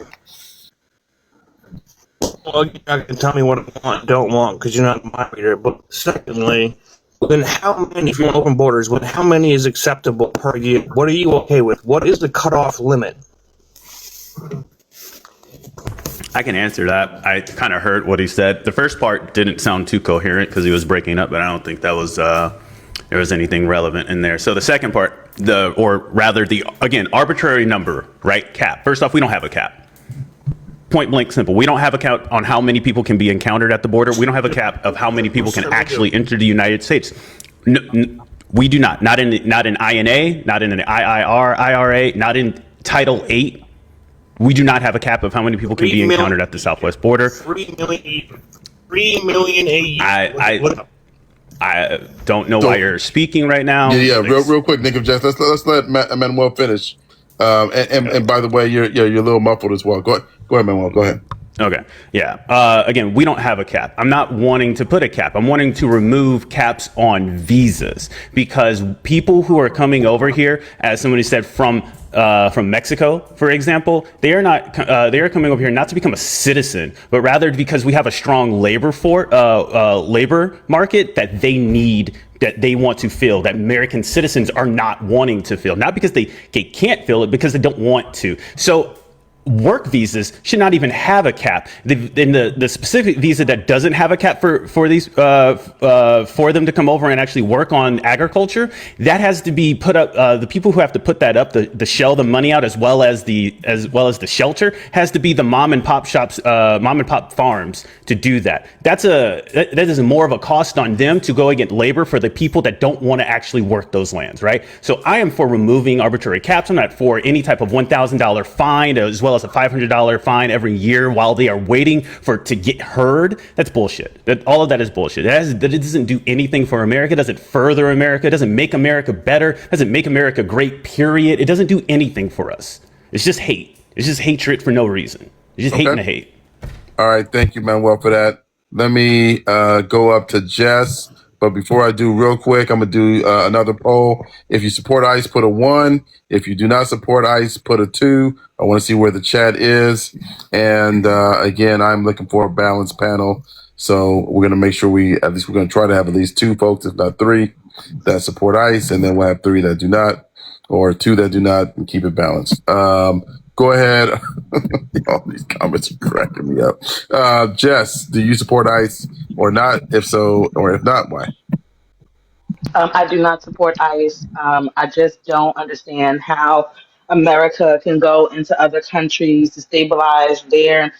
Speaker 21: Well, you can tell me what I want, don't want, because you're not a moderator. But secondly, then how many, if you want open borders, when how many is acceptable per year? What are you okay with? What is the cutoff limit?
Speaker 18: I can answer that. I kind of heard what he said. The first part didn't sound too coherent because he was breaking up, but I don't think that was there was anything relevant in there. So the second part, again, arbitrary number, right? Cap. First off, we don't have a cap. Point blank simple. We don't have a cap on how many people can be encountered at the border. We don't have a cap of how many people can actually enter the United States. We do not. Not in INA, not in an IRA, not in Title 8. We do not have a cap of how many people can be encountered at the southwest border.
Speaker 21: 3 million a year.
Speaker 18: I don't know why you're speaking right now.
Speaker 1: Yeah. Real quick, Nick. Let's let Manuel finish. And by the way, you're a little muffled as well. Go ahead, Manuel. Go ahead.
Speaker 18: Okay. Yeah. Again, we don't have a cap. I'm not wanting to put a cap. I'm wanting to remove caps on visas because people who are coming over here, as somebody said, from Mexico, for example, they are coming over here not to become a citizen, but rather because we have a strong labor market that they need, that they want to fill, that American citizens are not wanting to fill, not because they can't fill it, because they don't want to. So work visas should not even have a cap. The specific visa that doesn't have a cap for these for them to come over and actually work on agriculture, that has to be put up. The people who have to put that up, the shell the money out, as well as the shelter, has to be the mom and pop shops, mom and pop farms to do that. That is more of a cost on them to go and get labor for the people that don't want to actually work those lands, right? So I am for removing arbitrary caps. I'm not for any type of $1,000 fine, as well as a $500 fine every year while they are waiting to get heard. That's bullshit. All of that is bullshit. It doesn't do anything for America. It doesn't further America. It doesn't make America better. It doesn't make America great, period. It doesn't do anything for us. It's just hate. It's just hatred for no reason. It's just hating to hate.
Speaker 1: All right. Thank you, Manuel, for that. Let me go up to Jess. But before I do, real quick, I'm going to do another poll. If you support ICE, put a 1. If you do not support ICE, put a 2. I want to see where the chat is. And again, I'm looking for a balanced panel. So we're going to make sure we're going to try to have at least 2 folks, if not 3, that support ICE. And then we'll have 3 that do not, or 2 that do not, and keep it balanced. Go ahead. All these comments are cracking me up. Jess, do you support ICE or not? If so, or if not, why?
Speaker 3: I do not support ICE. I just don't understand how America can go into other countries to stabilize their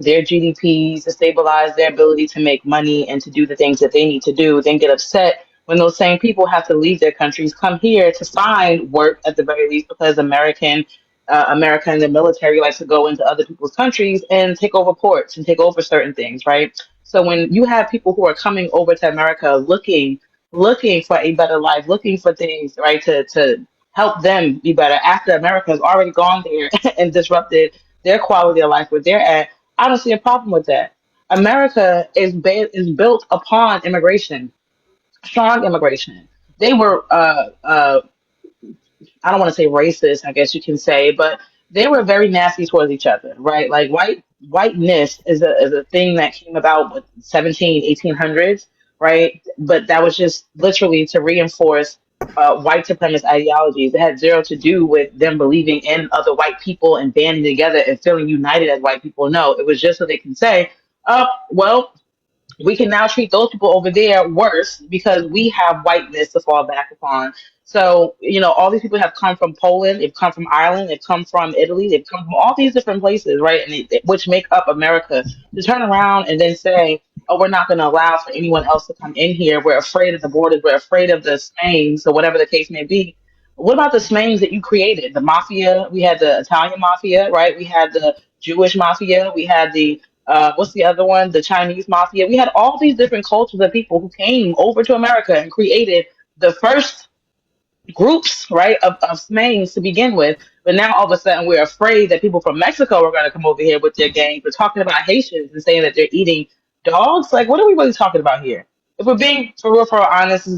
Speaker 3: their GDPs, to stabilize their ability to make money and to do the things that they need to do, then get upset when those same people have to leave their countries, come here to find work at the very least, because America and the military likes to go into other people's countries and take over ports and take over certain things, right? So when you have people who are coming over to America looking for a better life, looking for things, right, to help them be better after America has already gone there and disrupted their quality of life where they're at, I don't see a problem with that. America is built upon immigration, strong immigration. They were I don't want to say racist, I guess you can say, but they were very nasty towards each other, right? Like whiteness is a thing that came about with 1800s, right? But that was just literally to reinforce white supremacist ideologies. It had zero to do with them believing in other white people and banding together and feeling united as white people. No, it was just so they can say,
Speaker 2: Well, we can now treat those people over there worse because we have whiteness to fall back upon. So, all these people have come from Poland, they've come from Ireland, they've come from Italy, they've come from all these different places, right? And which make up America. To turn around and then say, oh, we're not going to allow for anyone else to come in here. We're afraid of the borders. We're afraid of the Smains, or whatever the case may be. What about the Smains that you created? The mafia, we had the Italian mafia, right? We had the Jewish mafia, we had the what's the other one? The Chinese mafia. We had all these different cultures of people who came over to America and created the first groups, right, of Smains to begin with. But now all of a sudden we're afraid that people from Mexico are going to come over here with their gangs. We're talking about Haitians and saying that they're eating dogs. Like, what are we really talking about here? If we're being for real honest,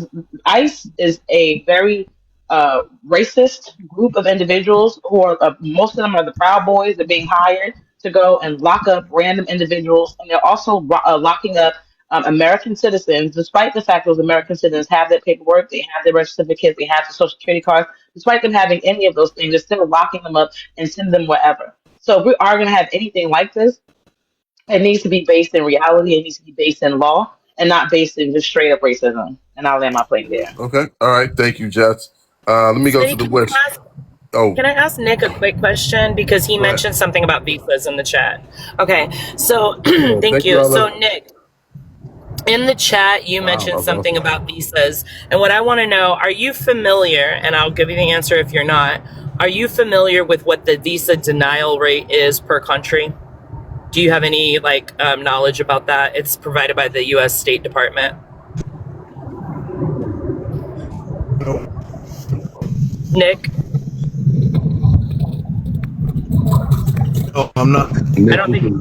Speaker 2: ICE is a very racist group of individuals who are most of them are the Proud Boys. They're being hired to go and lock up random individuals, and they're also locking up American citizens, despite the fact those American citizens have their paperwork, they have their birth certificates, they have the social security cards, despite them having any of those things, they're still locking them up and send them wherever. So if we are going to have anything like this, it needs to be based in reality, it needs to be based in law, and not based in just straight up racism. And I'll land my plane there.
Speaker 1: Okay. All right. Thank you, Jets. Let me go to the wish. Oh,
Speaker 16: Can I ask Nick a quick question? Because he
Speaker 1: go ahead.
Speaker 16: mentioned something about visas in the chat. Okay, so
Speaker 1: Thank
Speaker 16: thank
Speaker 1: you,
Speaker 16: you. So,
Speaker 1: Ella.
Speaker 16: Nick, in the chat, you
Speaker 1: Wow,
Speaker 16: mentioned
Speaker 1: Ella.
Speaker 16: something about visas. And what I want to know, are you familiar, and I'll give you the answer if you're not, are you familiar with what the visa denial rate is per country? Do you have any knowledge about that? It's provided by the U.S. State Department. Nick?
Speaker 21: No, I'm not.
Speaker 16: I don't think.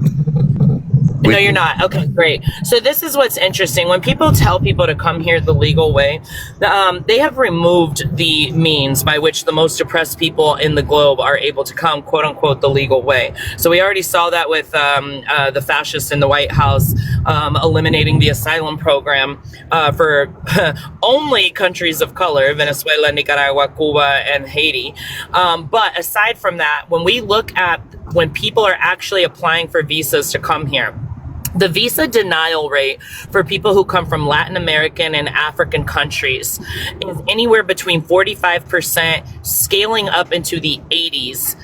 Speaker 16: No, you're not. Okay, great. So this is what's interesting. When people tell people to come here the legal way, they have removed the means by which the most oppressed people in the globe are able to come, quote unquote, the legal way. So we already saw that with the fascists in the White House eliminating the asylum program for only countries of color, Venezuela, Nicaragua, Cuba, and Haiti. But aside from that, when we look at when people are actually applying for visas to come here, the visa denial rate for people who come from Latin American and African countries is anywhere between 45%, scaling up into the 80s,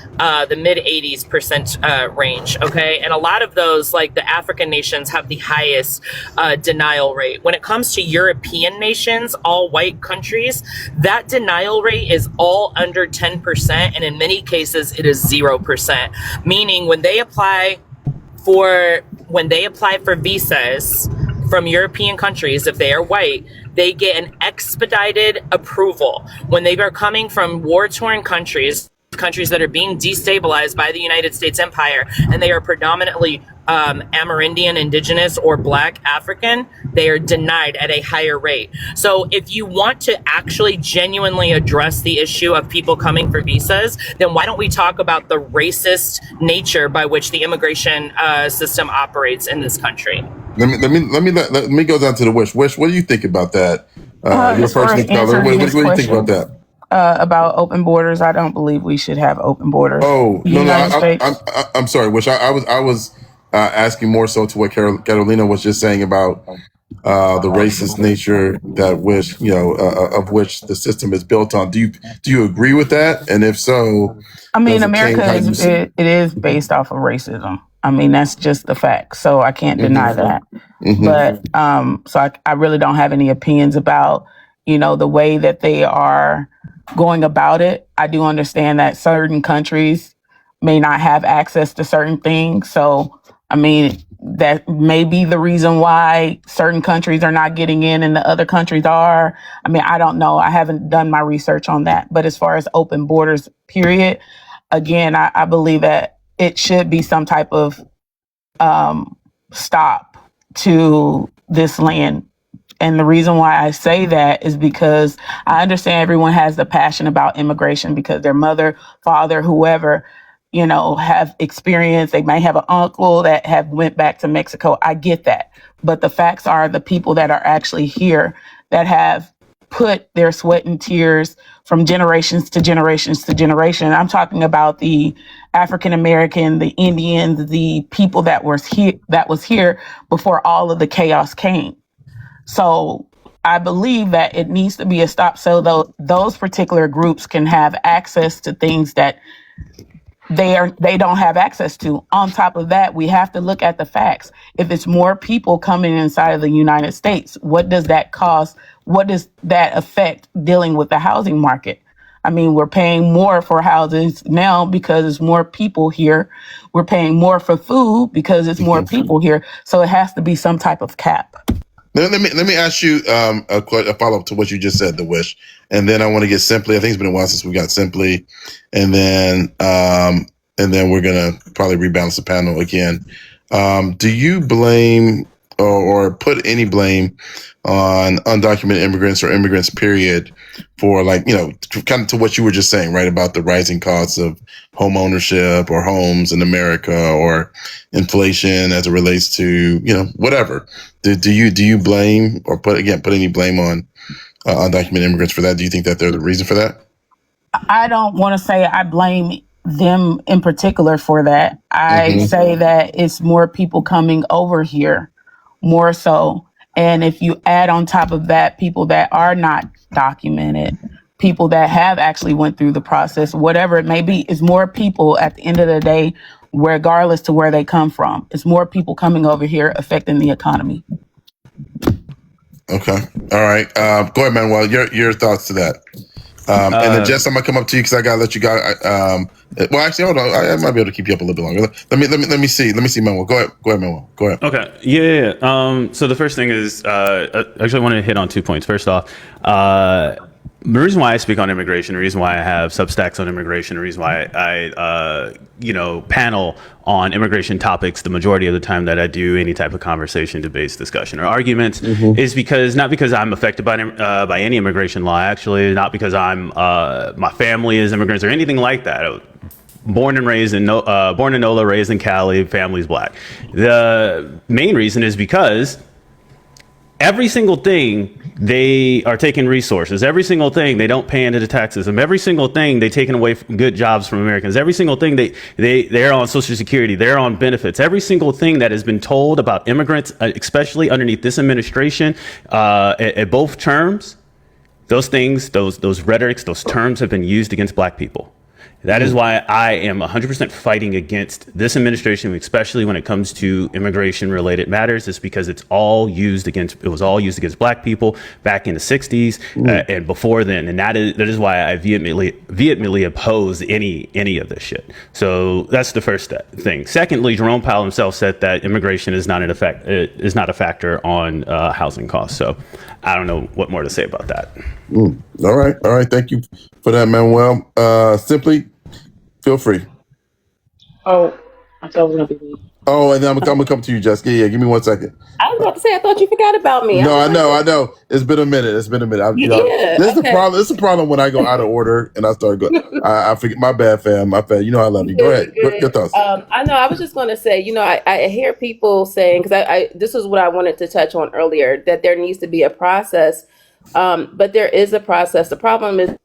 Speaker 16: the mid 80s percent range. Okay. And a lot of those, like the African nations, have the highest denial rate. When it comes to European nations, all white countries, that denial rate is all under 10%. And in many cases, it is 0%, meaning when they apply for visas from European countries, if they are white, they get an expedited approval. When they are coming from war-torn countries that are being destabilized by the United States empire, and they are predominantly Amerindian, indigenous, or Black African, they are denied at a higher rate. So if you want to actually genuinely address the issue of people coming for visas, then why don't we talk about the racist nature by which the immigration system operates in this country?
Speaker 1: Let me go down to the wish. Wish, what do you think about that? Your
Speaker 22: As far
Speaker 1: first
Speaker 22: as
Speaker 1: color.
Speaker 22: answering
Speaker 1: What
Speaker 22: his
Speaker 1: do you think about
Speaker 22: question
Speaker 1: that?
Speaker 22: about open borders, I don't believe we should have open borders.
Speaker 1: Oh
Speaker 22: The
Speaker 1: no,
Speaker 22: United States.
Speaker 1: I'm sorry. Wish, I was asking more so to what Carolina was just saying about the racist nature that which of which the system is built on. Do you agree with that? And if so,
Speaker 22: I mean,
Speaker 1: does it change
Speaker 22: America
Speaker 1: how you see?
Speaker 22: it is based off of racism. I mean, that's just the fact. So I can't deny that.
Speaker 1: Mhm.
Speaker 22: But so I really don't have any opinions about the way that they are going about it. I do understand that certain countries may not have access to certain things. So I mean, that may be the reason why certain countries are not getting in and the other countries are. I mean, I don't know. I haven't done my research on that. But as far as open borders, period, again, I believe that it should be some type of stop to this land. And the reason why I say that is because I understand everyone has the passion about immigration because their mother, father, whoever, have experience. They may have an uncle that have went back to Mexico. I get that. But the facts are the people that are actually here that have put their sweat and tears from generations to generations to generation. I'm talking about the African American, the Indians, the people that was here before all of the chaos came. So I believe that it needs to be a stop so those particular groups can have access to things that they don't have access to. On top of that, we have to look at the facts. If it's more people coming inside of the United States, what does that cost? What does that affect dealing with the housing market? I mean, we're paying more for houses now because it's more people here. We're paying more for food because it's more people here. So it has to be some type of cap.
Speaker 1: Let me ask you a follow up to what you just said, The Wish, and then I want to get Simply. I think it's been a while since we got Simply, and then we're gonna probably rebalance the panel again. Do you blame or put any blame on undocumented immigrants or immigrants, period, for kind of to what you were just saying, right, about the rising costs of home ownership or homes in America or inflation as it relates to, whatever. Do you blame or put any blame on undocumented immigrants for that? Do you think that they're the reason for that?
Speaker 22: I don't want to say I blame them in particular for that. I say that it's more people coming over here, more so. And if you add on top of that, people that are not documented, people that have actually went through the process, whatever it may be, it's more people at the end of the day, regardless to where they come from. It's more people coming over here affecting the economy.
Speaker 1: Okay. All right. Go ahead, Manuel. Your thoughts to that. And then Jess, I'm gonna come up to you because I gotta let you go. Well, actually, hold on. I might be able to keep you up a little bit longer. Let me see, Manuel. Go ahead, Manuel. Go ahead.
Speaker 18: Okay. Yeah. So the first thing is, actually, I wanted to hit on 2 points. First off, the reason why I speak on immigration, the reason why I have Substacks on immigration, the reason why I panel on immigration topics the majority of the time that I do any type of conversation, debates, discussion, or arguments is not because I'm affected by any immigration law, actually, not because my family is immigrants or anything like that. Born and raised in NOLA, raised in Cali, family's black. The main reason is because every single thing they are taking resources. Every single thing they don't pay into the taxes. And every single thing they taking away from good jobs from Americans. Every single thing they're on Social Security. They're on benefits. Every single thing that has been told about immigrants, especially underneath this administration, at both terms, those things, those rhetorics, those terms have been used against black people. That is why I am 100% fighting against this administration, especially when it comes to immigration-related matters. It's because it was all used against black people back in the 60s and before then, and that is why I vehemently oppose any of this shit. So that's the first thing. Secondly, Jerome Powell himself said that immigration is not a factor on housing costs. So I don't know what more to say about that.
Speaker 1: All right. Thank you for that, Manuel. Simply. Feel free.
Speaker 2: Oh, I thought it was gonna be me.
Speaker 1: Oh, and then I'm gonna come to you, Jessica. Yeah, give me 1 second.
Speaker 17: I was about to say, I thought you forgot about me.
Speaker 1: No, I know. It's been a minute. This is the problem. This is the problem when I go out of order and I start going. I forget. My bad, fam. I love you. Go ahead. Your thoughts.
Speaker 17: I know. I was just going to say, I hear people saying, because this is what I wanted to touch on earlier, that there needs to be a process, but there is a process. The problem is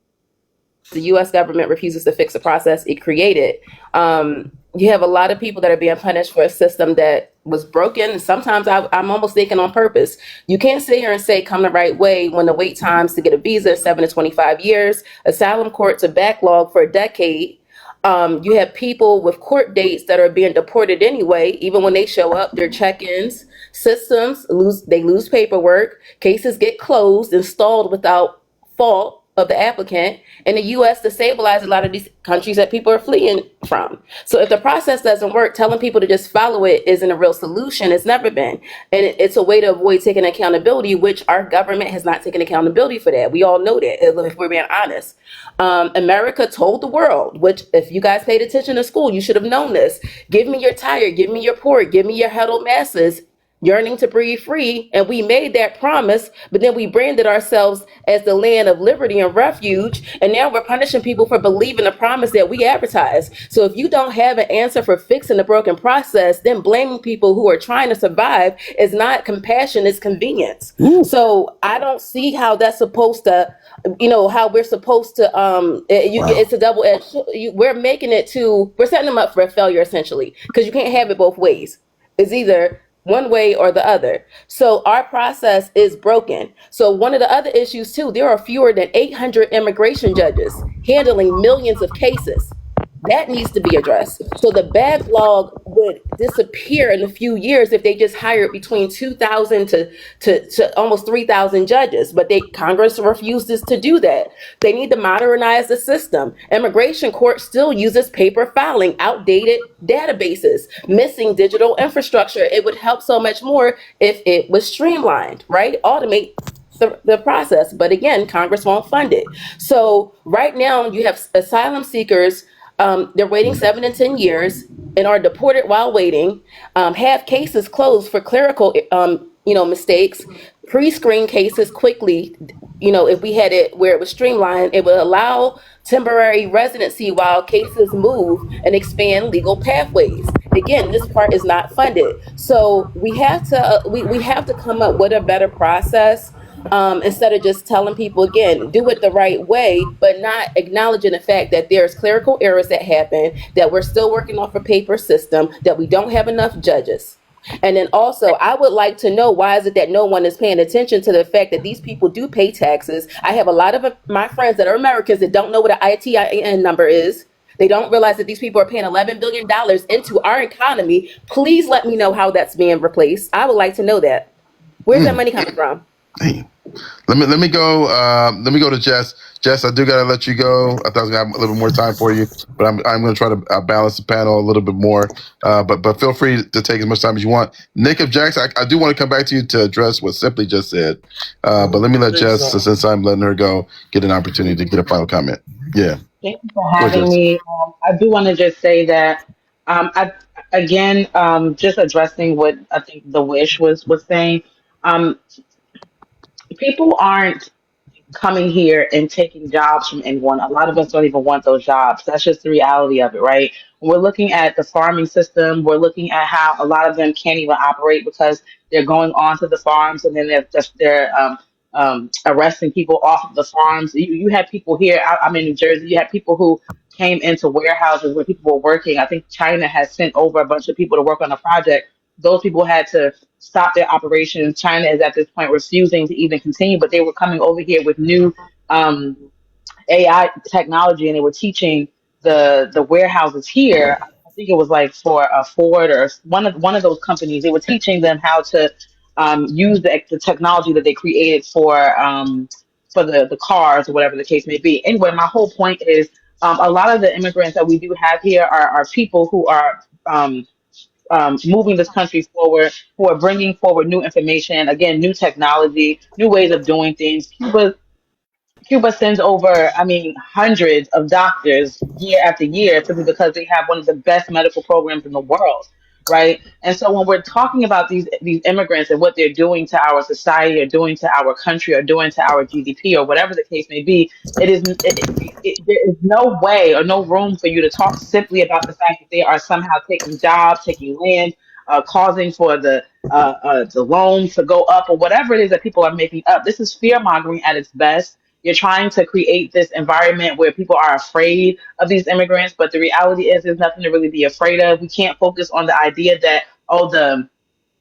Speaker 17: the U.S. government refuses to fix the process it created. You have a lot of people that are being punished for a system that was broken. And sometimes I'm almost thinking on purpose. You can't sit here and say come the right way when the wait times to get a visa is 7 to 25 years. Asylum courts are backlogged for a decade. You have people with court dates that are being deported anyway. Even when they show up, their check-ins systems lose paperwork. Cases get closed and stalled without fault of the applicant, and the U.S. destabilized a lot of these countries that people are fleeing from. So if the process doesn't work, telling people to just follow it isn't a real solution. It's never been. And it's a way to avoid taking accountability, which our government has not taken accountability for that. We all know that, if we're being honest. America told the world, which if you guys paid attention to school, you should have known this. Give me your tired, give me your poor, give me your huddled masses. yearning to breathe free, and we made that promise, but then we branded ourselves as the land of liberty and refuge, and now we're punishing people for believing the promise that we advertise. So if you don't have an answer for fixing the broken process, then blaming people who are trying to survive is not compassion, it's convenience. So I don't see how that's supposed to, how we're supposed to, it's a double-edged, we're setting them up for failure essentially, because you can't have it both ways. It's either one way or the other. So our process is broken. So one of the other issues too, there are fewer than 800 immigration judges handling millions of cases. That needs to be addressed. So the backlog would disappear in a few years if they just hired between 2,000 to almost 3,000 judges. But Congress refuses to do that. They need to modernize the system. Immigration court still uses paper filing, outdated databases, missing digital infrastructure. It would help so much more if it was streamlined, right? Automate the process. But again, Congress won't fund it. So right now you have asylum seekers. They're waiting 7 and 10 years and are deported while waiting, have cases closed for clerical, mistakes, pre-screen cases quickly. If we had it where it was streamlined, it would allow temporary residency while cases move and expand legal pathways. Again, this part is not funded. So we have to, we have to come up with a better process. Instead of just telling people, again, do it the right way, but not acknowledging the fact that there's clerical errors that happen, that we're still working off a paper system, that we don't have enough judges. And then also, I would like to know, why is it that no one is paying attention to the fact that these people do pay taxes? I have a lot of my friends that are Americans that don't know what an ITIN number is. They don't realize that these people are paying $11 billion into our economy. Please let me know how that's being replaced. I would like to know that. Where's that money coming from?
Speaker 1: Let me go. Let me go to Jess. Jess, I do gotta let you go. I thought I was gonna have a little bit more time for you, but I'm gonna try to balance the panel a little bit more. But feel free to take as much time as you want. Nick of Jax, I do want to come back to you to address what Simply just said. But let me let Jess, since I'm letting her go, get an opportunity to get a final comment. Yeah.
Speaker 2: Thank you for having me. I do want to just say that, just addressing what I think the Wish was saying. People aren't coming here and taking jobs from anyone. A lot of us don't even want those jobs. That's just the reality of it, right? When we're looking at the farming system, we're looking at how a lot of them can't even operate because they're going onto the farms and then they're arresting people off of the farms. You had people here. I'm in New Jersey. You had people who came into warehouses where people were working. I think China has sent over a bunch of people to work on a project. Those people had to stop their operations. China is at this point refusing to even continue, but they were coming over here with new AI technology, and they were teaching the warehouses here. I think it was like for Ford or one of those companies. They were teaching them how to use the technology that they created for the cars or whatever the case may be. Anyway, my whole point is a lot of the immigrants that we do have here are people who are moving this country forward, who are bringing forward new information, again, new technology, new ways of doing things. Cuba sends over, hundreds of doctors year after year simply because they have one of the best medical programs in the world, right? And so when we're talking about these immigrants and what they're doing to our society or doing to our country or doing to our GDP or whatever the case may be, there is no way or no room for you to talk simply about the fact that they are somehow taking jobs, taking land, causing for the loans to go up or whatever it is that people are making up. This is fear mongering at its best. You're trying to create this environment where people are afraid of these immigrants, but the reality is there's nothing to really be afraid of. We can't focus on the idea that, the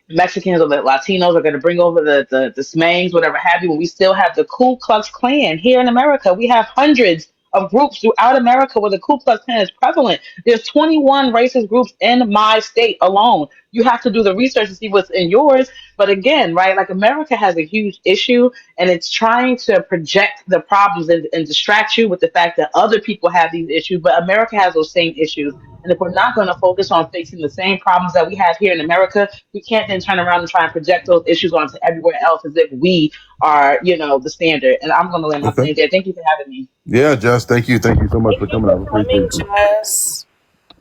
Speaker 2: Mexicans or the Latinos are going to bring over the Smangs, whatever have you, when we still have the Ku Klux Klan here in America. We have hundreds of groups throughout America where the Ku Klux Klan is prevalent. There's 21 racist groups in my state alone. You have to do the research to see what's in yours. But again, right, like America has a huge issue and it's trying to project the problems and distract you with the fact that other people have these issues, but America has those same issues. And if we're not going to focus on fixing the same problems that we have here in America, we can't then turn around and try and project those issues onto everywhere else as if we are, the standard. And I'm going to land my plane there. Thank you for having me.
Speaker 1: Yeah, Jess, thank you. Thank you so much for coming out. Appreciate it.
Speaker 16: Jess.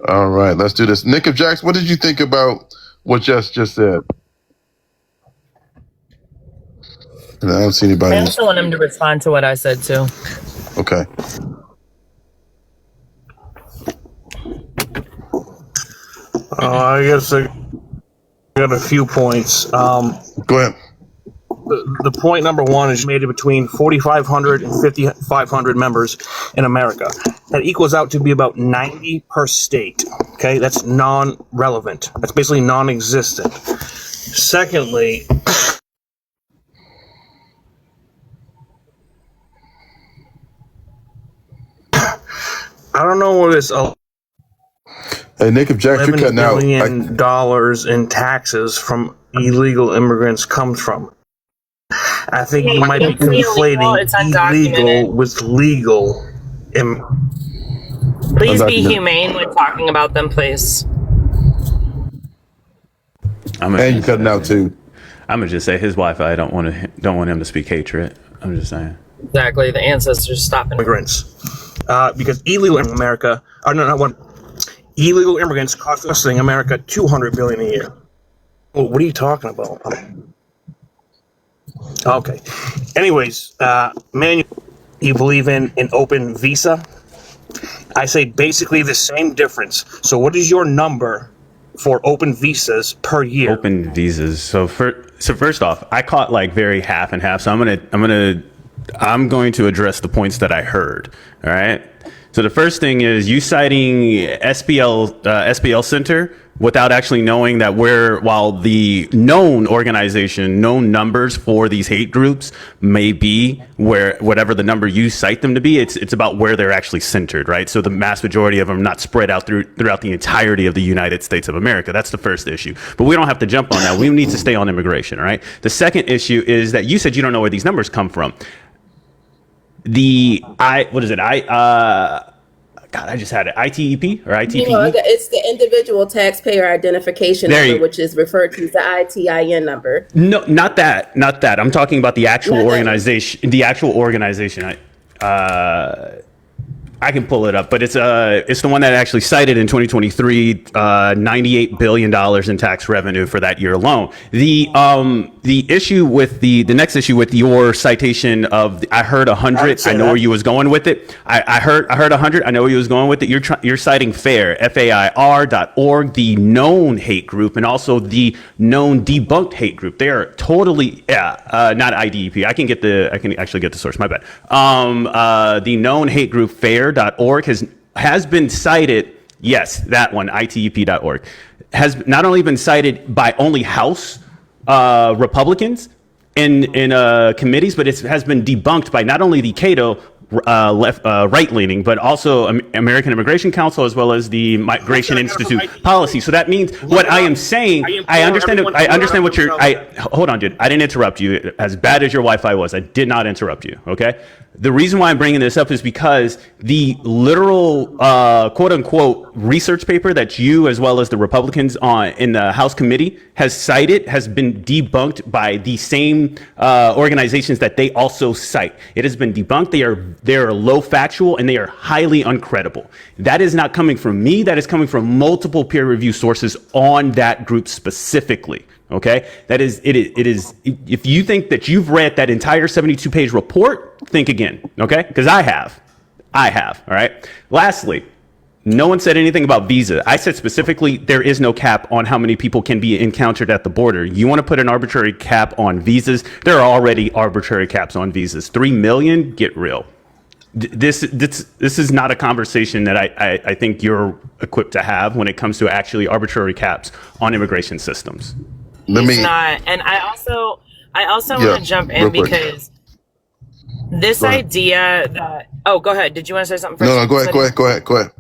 Speaker 1: All right, let's do this. Nick of Jax, what did you think about what Jess just said? And I don't see
Speaker 16: I
Speaker 1: anybody.
Speaker 16: also want him to respond to what I said too.
Speaker 1: Okay.
Speaker 21: I guess I got a few points.
Speaker 1: Go ahead.
Speaker 21: The point number one is made between 4,500 and 5,500 members in America. That equals out to be about 90 per state. Okay, that's non-relevant. That's basically non-existent. Secondly, I don't know where this
Speaker 1: Hey, Nick, if Jack, you're
Speaker 21: $11
Speaker 1: cutting out.
Speaker 21: billion dollars in taxes from illegal immigrants comes from. I think you might be
Speaker 16: It's illegal,
Speaker 21: conflating
Speaker 16: it's
Speaker 21: illegal
Speaker 16: undocumented.
Speaker 21: with legal.
Speaker 16: Please be
Speaker 1: Undocumented.
Speaker 16: humane when talking about them, please.
Speaker 1: And you cutting out too.
Speaker 18: I'm gonna just say his Wi-Fi. I don't want him to speak hatred. I'm just saying.
Speaker 16: Exactly, the ancestors stopping
Speaker 21: immigrants. Because illegal in America, or no, not one. Illegal immigrants costing America $200 billion a year. Well, what are you talking about? Okay. Anyways, man, you believe in an open visa? I say basically the same difference. So, what is your number for open visas per year?
Speaker 18: Open visas. So first off, I caught like very half and half. So I'm going to address the points that I heard. All right. So the first thing is you citing SPL Center without actually knowing that while the known numbers for these hate groups may be whatever the number you cite them to be, it's about where they're actually centered, right? So the mass majority of them are not spread out throughout the entirety of the United States of America. That's the first issue. But we don't have to jump on that. We need to stay on immigration, all right? The second issue is that you said you don't know where these numbers come from. I just had it. ITEP or ITPE?
Speaker 17: You know, it's the individual taxpayer identification number, which is referred to as the ITIN number.
Speaker 18: No, not that. I'm talking about the actual organization. The actual organization. I can pull it up, but it's the one that actually cited in 2023 $98 billion in tax revenue for that year alone. The issue with the next issue with your citation of I heard 100. I know where you was going with it. I heard 100. I know where you was going with it. You're citing FAIR, FAIR.org, the known hate group, and also the known debunked hate group. They are totally not IDEP. I can actually get the source. My bad. The known hate group FAIR.org has been cited. Yes, that one, ITEP.org, has not only been cited by only House Republicans in committees, but it has been debunked by not only the Cato right-leaning, but also American Immigration Council, as well as the Migration Institute policy. So that means what I am saying. I understand what you're. Hold on, dude. I didn't interrupt you. As bad as your Wi-Fi was, I did not interrupt you. Okay. The reason why I'm bringing this up is because the literal quote-unquote research paper that you, as well as the Republicans in the House committee, has been debunked by the same organizations that they also cite. It has been debunked. They are low factual and they are highly uncredible. That is not coming from me. That is coming from multiple peer review sources on that group specifically. Okay, it is. If you think that you've read that entire 72-page report, think again. Okay, because I have. All right. Lastly, no one said anything about visa. I said specifically there is no cap on how many people can be encountered at the border. You want to put an arbitrary cap on visas? There are already arbitrary caps on visas. 3 million. Get real. This is not a conversation that I think you're equipped to have when it comes to actually arbitrary caps on immigration systems.
Speaker 16: It's not. And I also want to jump in because this idea that go ahead. Did you want to say something first?
Speaker 1: No, go ahead.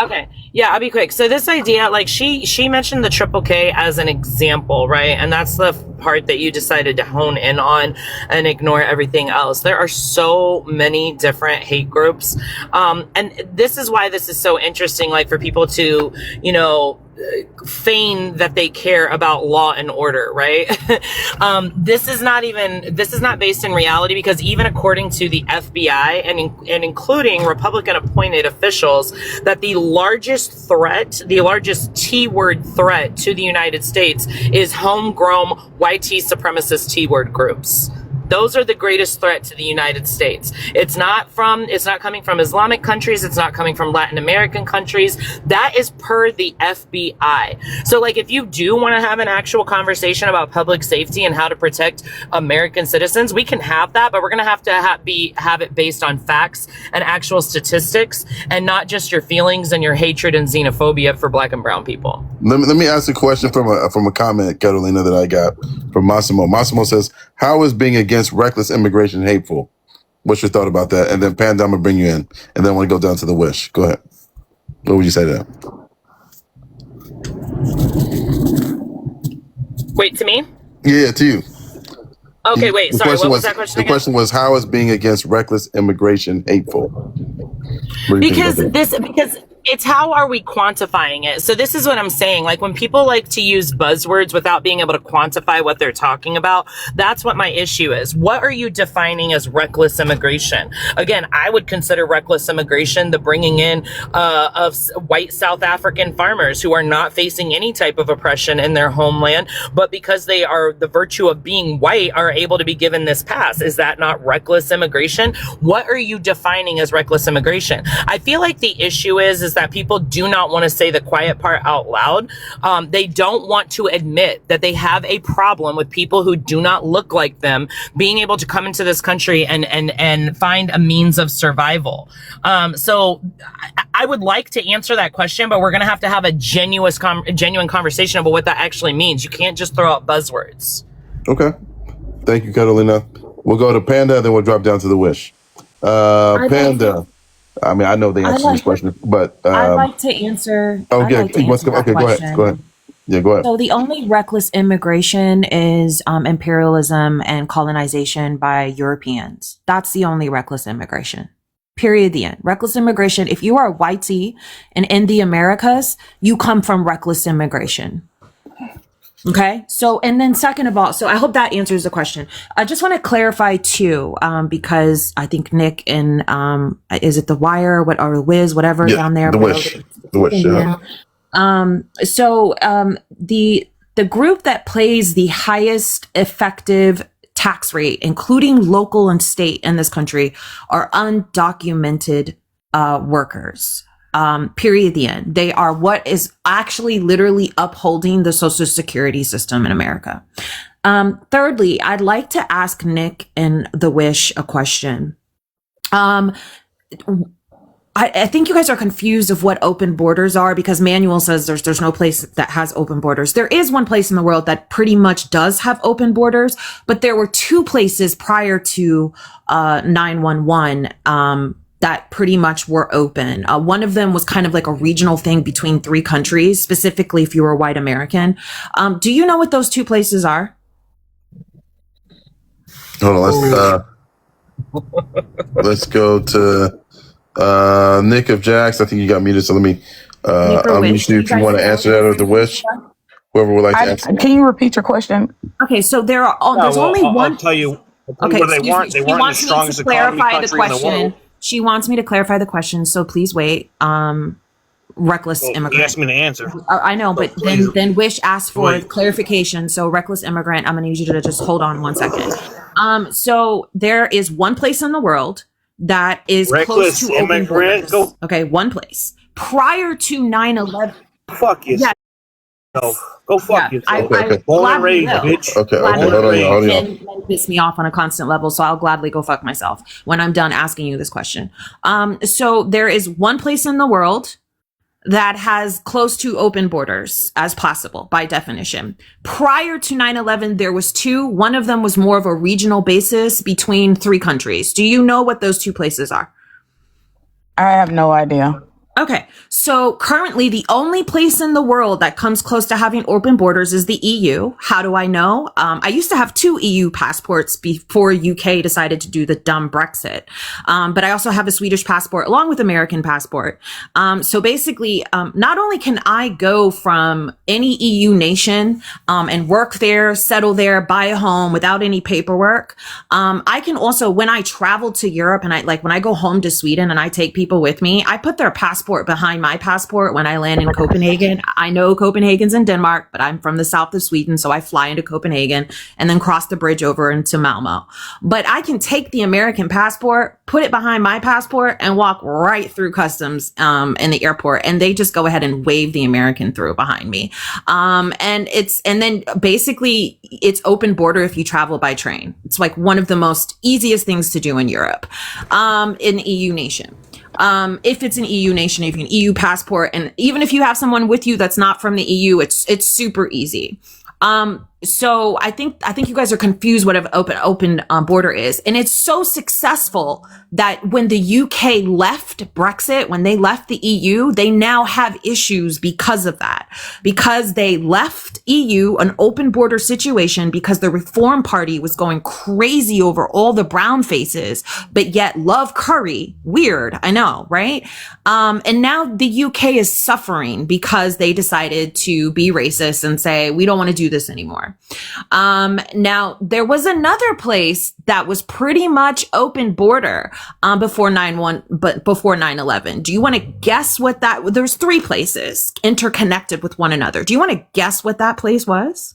Speaker 16: Okay. Yeah, I'll be quick. So this idea, like she mentioned the Triple K as an example, right? And that's the part that you decided to hone in on and ignore everything else. There are so many different hate groups. And this is why this is so interesting, like for people to, feign that they care about law and order, right? This is not based in reality, because even according to the FBI and including Republican appointed officials, that the largest T-word threat to the United States is homegrown YT supremacist T-word groups. Those are the greatest threat to the United States. It's not coming from Islamic countries. It's not coming from Latin American countries. That is per the FBI. So like, if you do want to have an actual conversation about public safety and how to protect American citizens, we can have that, but we're going to have it based on facts and actual statistics, and not just your feelings and your hatred and xenophobia for Black and brown people.
Speaker 1: Let me ask a question from a comment, Carolina, that I got from Massimo. Massimo says, how is being against reckless immigration hateful? What's your thought about that? And then Panda, I'm going to bring you in. And then I want to go down to the wish. Go ahead. What would you say to that?
Speaker 16: Wait, to me?
Speaker 1: Yeah, to you.
Speaker 16: Okay, wait,
Speaker 1: The
Speaker 16: sorry,
Speaker 1: question
Speaker 16: what was that question
Speaker 1: The
Speaker 16: again?
Speaker 1: question was, how is being against reckless immigration hateful? What do you think about that?
Speaker 16: Because it's how are we quantifying it? So this is what I'm saying. Like, when people like to use buzzwords without being able to quantify what they're talking about, that's what my issue is. What are you defining as reckless immigration? Again, I would consider reckless immigration the bringing in of white South African farmers who are not facing any type of oppression in their homeland, but because they are the virtue of being white are able to be given this pass. Is that not reckless immigration? What are you defining as reckless immigration? I feel like the issue is that people do not want to say the quiet part out loud. They don't want to admit that they have a problem with people who do not look like them being able to come into this country and find a means of survival. So I would like to answer that question, but we're going to have a genuine conversation about what that actually means. You can't just throw out buzzwords.
Speaker 1: Okay. Thank you, Carolina. We'll go to Panda, then we'll drop down to the wish. Panda. I mean, I know the answer to this question, but
Speaker 4: I'd like to answer.
Speaker 1: oh,
Speaker 4: I'd
Speaker 1: yeah.
Speaker 4: like to answer that
Speaker 1: Okay, go ahead.
Speaker 4: question.
Speaker 1: Go ahead. Yeah, go ahead.
Speaker 4: So the only reckless immigration is imperialism and colonization by Europeans. That's the only reckless immigration. Period. The end. Reckless immigration. If you are a whitey and in the Americas, you come from reckless immigration. Okay. So, and then second of all, so I hope that answers the question. I just want to clarify too, because I think Nick and, is it The Wire, or Wiz, whatever
Speaker 1: Yeah,
Speaker 4: down there?
Speaker 1: the wish. The wish, yeah.
Speaker 4: The group that plays the highest effective tax rate, including local and state in this country, are undocumented workers. Period. The end. They are what is actually literally upholding the Social Security system in America. Thirdly, I'd like to ask Nick and The Wish a question. I think you guys are confused of what open borders are, because Manuel says there's no place that has open borders. There is one place in the world that pretty much does have open borders, but there were two places prior to 9/11 that pretty much were open. One of them was kind of like a regional thing between three countries, specifically if you were a white American. Do you know what those two places are?
Speaker 1: Hold on. Let's go to Nick of Jax. I think you got muted, so let me unmute you if you want to answer that, or The Wish. Whoever would like to answer.
Speaker 22: Can you repeat your question?
Speaker 4: Okay, so there are there's only one.
Speaker 21: I'll tell you.
Speaker 4: Okay,
Speaker 21: Where they
Speaker 4: excuse
Speaker 21: weren't.
Speaker 4: me.
Speaker 21: They
Speaker 4: She
Speaker 21: weren't the
Speaker 4: wants me to
Speaker 21: strongest economy
Speaker 4: clarify the
Speaker 21: country in the
Speaker 4: question.
Speaker 21: world.
Speaker 4: She wants me to clarify the question, so please wait. Reckless
Speaker 21: Well,
Speaker 4: immigrant.
Speaker 21: you asked me to answer.
Speaker 4: I know, but
Speaker 21: please.
Speaker 4: then Wish asked for
Speaker 21: Wait.
Speaker 4: clarification. So reckless immigrant, I'm gonna need you to just hold on 1 second. So there is one place in the world that is
Speaker 21: Reckless
Speaker 4: close to open
Speaker 21: immigrant?
Speaker 4: borders. Okay, one place. Prior to 9/11.
Speaker 21: Fuck yourself. Go fuck yourself. Born and
Speaker 4: gladly
Speaker 21: raised,
Speaker 4: will.
Speaker 21: bitch.
Speaker 1: Okay,
Speaker 21: Born and
Speaker 1: hold on,
Speaker 21: raised.
Speaker 4: Men piss me off on a constant level, so I'll gladly go fuck myself when I'm done asking you this question. So there is one place in the world that has close to open borders as possible by definition. Prior to 9/11, there was two. One of them was more of a regional basis between three countries. Do you know what those two places are?
Speaker 22: I have no idea.
Speaker 4: Okay, so currently the only place in the world that comes close to having open borders is the EU. How do I know? I used to have 2 EU passports before UK decided to do the dumb Brexit. But I also have a Swedish passport along with American passport. So basically, not only can I go from any EU nation and work there, settle there, buy a home without any paperwork, I can also, when I travel to Europe and when I go home to Sweden and I take people with me, I put their passport passport behind my passport when I land in Copenhagen. I know Copenhagen's in Denmark, but I'm from the south of Sweden, so I fly into Copenhagen and then cross the bridge over into Malmo. But I can take the American passport, put it behind my passport, and walk right through customs in the airport, and they just go ahead and wave the American through behind me. And then basically it's open border if you travel by train. It's like one of the most easiest things to do in Europe, in EU nation. If it's an EU nation, if you have an EU passport, and even if you have someone with you that's not from the EU, it's super easy. So I think you guys are confused what an open border is. And it's so successful that when the UK left Brexit, when they left the EU, they now have issues because of that. Because they left EU, an open border situation, because the Reform Party was going crazy over all the brown faces, but yet love curry. Weird, I know, right? And now the UK is suffering because they decided to be racist and say, we don't want to do this anymore. Now there was another place that was pretty much open border before 9/11. Do you want to guess what that? There's 3 places interconnected with one another. Do you want to guess what that place was?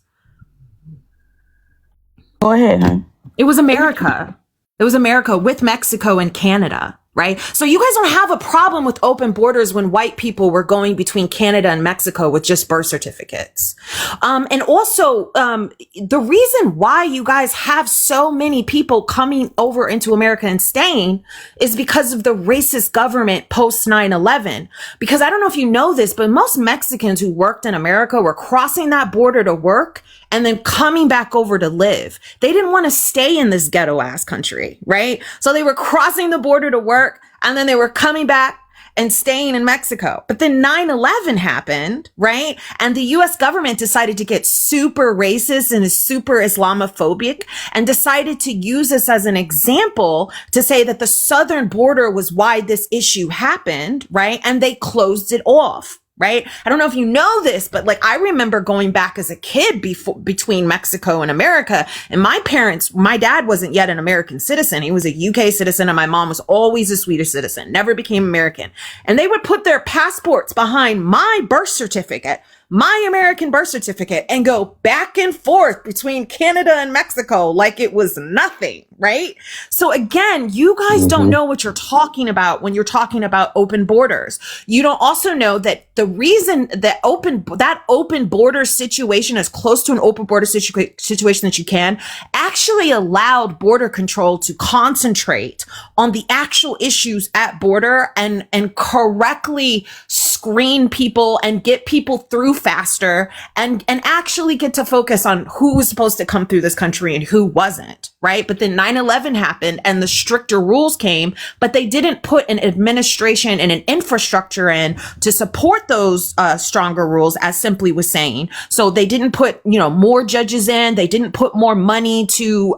Speaker 22: Go ahead, hon.
Speaker 4: It was America. It was America with Mexico and Canada. Right? So you guys don't have a problem with open borders when white people were going between Canada and Mexico with just birth certificates. And also, the reason why you guys have so many people coming over into America and staying is because of the racist government post 9/11. Because I don't know if you know this, but most Mexicans who worked in America were crossing that border to work and then coming back over to live. They didn't want to stay in this ghetto ass country, right? So they were crossing the border to work and then they were coming back and staying in Mexico. But then 9/11 happened, right? And the US government decided to get super racist and super Islamophobic and decided to use this as an example to say that the southern border was why this issue happened, right? And they closed it off. Right? I don't know if you know this, but like I remember going back as a kid between Mexico and America, and my dad wasn't yet an American citizen. He was a UK citizen, and my mom was always a Swedish citizen, never became American. And they would put their passports behind my birth certificate, my American birth certificate, and go back and forth between Canada and Mexico like it was nothing, right? So again, you guys don't know what you're talking about when you're talking about open borders. You don't also know that the reason that open border situation, as close to an open border situation that you can, actually allowed border control to concentrate on the actual issues at border and correctly screen people and get people through faster and actually get to focus on who was supposed to come through this country and who wasn't, right? But then 9/11 happened and the stricter rules came, but they didn't put an administration and an infrastructure in to support those stronger rules, as Simply was saying. So they didn't put, more judges in. They didn't put more money to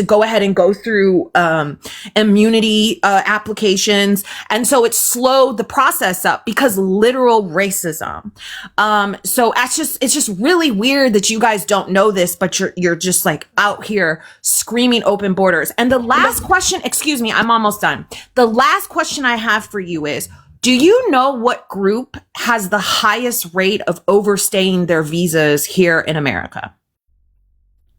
Speaker 4: go ahead and go through immunity applications. And so it slowed the process up because literal racism. So it's just really weird that you guys don't know this, but you're just like out here screaming open borders. And the last question, excuse me, I'm almost done. The last question I have for you is, do you know what group has the highest rate of overstaying their visas here in America?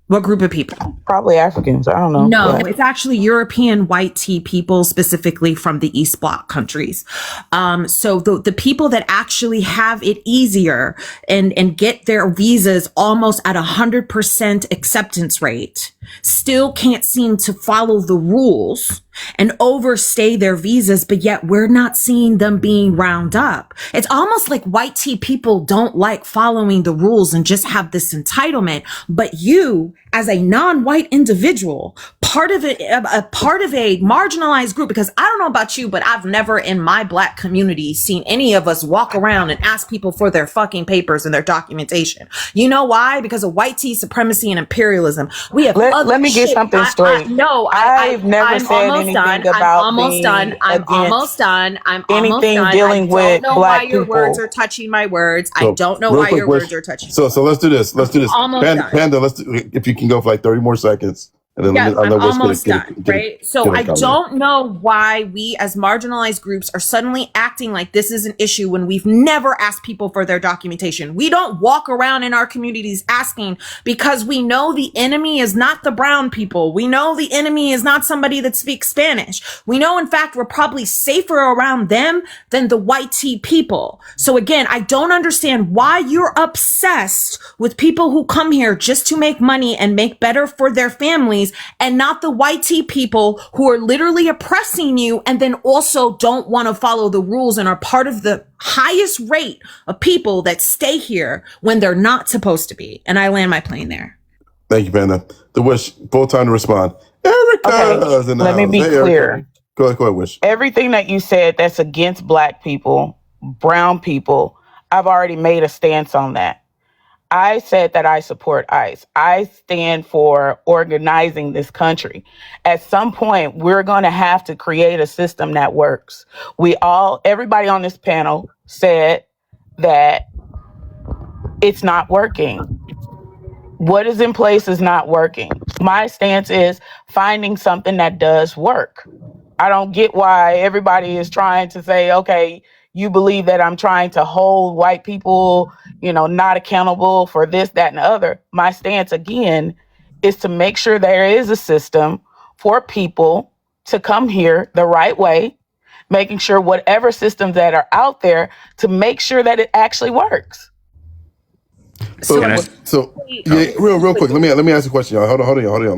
Speaker 4: What group of people?
Speaker 22: Probably Africans. I don't know.
Speaker 4: No, it's actually European white tea people, specifically from the East Bloc countries. So the people that actually have it easier and get their visas almost at 100% acceptance rate still can't seem to follow the rules and overstay their visas, but yet we're not seeing them being round up. It's almost like white tea people don't like following the rules and just have this entitlement. But you, as a non-white individual, part of a marginalized group, because I don't know about you, but I've never in my Black community seen any of us walk around and ask people for their fucking papers and their documentation. You know why? Because of white tea supremacy and imperialism. We have
Speaker 22: let me get something straight. I've never said anything about
Speaker 4: I'm almost done.
Speaker 22: anything dealing with
Speaker 4: Black people. I don't know
Speaker 22: Black
Speaker 4: why your
Speaker 22: people.
Speaker 4: words are touching my words.
Speaker 1: So,
Speaker 4: I don't know
Speaker 1: real
Speaker 4: why
Speaker 1: quick,
Speaker 4: your words are touching.
Speaker 1: So let's do this.
Speaker 4: Almost done.
Speaker 1: Panda, if you can go for like 30 more seconds. And then
Speaker 4: Yes,
Speaker 1: I
Speaker 4: I'm
Speaker 1: know Wish
Speaker 4: almost done, right? So
Speaker 1: get a
Speaker 4: I
Speaker 1: comment.
Speaker 4: don't know why we as marginalized groups are suddenly acting like this is an issue when we've never asked people for their documentation. We don't walk around in our communities asking because we know the enemy is not the brown people. We know the enemy is not somebody that speaks Spanish. We know, in fact, we're probably safer around them than the white tea people. So again, I don't understand why you're obsessed with people who come here just to make money and make better for their families, and not the white tea people who are literally oppressing you and then also don't want to follow the rules and are part of the highest rate of people that stay here when they're not supposed to be. And I land my plane there.
Speaker 1: Thank you, Panda. The Wish, full time to respond. Erica's in the
Speaker 22: Let me
Speaker 1: house.
Speaker 22: be
Speaker 1: Hey, Erica.
Speaker 22: clear.
Speaker 1: Go ahead, Wish.
Speaker 22: Everything that you said that's against black people, brown people, I've already made a stance on that. I said that I support ICE. I stand for organizing this country. At some point, we're going to have to create a system that works. Everybody on this panel said that it's not working. What is in place is not working. My stance is finding something that does work. I don't get why everybody is trying to say, okay, you believe that I'm trying to hold white people, not accountable for this, that, and the other. My stance, again, is to make sure there is a system for people to come here the right way, making sure whatever systems that are out there to make sure that it actually works.
Speaker 1: So yeah, real quick. Let me ask you a question, y'all. Hold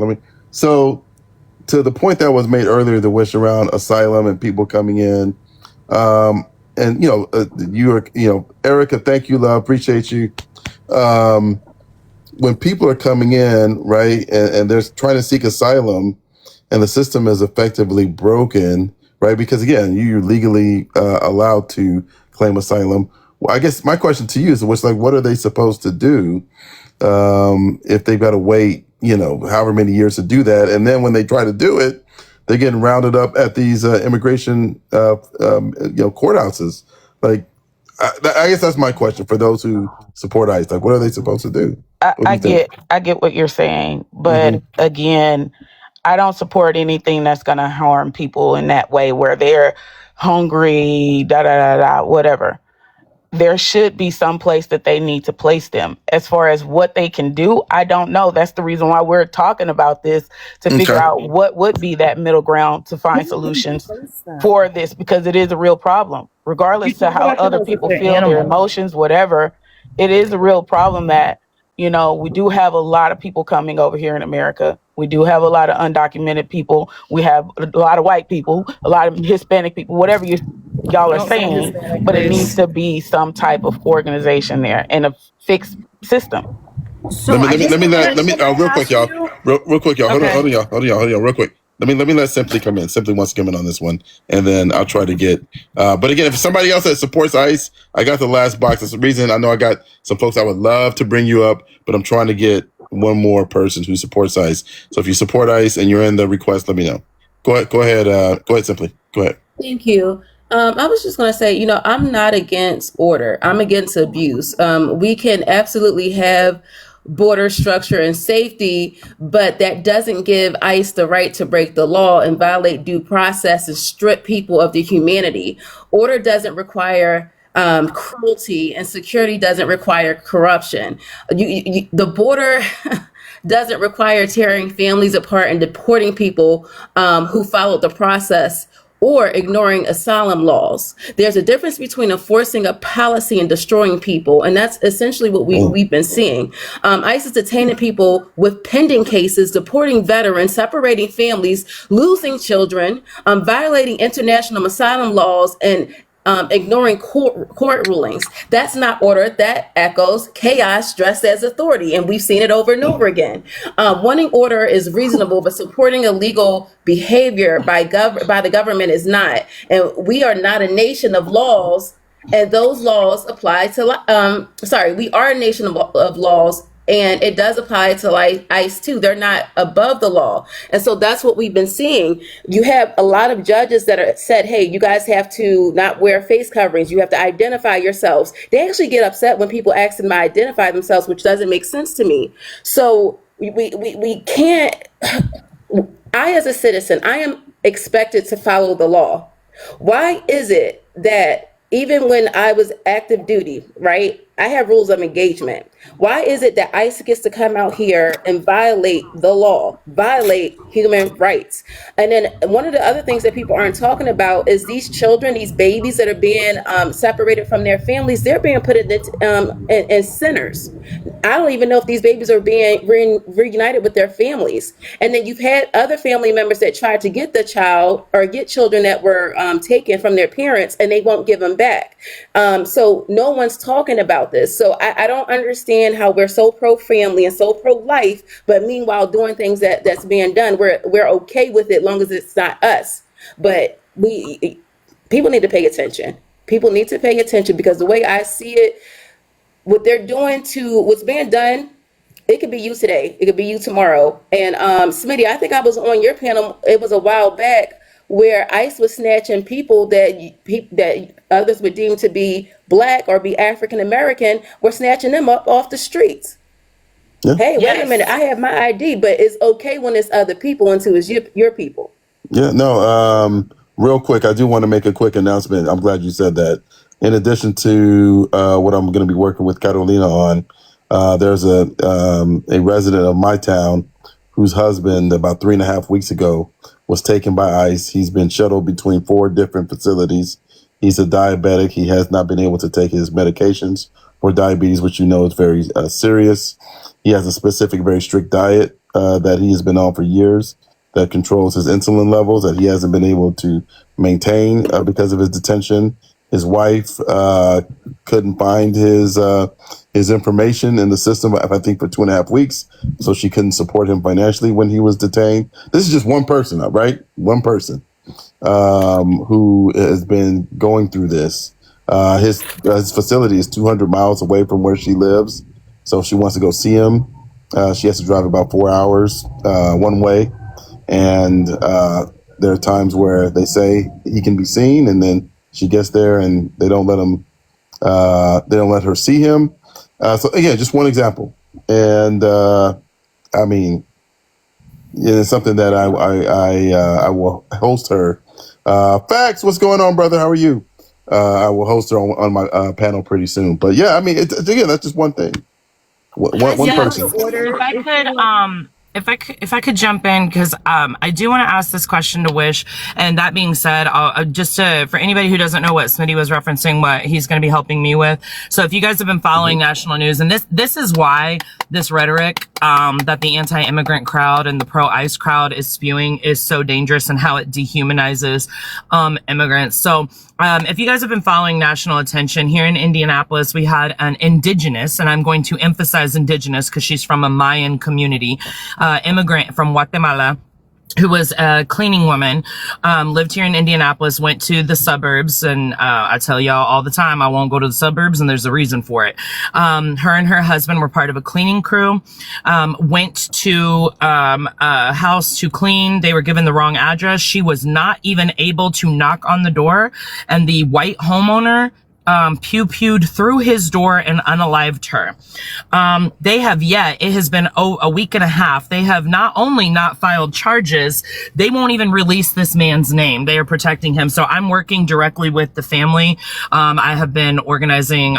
Speaker 1: on. So to the point that was made earlier, the Wish around asylum and people coming in, and Erica, thank you, love, appreciate you. When people are coming in, right, and they're trying to seek asylum, and the system is effectively broken, right? Because again, you're legally allowed to claim asylum. Well, I guess my question to you is, what are they supposed to do if they've got to wait, however many years to do that? And then when they try to do it, they're getting rounded up at these immigration, courthouses. I guess that's my question for those who support ICE. What are they supposed to do?
Speaker 22: I get what you're saying, but again, I don't support anything that's going to harm people in that way, where they're hungry, whatever. There should be some place that they need to place them. As far as what they can do, I don't know. That's the reason why we're talking about this, to figure out what would be that middle ground to find solutions for this, because it is a real problem. Regardless to how other people feel, their emotions, whatever, it is a real problem that, we do have a lot of people coming over here in America. We do have a lot of undocumented people. We have a lot of white people, a lot of Hispanic people, whatever y'all are saying, but it needs to be some type of organization there and a fixed system.
Speaker 1: So let me real quick, y'all. Real quick, y'all. Hold on, y'all. Real quick. Let me let Simply come in. Simply wants to come in on this one, and then I'll try to get. But again, if somebody else that supports ICE, I got the last box. That's the reason I know I got some folks I would love to bring you up, but I'm trying to get one more person who supports ICE. So if you support ICE and you're in the request, let me know. Go ahead, Simply. Go ahead.
Speaker 17: Thank you. I was just going to say, I'm not against order. I'm against abuse. We can absolutely have border structure and safety, but that doesn't give ICE the right to break the law and violate due process and strip people of their humanity. Order doesn't require cruelty, and security doesn't require corruption. The border doesn't require tearing families apart and deporting people who followed the process, or ignoring asylum laws. There's a difference between enforcing a policy and destroying people, and that's essentially what we've been seeing. ICE is detaining people with pending cases, deporting veterans, separating families, losing children, violating international asylum laws, and ignoring court rulings. That's not order. That echoes chaos dressed as authority, and we've seen it over and over again. Wanting order is reasonable, but supporting illegal behavior by the government is not. And we are not a nation of laws, and those laws apply to. We are a nation of laws. And it does apply to ICE too. They're not above the law. And so that's what we've been seeing. You have a lot of judges that are said, hey, you guys have to not wear face coverings. You have to identify yourselves. They actually get upset when people ask them to identify themselves, which doesn't make sense to me. So we can't I, as a citizen, I am expected to follow the law. Why is it that even when I was active duty, right, I have rules of engagement. Why is it that ICE gets to come out here and violate the law, violate human rights? And then one of the other things that people aren't talking about is these children, these babies that are being separated from their families, they're being put in centers. I don't even know if these babies are being reunited with their families. And then you've had other family members that tried to get the child or get children that were taken from their parents, and they won't give them back. So no one's talking about this. So I don't understand how we're so pro-family and so pro-life, but meanwhile doing things that's being done, we're okay with it long as it's not us. But people need to pay attention. People need to pay attention, because the way I see it, what they're doing to what's being done, it could be you today, it could be you tomorrow. And Smitty, I think I was on your panel, it was a while back, where ICE was snatching people that others would deem to be Black or be African American, were snatching them up off the streets. Yeah. Hey, wait a minute, I have my ID, but it's okay when it's other people until it's your people.
Speaker 1: Yeah, no, real quick, I do want to make a quick announcement. I'm glad you said that. In addition to what I'm going to be working with Carolina on, there's a resident of my town whose husband about 3.5 weeks ago was taken by ICE. He's been shuttled between 4 different facilities. He's a diabetic. He has not been able to take his medications for diabetes, which you know is very serious. He has a specific, very strict diet that he has been on for years that controls his insulin levels that he hasn't been able to maintain because of his detention. His wife couldn't find his information in the system, I think, for 2.5 weeks. So she couldn't support him financially when he was detained. This is just one person, right? One person who has been going through this. His facility is 200 miles away from where she lives. So if she wants to go see him, she has to drive about 4 hours one way. And there are times where they say he can be seen, and then she gets there and they don't let him. They don't let her see him. So again, just one example. And I mean, it's something that I will host her. Facts, what's going on, brother? How are you? I will host her on my panel pretty soon. But yeah, I mean, again, that's just one thing. One person.
Speaker 16: If I could jump in, because I do want to ask this question to Wish. And that being said, for anybody who doesn't know what Smitty was referencing, what he's going to be helping me with. So if you guys have been following national news, and this is why this rhetoric that the anti-immigrant crowd and the pro-ICE crowd is spewing is so dangerous, and how it dehumanizes immigrants. So if you guys have been following national attention, here in Indianapolis, we had an indigenous, and I'm going to emphasize indigenous because she's from a Mayan community, immigrant from Guatemala, who was a cleaning woman, lived here in Indianapolis, went to the suburbs. And I tell y'all all the time, I won't go to the suburbs, and there's a reason for it. Her and her husband were part of a cleaning crew, went to a house to clean. They were given the wrong address. She was not even able to knock on the door, and the white homeowner pew-pewed through his door and unalived her. It has been a week and a half. They have not only not filed charges, they won't even release this man's name. They are protecting him. So I'm working directly with the family. I have been organizing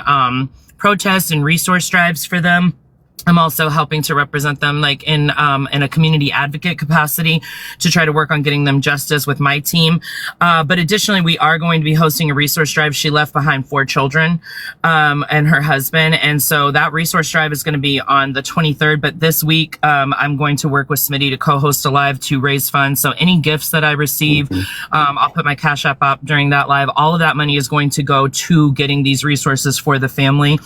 Speaker 16: protests and resource drives for them. I'm also helping to represent them like in a community advocate capacity to try to work on getting them justice with my team. But additionally, we are going to be hosting a resource drive. She left behind 4 children, and her husband. And so that resource drive is going to be on the 23rd. But this week, I'm going to work with Smitty to co-host a live to raise funds. So any gifts that I receive, I'll put my Cash App up during that live. All of that money is going to go to getting these resources for the family.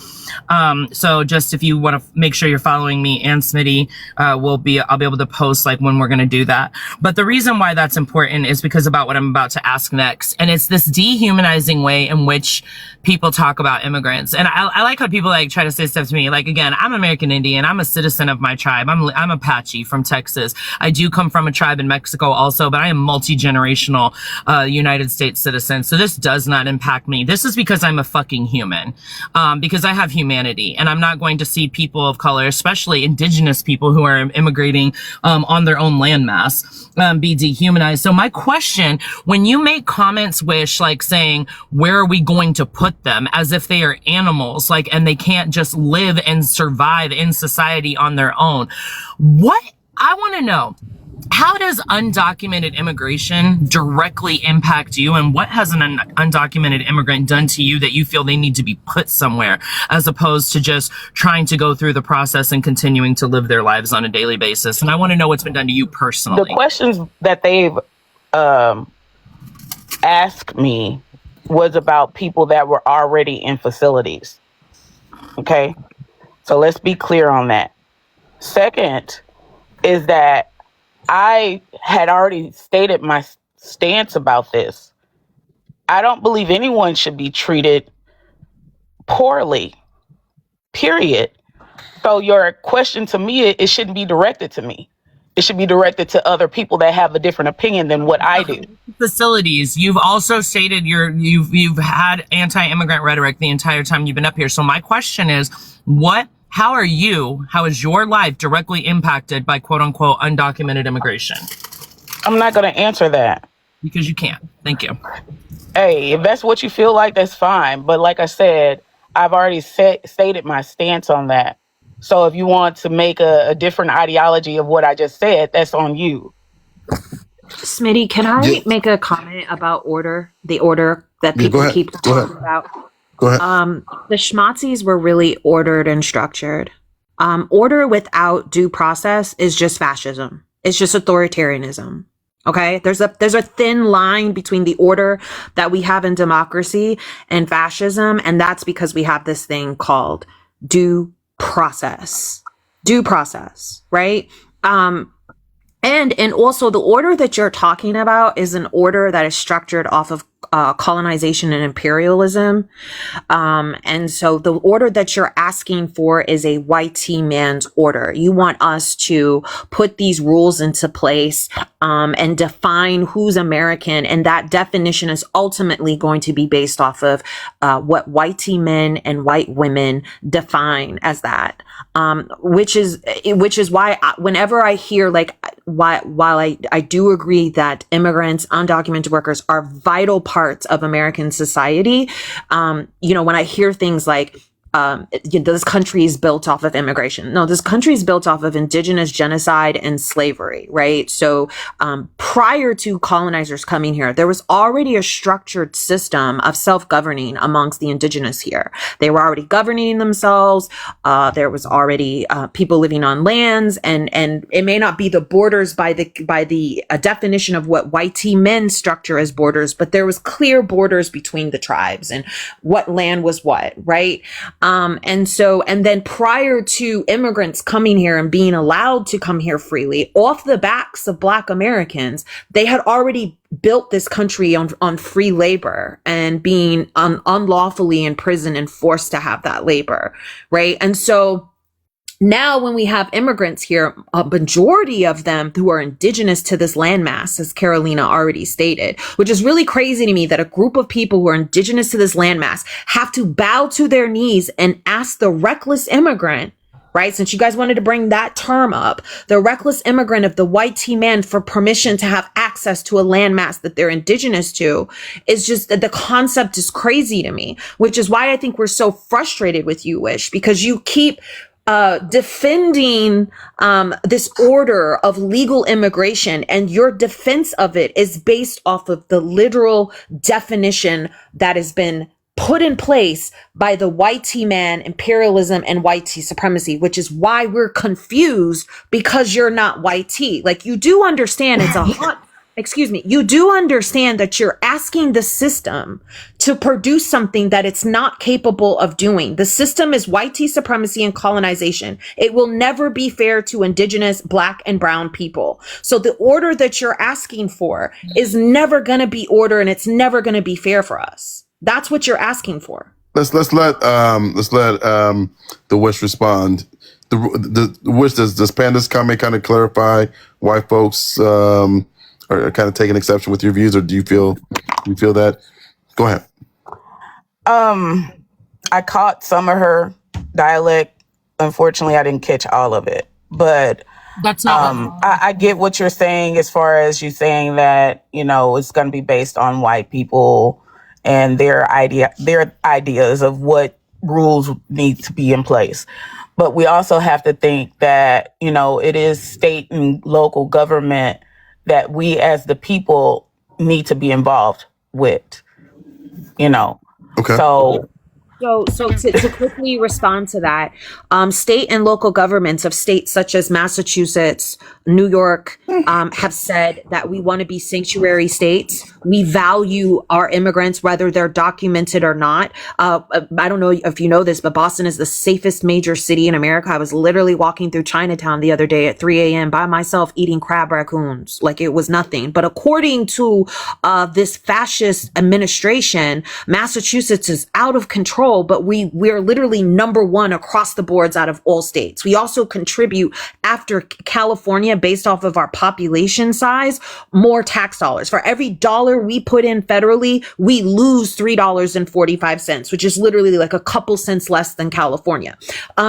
Speaker 16: So just if you want to make sure you're following me and Smitty, I'll be able to post like when we're going to do that. But the reason why that's important is because about what I'm about to ask next. And it's this dehumanizing way in which people talk about immigrants. And I like how people like try to say stuff to me. Like, again, I'm American Indian. I'm a citizen of my tribe. I'm Apache from Texas. I do come from a tribe in Mexico also, but I am multi-generational United States citizen. So this does not impact me. This is because I'm a fucking human, because I have humanity, and I'm not going to see people of color color, especially indigenous people who are immigrating on their own landmass, be dehumanized. So my question, when you make comments, Wish, like saying, where are we going to put them, as if they are animals, like, and they can't just live and survive in society on their own. What I want to know, how does undocumented immigration directly impact you, and what has an undocumented immigrant done to you that you feel they need to be put somewhere, as opposed to just trying to go through the process and continuing to live their lives on a daily basis? And I want to know what's been done to you personally.
Speaker 22: The questions that they've asked me was about people that were already in facilities. Okay, so let's be clear on that. Second is that I had already stated my stance about this. I don't believe anyone should be treated poorly, period. So your question to me, it shouldn't be directed to me. It should be directed to other people that have a different opinion than what I do.
Speaker 16: Facilities. You've also stated you've had anti-immigrant rhetoric the entire time you've been up here. So my question is, how is your life directly impacted by quote unquote undocumented immigration?
Speaker 22: I'm not going to answer that.
Speaker 16: Because you can't. Thank you.
Speaker 22: Hey, if that's what you feel like, that's fine. But like I said, I've already stated my stance on that. So if you want to make a different ideology of what I just said, that's on you.
Speaker 4: Smitty, can I make a comment about the order that people keep talking about?
Speaker 1: Go ahead.
Speaker 4: The schmatzis were really ordered and structured. Order without due process is just fascism. It's just authoritarianism. Okay, there's a thin line between the order that we have in democracy and fascism, and that's because we have this thing called due process, right? And also the order that you're talking about is an order that is structured off of colonization and imperialism. And so the order that you're asking for is a white man's order. You want us to put these rules into place and define who's American. And that definition is ultimately going to be based off of what white men and white women define as that. Which is why whenever I hear while I do agree that immigrants, undocumented workers are vital parts of American society, when I hear things like, this country is built off of immigration. No, this country is built off of indigenous genocide and slavery, right? So prior to colonizers coming here, there was already a structured system of self-governing amongst the indigenous here. They were already governing themselves. There was already people living on lands, and it may not be the borders by the definition of what white men structure as borders, but there was clear borders between the tribes and what land was what, right? And then prior to immigrants coming here and being allowed to come here freely off the backs of Black Americans, they had already built this country on free labor and being unlawfully in prison and forced to have that labor, right? And so now when we have immigrants here, a majority of them who are indigenous to this landmass, as Carolina already stated, which is really crazy to me that a group of people who are indigenous to this landmass have to bow to their knees and ask the reckless immigrant, right? Since you guys wanted to bring that term up, the reckless immigrant of the white man for permission to have access to a landmass that they're indigenous to, is just that the concept is crazy to me, which is why I think we're so frustrated with you, Wish, because you keep defending this order of legal immigration, and your defense of it is based off of the literal definition that has been put in place by the white man imperialism and white supremacy, which is why we're confused, because you're not white. Like, you do understand it's a hot you do understand that you're asking the system to produce something that it's not capable of doing. The system is white supremacy and colonization. It will never be fair to indigenous, Black, and brown people. So the order that you're asking for is never going to be order, and it's never going to be fair for us. That's what you're asking for.
Speaker 1: Let's let the Wish respond. The Wish, does Panda's comment kind of clarify why folks are kind of taking exception with your views, or do you feel that? Go ahead.
Speaker 22: I caught some of her dialect unfortunately, I didn't catch all of it, but
Speaker 4: That's not.
Speaker 22: I get what you're saying as far as you saying that, it's going to be based on white people and their ideas of what rules need to be in place. But we also have to think that, it is state and local government that we as the people need to be involved with,
Speaker 1: Okay.
Speaker 22: So
Speaker 4: So to quickly respond to that, state and local governments of states such as Massachusetts, New York, have said that we want to be sanctuary states. We value our immigrants, whether they're documented or not. I don't know if you know this, but Boston is the safest major city in America. I was literally walking through Chinatown the other day at 3 a.m. by myself eating crab raccoons like it was nothing. But according to this fascist administration, Massachusetts is out of control, but we're literally number one across the boards out of all states. We also contribute, after California, based off of our population size, more tax dollars. For every dollar we put in federally, we lose $3.45, which is literally like a couple cents less than California.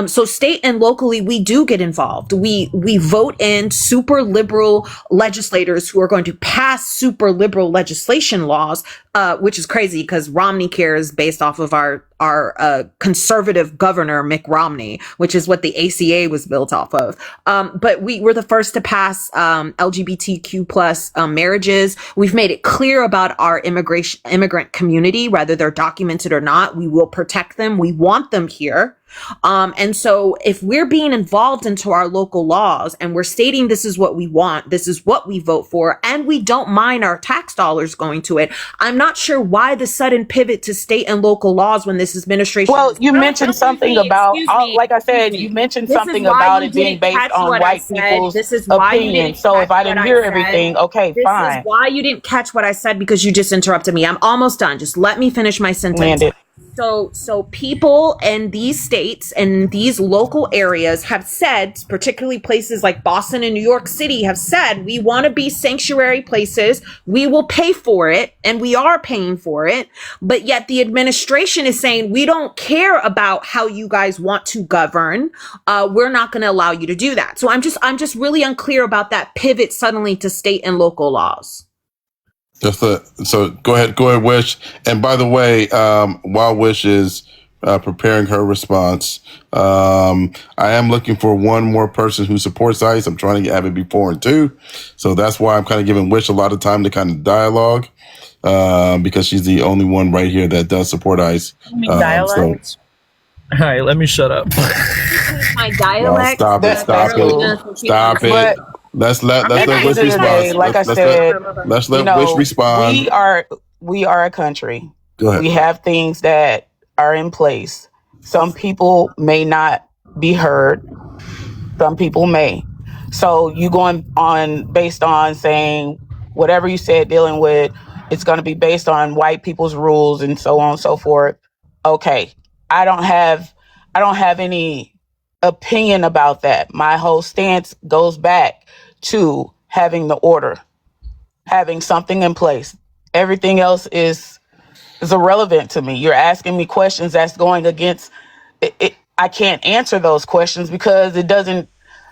Speaker 4: So state and locally, we do get involved. We vote in super liberal legislators who are going to pass super liberal legislation laws, which is crazy because Romney Care is based off of our conservative governor, Mitt Romney, which is what the ACA was built off of. But we were the first to pass LGBTQ plus marriages. We've made it clear about our immigrant community, whether they're documented or not. We will protect them. We want them here. And so if we're being involved into our local laws and we're stating this is what we want, this is what we vote for, and we don't mind our tax dollars going to it, I'm not sure why the sudden pivot to state and local laws when this administration.
Speaker 22: Well, you mentioned something about, like I said, you mentioned something about it being based on white people's opinion. So if I didn't hear everything, okay, fine.
Speaker 4: This is why you didn't catch what I said, because you just interrupted me. I'm almost done. Just let me finish my sentence. So people in these states and these local areas have said, particularly places like Boston and New York City, have said, we want to be sanctuary places. We will pay for it, and we are paying for it. But yet the administration is saying, we don't care about how you guys want to govern. We're not going to allow you to do that. So I'm just really unclear about that pivot suddenly to state and local laws.
Speaker 1: So go ahead, Wish. And by the way, while Wish is preparing her response, I am looking for one more person who supports ICE. I'm trying to have it be 4 and 2. So that's why I'm kind of giving Wish a lot of time to kind of dialogue, because she's the only one right here that does support ICE.
Speaker 6: All right, let me shut up.
Speaker 4: My dialect.
Speaker 1: No, stop it. Let's let Wish respond.
Speaker 22: Like I said,
Speaker 1: let's let Wish respond.
Speaker 22: We are a country.
Speaker 1: Go ahead.
Speaker 22: We have things that are in place. Some people may not be heard. Some people may. So you going on based on saying whatever you said dealing with, it's going to be based on white people's rules and so on and so forth. Okay, I don't have any opinion about that. My whole stance goes back to having the order, having something in place. Everything else is irrelevant to me. You're asking me questions that's going against it. I can't answer those questions because it doesn't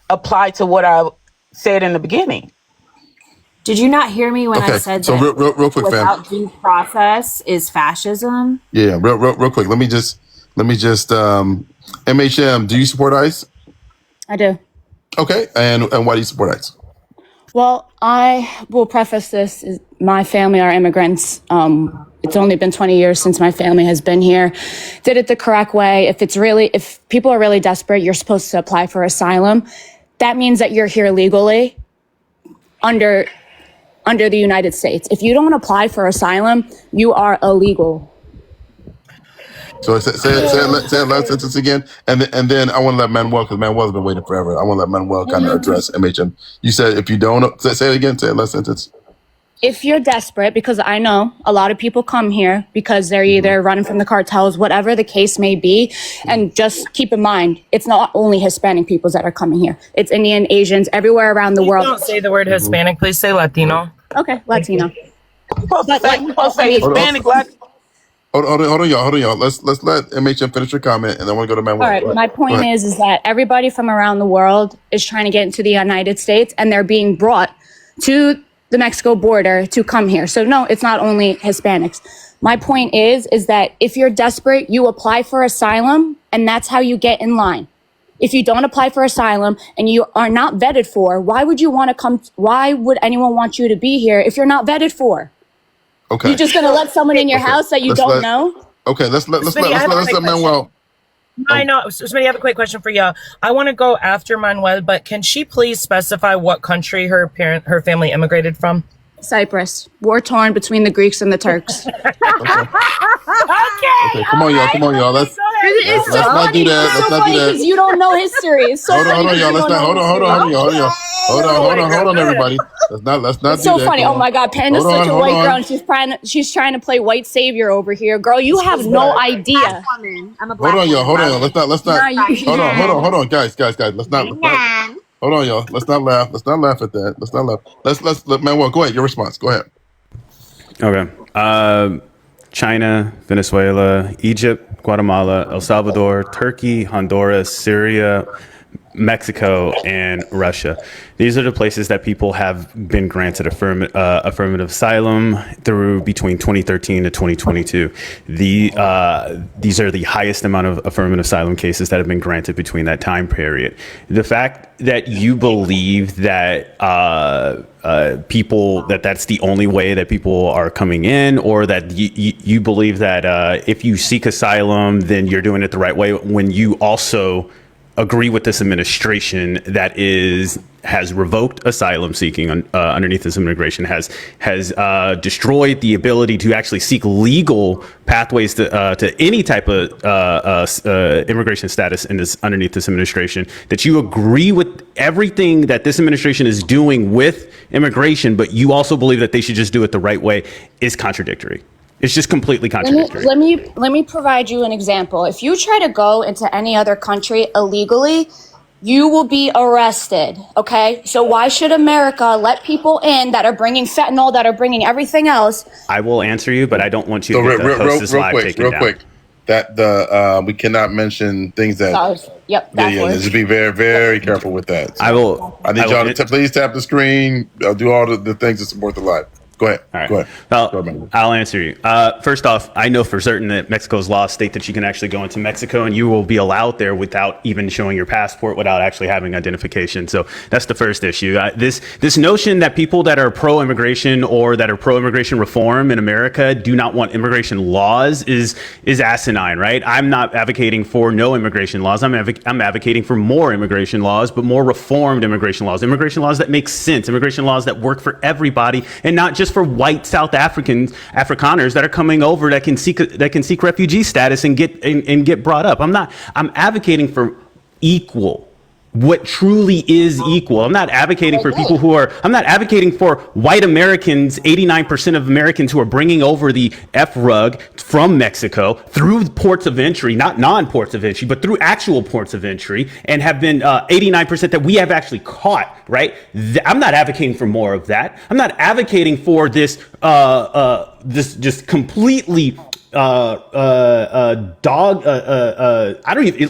Speaker 22: apply to what I said in the beginning.
Speaker 4: Did you not hear me when I said
Speaker 1: so
Speaker 4: that
Speaker 1: real quick,
Speaker 4: without
Speaker 1: fam.
Speaker 4: due process is fascism?
Speaker 1: Yeah, real quick. Let me just MHM, do you support ICE?
Speaker 8: I do.
Speaker 1: Okay, and why do you support ICE?
Speaker 8: Well, I will preface this. My family are immigrants. It's only been 20 years since my family has been here. Did it the correct way. If people are really desperate, you're supposed to apply for asylum. That means that you're here legally under the United States. If you don't apply for asylum, you are illegal.
Speaker 1: So say that last sentence again, and then I want to let Manuel, because Manuel's been waiting forever. I want to let Manuel kind of address MHM. You said if you don't say it again, say the last sentence.
Speaker 8: If you're desperate, because I know a lot of people come here because they're either running from the cartels, whatever the case may be, and just keep in mind, it's not only Hispanic peoples that are coming here. It's Indian, Asians, everywhere around the world.
Speaker 6: Don't say the word Hispanic, please say Latino.
Speaker 8: Okay, Latino.
Speaker 22: We're supposed to say Hispanic, Black.
Speaker 1: hold on, y'all. Let's let MHM finish her comment, and then we'll go to Manuel.
Speaker 8: All right. My point is that everybody from around the world is trying to get into the United States, and they're being brought to the Mexico border to come here. So no, it's not only Hispanics. My point is that if you're desperate, you apply for asylum, and that's how you get in line. If you don't apply for asylum and you are not vetted for, why would you want to come? Why would anyone want you to be here if you're not vetted for?
Speaker 1: Okay.
Speaker 8: You're just gonna let someone in your house that you don't know?
Speaker 1: Okay, let's let
Speaker 16: Smitty,
Speaker 1: Manuel.
Speaker 16: I know. Smitty, I have a quick question for you. I want to go after Manuel, but can she please specify what country her family immigrated from?
Speaker 8: Cyprus, war torn between the Greeks and the Turks.
Speaker 1: Okay, come on, y'all. Let's not do that. Let's not do that.
Speaker 8: Because you don't know history. It's so
Speaker 1: Hold on, y'all. Let's not. Hold on, everybody. Let's not
Speaker 8: It's
Speaker 1: do
Speaker 8: so
Speaker 1: that.
Speaker 8: funny. Oh my God, Panda's
Speaker 1: Hold on,
Speaker 8: such a
Speaker 1: hold
Speaker 8: white
Speaker 1: on.
Speaker 8: girl, and she's trying to play white savior over here. Girl, you have no idea.
Speaker 1: Hold on, y'all. Let's not.
Speaker 8: Nah, you-
Speaker 1: Hold on, guys. Let's not. Hold on, y'all. Let's not laugh. Let's not laugh at that. Let's not laugh. Let's let Manuel go ahead. Your response. Go ahead.
Speaker 18: Okay. China, Venezuela, Egypt, Guatemala, El Salvador, Turkey, Honduras, Syria, Mexico, and Russia. These are the places that people have been granted affirmative asylum through between 2013 to 2022. These are the highest amount of affirmative asylum cases that have been granted between that time period. The fact that you believe that that's the only way that people are coming in, or that you believe that if you seek asylum, then you're doing it the right way, when you also agree with this administration that has revoked asylum seeking underneath this immigration, has destroyed the ability to actually seek legal pathways to any type of immigration status underneath this administration, that you agree with everything that this administration is doing with immigration, but you also believe that they should just do it the right way, is contradictory. It's just completely contradictory.
Speaker 8: Let me provide you an example. If you try to go into any other country illegally, you will be arrested. Okay, so why should America let people in that are bringing fentanyl, that are bringing everything else?
Speaker 18: I will answer you, but I don't want you to get the hostess live taken down.
Speaker 1: Real quick. That we cannot mention things that.
Speaker 8: Yep.
Speaker 1: Just be very, very careful with that. So I need y'all to please tap the screen. Do all the things to support the live. Go ahead.
Speaker 18: All right.
Speaker 1: Go ahead.
Speaker 18: I'll answer you. First off, I know for certain that Mexico's laws state that you can actually go into Mexico and you will be allowed there without even showing your passport, without actually having identification. So that's the first issue. This notion that people that are pro-immigration or that are pro-immigration reform in America do not want immigration laws is asinine, right? I'm not advocating for no immigration laws. I'm advocating for more immigration laws, but more reformed immigration laws that make sense, immigration laws that work for everybody, and not just for white South Afrikaners that are coming over that can seek refugee status and get brought up. I'm advocating for equal, what truly is equal. I'm not advocating for I'm not advocating for white Americans, 89% of Americans who are bringing over the F rug from Mexico through ports of entry, not non-ports of entry, but through actual ports of entry, and have been 89% that we have actually caught, right? I'm not advocating for more of that. I'm not advocating for this just completely I don't even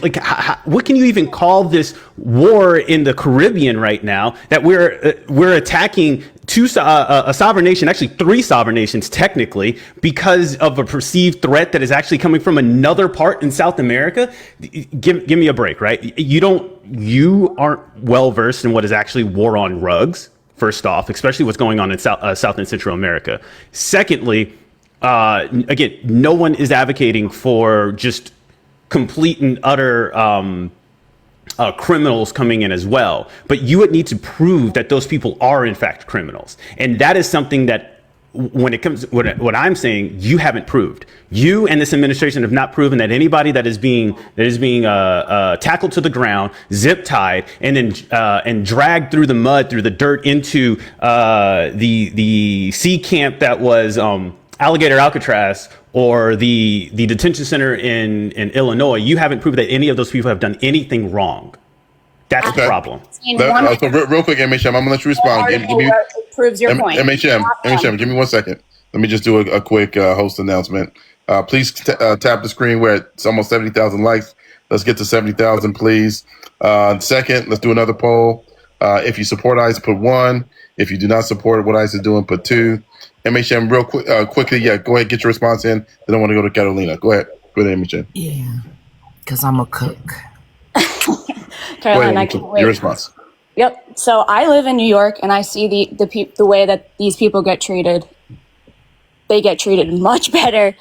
Speaker 18: what can you even call this war in the Caribbean right now, that we're attacking a sovereign nation, actually three sovereign nations technically, because of a perceived threat that is actually coming from another part in South America? Give me a break, right? You aren't well versed in what is actually war on rugs, first off, especially what's going on in South and Central America. Secondly, again, no one is advocating for just complete and utter criminals coming in as well. But you would need to prove that those people are in fact criminals. And that is something that, when it comes, what I'm saying, you haven't proved. You and this administration have not proven that anybody that is being tackled to the ground, zip tied, and then and dragged through the mud, through the dirt, into the sea camp that was Alligator Alcatraz, or the detention center in Illinois, you haven't proved that any of those people have done anything wrong. That's the problem.
Speaker 1: So real quick, MHM, I'm gonna let you respond.
Speaker 8: Proves your point.
Speaker 1: MHM, give me 1 second. Let me just do a quick host announcement. Please tap the screen where it's almost 70,000 likes. Let's get to 70,000, please. Second, let's do another poll. If you support ICE, put 1. If you do not support what ICE is doing, put 2. MHM, real quickly, go ahead, get your response in. Then I want to go to Carolina. Go ahead, MHM.
Speaker 16: Yeah, because I'm a cook.
Speaker 8: Caroline, I can't wait.
Speaker 1: Your response.
Speaker 8: Yep. So I live in New York, and I see the way that these people get treated. They get treated much better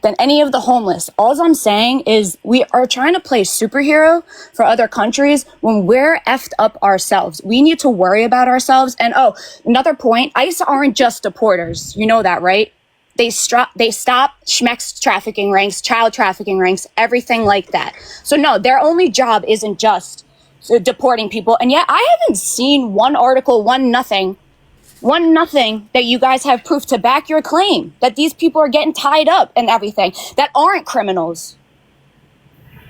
Speaker 8: than any of the homeless. All I'm saying is we are trying to play superhero for other countries when we're effed up ourselves. We need to worry about ourselves. And another point, ICE aren't just deporters. You know that, right? They stop schmex trafficking rings, child trafficking rings, everything like that. So no, their only job isn't just deporting people. And yet I haven't seen one article, one nothing that you guys have proof to back your claim that these people are getting tied up and everything that aren't criminals.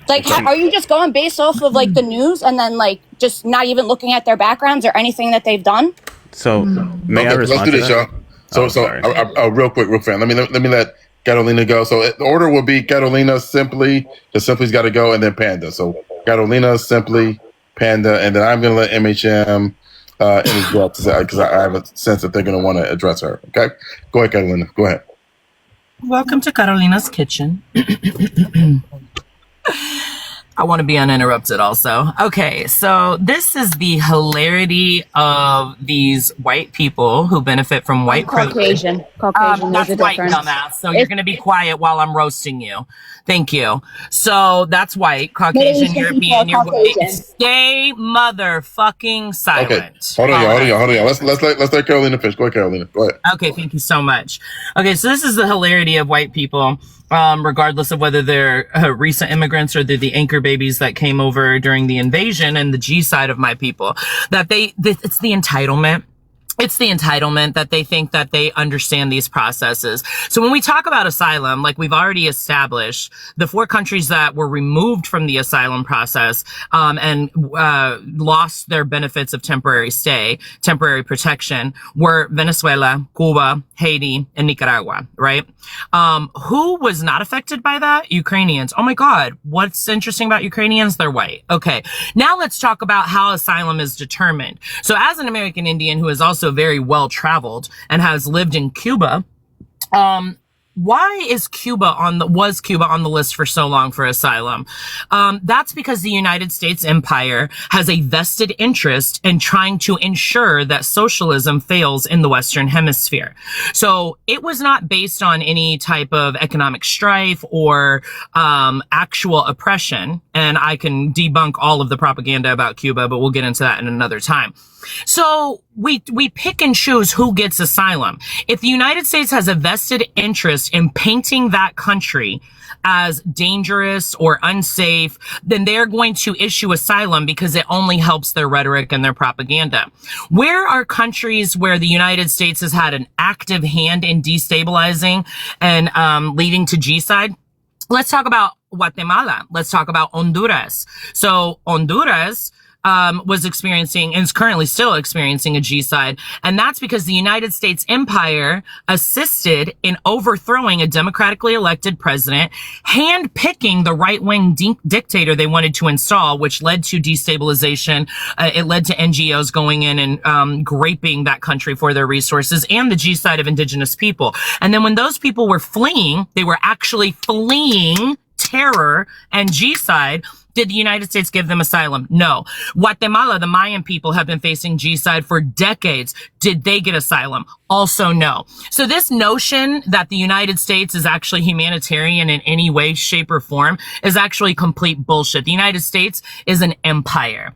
Speaker 8: Like, are you just going based off of like the news and then like just not even looking at their backgrounds or anything that they've done?
Speaker 18: So may I respond?
Speaker 1: Let's do this, y'all. Real quick, real fast. Let me let Carolina go. So the order will be Carolina, Simply, because Simply's got to go, and then Panda. So Carolina, Simply, Panda, and then I'm going to let MHM in as well, because I have a sense that they're going to want to address her. Okay? Go ahead, Carolina. Go ahead.
Speaker 16: Welcome to Carolina's Kitchen. I want to be uninterrupted also. Okay, so this is the hilarity of these white people who benefit from white privilege.
Speaker 8: Caucasian.
Speaker 16: That's white, dumbass. So you're going to be quiet while I'm roasting you. Thank you. So that's white, Caucasian, European, you're white. Stay motherfucking silent.
Speaker 1: Okay, hold on. Let's let Carolina finish. Go ahead, Carolina. Go ahead.
Speaker 16: Okay, thank you so much. Okay, so this is the hilarity of white people, regardless of whether they're recent immigrants or they're the anchor babies that came over during the invasion, and the G side of my people, that it's the entitlement. It's the entitlement that they think that they understand these processes. So when we talk about asylum, like we've already established, the 4 countries that were removed from the asylum process and lost their benefits of temporary stay, temporary protection, were Venezuela, Cuba, Haiti, and Nicaragua, right? Who was not affected by that? Ukrainians. Oh my God, what's interesting about Ukrainians? They're white. Okay, now let's talk about how asylum is determined. So as an American Indian who is also very well traveled and has lived in Cuba, why was Cuba on the list for so long for asylum? That's because the United States empire has a vested interest in trying to ensure that socialism fails in the Western Hemisphere. So it was not based on any type of economic strife or actual oppression. And I can debunk all of the propaganda about Cuba, but we'll get into that in another time. So we pick and choose who gets asylum. If the United States has a vested interest in painting that country as dangerous or unsafe, then they're going to issue asylum because it only helps their rhetoric and their propaganda. Where are countries where the United States has had an active hand in destabilizing and leading to G-side? Let's talk about Guatemala. Let's talk about Honduras. So Honduras was experiencing and is currently still experiencing a G-side. And that's because the United States empire assisted in overthrowing a democratically elected president, handpicking the right-wing dictator they wanted to install, which led to destabilization. It led to NGOs going in and graping that country for their resources and the G-side of indigenous people. And then when those people were fleeing, they were actually fleeing terror and G-side. Did the United States give them asylum? No. Guatemala, the Mayan people, have been facing G-side for decades. Did they get asylum? Also no. So this notion that the United States is actually humanitarian in any way, shape, or form is actually complete bullshit. The United States is an empire.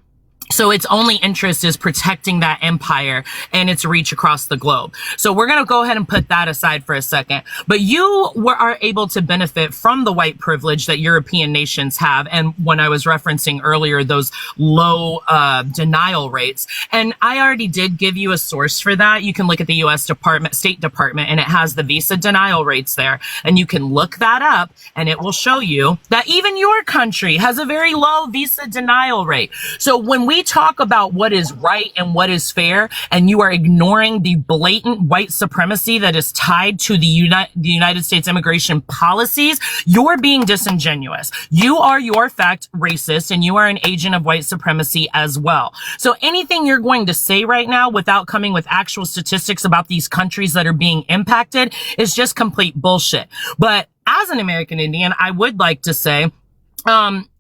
Speaker 16: So its only interest is protecting that empire and its reach across the globe. So we're going to go ahead and put that aside for a second. But you are able to benefit from the white privilege that European nations have. And when I was referencing earlier, those low denial rates. And I already did give you a source for that. You can look at the U.S. State Department, and it has the visa denial rates there. And you can look that up, and it will show you that even your country has a very low visa denial rate. So when we we talk about what is right and what is fair, and you are ignoring the blatant white supremacy that is tied to the United States immigration policies, you're being disingenuous. You are your fact racist, and you are an agent of white supremacy as well. So anything you're going to say right now without coming with actual statistics about these countries that are being impacted is just complete bullshit. But as an American Indian, I would like to say,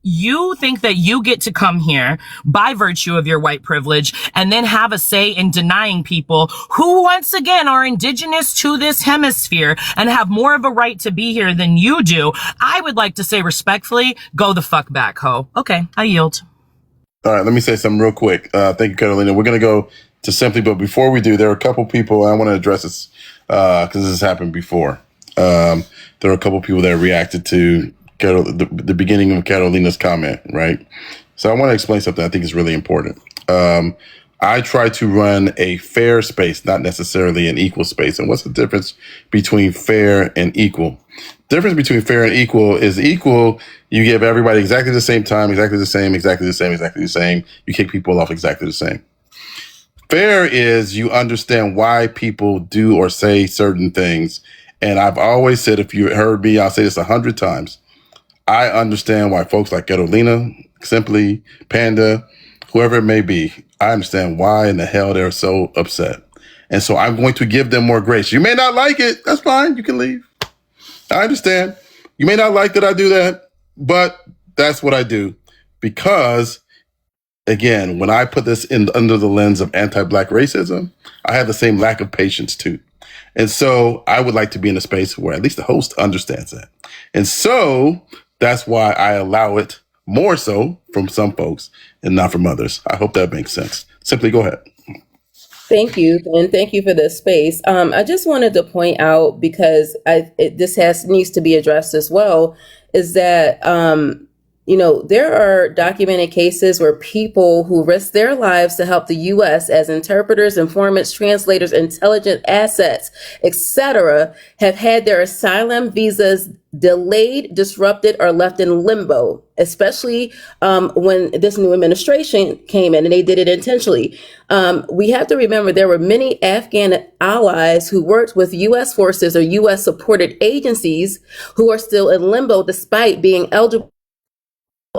Speaker 16: you think that you get to come here by virtue of your white privilege and then have a say in denying people who, once again, are indigenous to this hemisphere and have more of a right to be here than you do. I would like to say respectfully, go the fuck back, ho. Okay, I yield.
Speaker 1: All right, let me say something real quick. Thank you, Carolina. We're going to go to Simply, but before we do, there are a couple people, I want to address this because this has happened before. There are a couple people that reacted to the beginning of Carolina's comment, right? So I want to explain something I think is really important. I try to run a fair space, not necessarily an equal space. And what's the difference between fair and equal? The difference between fair and equal is equal, you give everybody exactly the same time, exactly the same, exactly the same, exactly the same. You kick people off exactly the same. Fair is you understand why people do or say certain things. And I've always said, if you heard me, I'll say this 100 times. I understand why folks like Carolina, Simply, Panda, whoever it may be, I understand why in the hell they're so upset. And so I'm going to give them more grace. You may not like it. That's fine. You can leave. I understand. You may not like that I do that, but that's what I do. Because, again, when I put this under the lens of anti-Black racism, I have the same lack of patience too. And so I would like to be in a space where at least the host understands that. And so that's why I allow it more so from some folks and not from others. I hope that makes sense. Simply go ahead.
Speaker 17: Thank you, and thank you for this space. I just wanted to point out, because this needs to be addressed as well, is that there are documented cases where people who risk their lives to help the U.S. as interpreters, informants, translators, intelligent assets, etc., have had their asylum visas delayed, disrupted, or left in limbo, especially when this new administration came in and they did it intentionally. We have to remember there were many Afghan allies who worked with U.S. forces or U.S. supported agencies who are still in limbo despite being eligible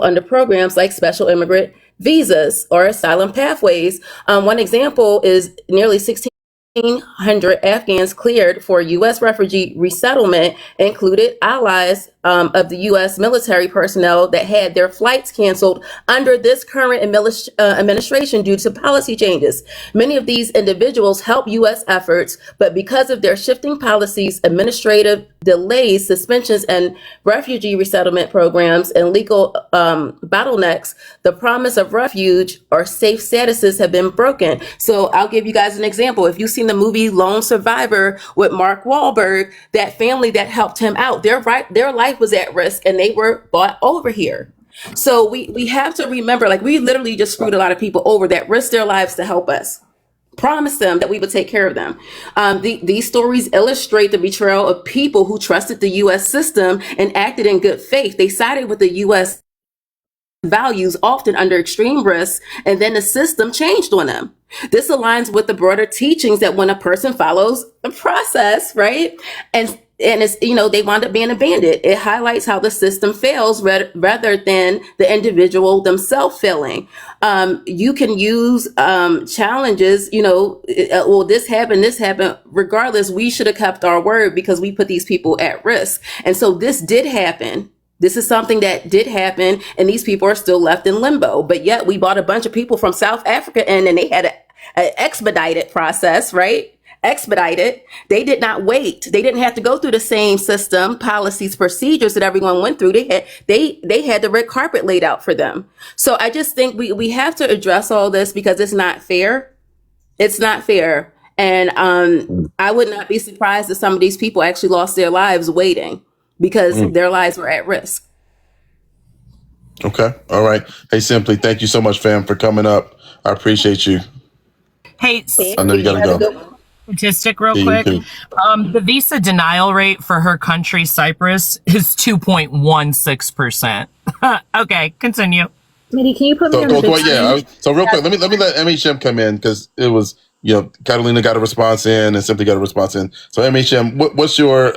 Speaker 17: under programs like special immigrant visas or asylum pathways. One example is nearly 1,600 Afghans cleared for U.S. refugee resettlement included allies of the U.S. military personnel that had their flights canceled under this current administration due to policy changes. Many of these individuals help U.S. efforts, but because of their shifting policies, administrative delays, suspensions, and refugee resettlement programs and legal bottlenecks, the promise of refuge or safe statuses have been broken. So I'll give you guys an example. If you've seen the movie Lone Survivor with Mark Wahlberg, that family that helped him out, their life was at risk and they were brought over here. So we have to remember, like, we literally just screwed a lot of people over that risked their lives to help us. Promised them that we would take care of them. These stories illustrate the betrayal of people who trusted the U.S. system and acted in good faith. They sided with the U.S. values, often under extreme risk, and then the system changed on them. This aligns with the broader teachings that when a person follows the process, right, and it's, they wind up being abandoned. It highlights how the system fails rather than the individual themselves failing. You can use challenges, well, this happened. Regardless, we should have kept our word because we put these people at risk. And so this did happen. This is something that did happen, and these people are still left in limbo. But yet we brought a bunch of people from South Africa in, and they had an expedited process, right? Expedited. They did not wait. They didn't have to go through the same system, policies, procedures that everyone went through. They had the red carpet laid out for them. So I just think we have to address all this because it's not fair. It's not fair. And I would not be surprised if some of these people actually lost their lives waiting because their lives were at risk.
Speaker 1: Okay. All right. Hey, Simply, thank you so much, fam, for coming up. I appreciate you.
Speaker 16: Hey,
Speaker 1: I know you gotta go.
Speaker 16: Statistic real quick. The visa denial rate for her country, Cyprus, is 2.16%. Okay, continue.
Speaker 4: Mitty, can you put me
Speaker 1: So,
Speaker 4: on the big screen?
Speaker 1: so real quick, let me let MHM come in because it was Catalina got a response in and Simply got a response in. So MHM, what's your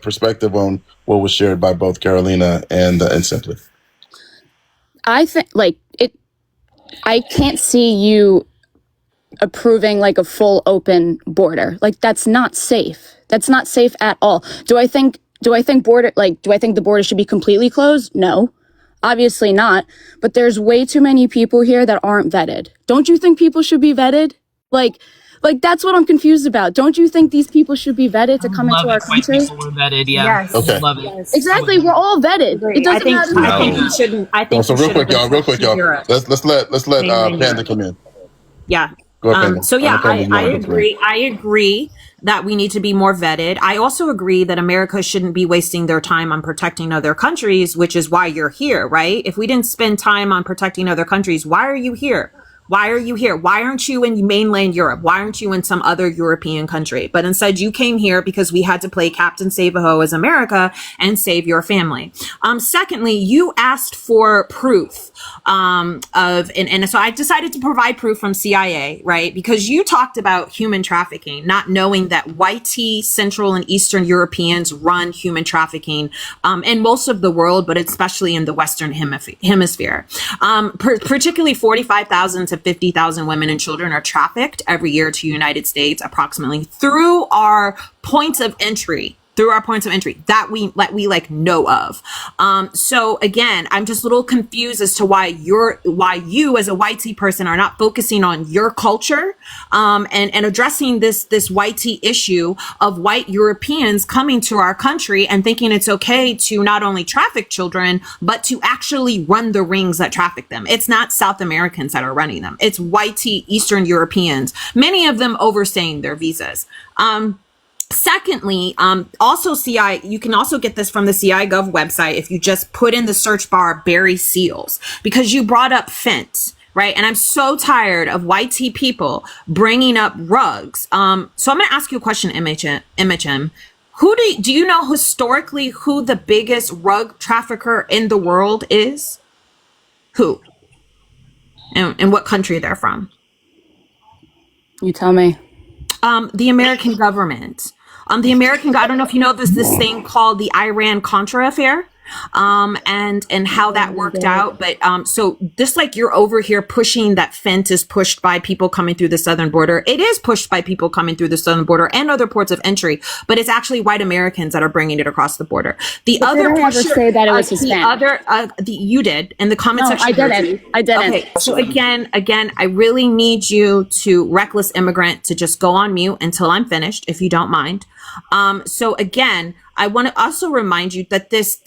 Speaker 1: perspective on what was shared by both Carolina and Simply?
Speaker 8: I think I can't see you approving like a full open border. Like that's not safe. That's not safe at all. Do I think the border should be completely closed? No. Obviously not. But there's way too many people here that aren't vetted. Don't you think people should be vetted? Like that's what I'm confused about. Don't you think these people should be vetted to come into our country?
Speaker 16: People were vetted, yeah.
Speaker 8: Yes.
Speaker 1: Okay.
Speaker 16: Love it.
Speaker 8: Yes. Exactly. We're all vetted. It doesn't matter.
Speaker 4: I think we shouldn't. I think
Speaker 1: So
Speaker 4: we
Speaker 1: real
Speaker 4: should
Speaker 1: quick, y'all. Let's let Panda come in.
Speaker 4: Yeah.
Speaker 1: Go ahead, Panda.
Speaker 4: So yeah,
Speaker 1: Panda,
Speaker 4: I
Speaker 1: you wanna go through?
Speaker 4: agree. I agree that we need to be more vetted. I also agree that America shouldn't be wasting their time on protecting other countries, which is why you're here, right? If we didn't spend time on protecting other countries, why are you here? Why are you here? Why aren't you in mainland Europe? Why aren't you in some other European country? But instead you came here because we had to play Captain Save-A-Ho as America and save your family. Secondly, you asked for proof and so I decided to provide proof from CIA, right? Because you talked about human trafficking, not knowing that white Central and Eastern Europeans run human trafficking in most of the world, but especially in the Western hemisphere. Particularly 45,000 to 50,000 women and children are trafficked every year to United States, approximately through our points of entry that we know of. So again, I'm just a little confused as to why you as a white tea person are not focusing on your culture, and addressing this white tea issue of white Europeans coming to our country and thinking it's okay to not only traffic children, but to actually run the rings that traffic them. It's not South Americans that are running them. It's white tea Eastern Europeans, many of them overstaying their visas. Secondly, also CI, you can also get this from the CI Gov website if you just put in the search bar Barry Seals, because you brought up Fent, right? And I'm so tired of white tea people bringing up rugs. So I'm going to ask you a question, MHM. Who do you know historically who the biggest rug trafficker in the world is? Who? And what country they're from?
Speaker 8: You tell me.
Speaker 4: The American government. I don't know if you know this thing called the Iran-Contra affair, and how that worked out. But so this, like, you're over here pushing that Fent is pushed by people coming through the southern border. It is pushed by people coming through the southern border and other ports of entry, but it's actually white Americans that are bringing it across the border. The
Speaker 8: But
Speaker 4: other
Speaker 8: did I ever
Speaker 4: pusher,
Speaker 8: say that it was Hispanic?
Speaker 4: you did in the comment
Speaker 8: No,
Speaker 4: section.
Speaker 8: I didn't. I didn't.
Speaker 4: Okay, so again, I really need you to, reckless immigrant, to just go on mute until I'm finished, if you don't mind. So again, I want to also remind you that this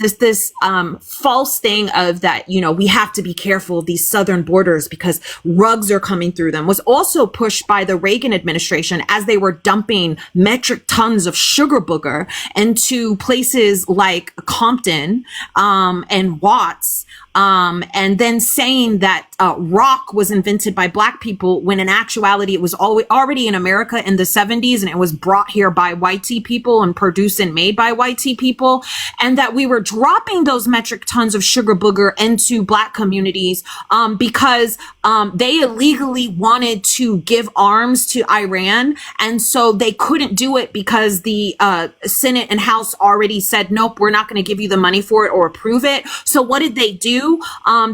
Speaker 4: false thing of that, we have to be careful of these southern borders because rugs are coming through them was also pushed by the Reagan administration as they were dumping metric tons of sugar booger into places like Compton, and Watts. And then saying that rock was invented by Black people when in actuality it was already in America in the 70s and it was brought here by white tea people and produced and made by white tea people, and that we were dropping those metric tons of sugar booger into Black communities because they illegally wanted to give arms to Iran, and so they couldn't do it because the Senate and House already said, nope, we're not going to give you the money for it or approve it. So what did they do?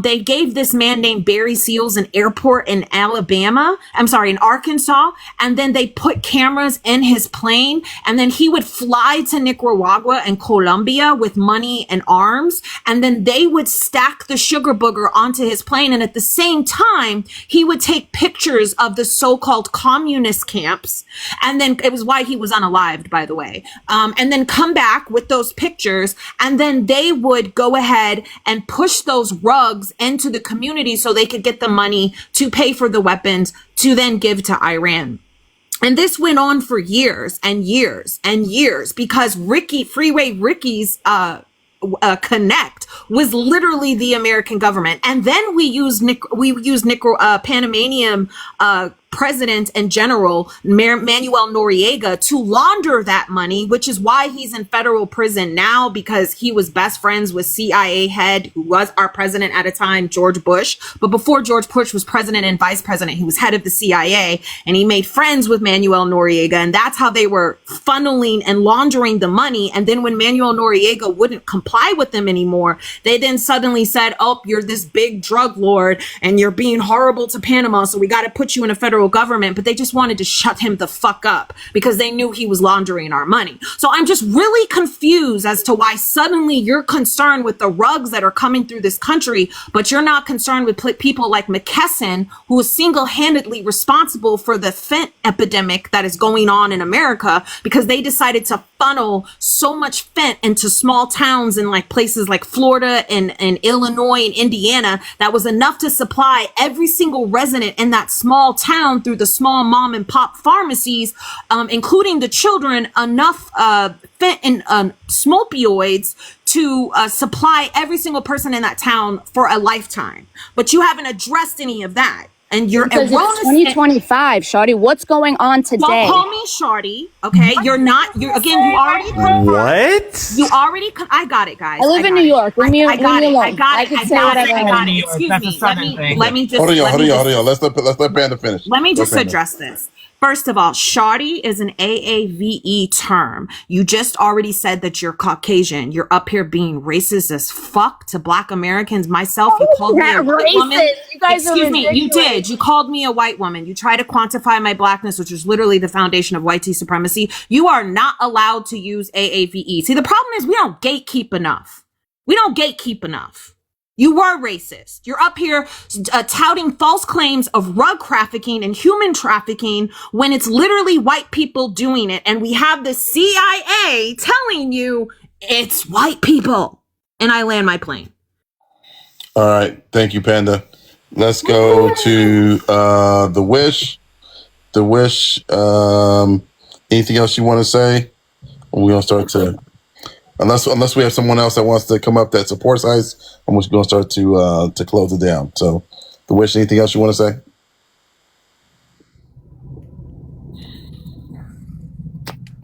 Speaker 4: They gave this man named Barry Seals an airport in in Arkansas, and then they put cameras in his plane, and then he would fly to Nicaragua and Colombia with money and arms, and then they would stack the sugar booger onto his plane, and at the same time, he would take pictures of the so-called communist camps, and then it was why he was unalived, by the way, and then come back with those pictures, and then they would go ahead and push those rugs into the community so they could get the money to pay for the weapons to then give to Iran. And this went on for years and years and years because Freeway Ricky's Connect left was literally the American government. And then we used Panamanian president and general Manuel Noriega to launder that money, which is why he's in federal prison now, because he was best friends with CIA head, who was our president at a time, George Bush. But before George Bush was president and vice president, he was head of the CIA, and he made friends with Manuel Noriega, and that's how they were funneling and laundering the money. And then when Manuel Noriega wouldn't comply with them anymore, they then suddenly said, oh, you're this big drug lord and you're being horrible to Panama, so we got to put you in a federal government. But they just wanted to shut him the fuck up because they knew he was laundering our money. So I'm just really confused as to why suddenly you're concerned with the rugs that are coming through this country, but you're not concerned with people like McKesson, who is single-handedly responsible for the fent epidemic that is going on in America, because they decided to funnel so much fent into small towns in like places like Florida and Illinois and Indiana that was enough to supply every single resident in that small town through the small mom and pop pharmacies, including the children, enough fent and smopioids to supply every single person in that town for a lifetime. But you haven't addressed any of that. And you're
Speaker 8: because it's 2025, Shawty. What's going on today?
Speaker 4: Don't call me Shawty, okay? You're not. You already.
Speaker 18: What?
Speaker 4: You already. I got it, guys.
Speaker 8: I live in New York. Leave me alone.
Speaker 4: I got it. Excuse me. Let me just.
Speaker 1: Hold on. Let's let Panda finish.
Speaker 4: Let me just address this. First of all, Shawty is an AAVE term. You just already said that you're Caucasian. You're up here being racist as fuck to Black Americans. Myself, you called me a white woman.
Speaker 8: You guys
Speaker 4: Excuse me, you did. You called me a white woman. You try to quantify my blackness, which is literally the foundation of white supremacy. You are not allowed to use AAVE. See, the problem is we don't gatekeep enough. You were racist. You're up here touting false claims of rug trafficking and human trafficking when it's literally white people doing it. And we have the CIA telling you it's white people. And I land my plane.
Speaker 1: All right. Thank you, Panda. Let's go to The Wish. The Wish. Anything else you want to say? We're going to start to... Unless we have someone else that wants to come up that supports ICE, I'm just going to start to close it down. So, The Wish, anything else you want to say?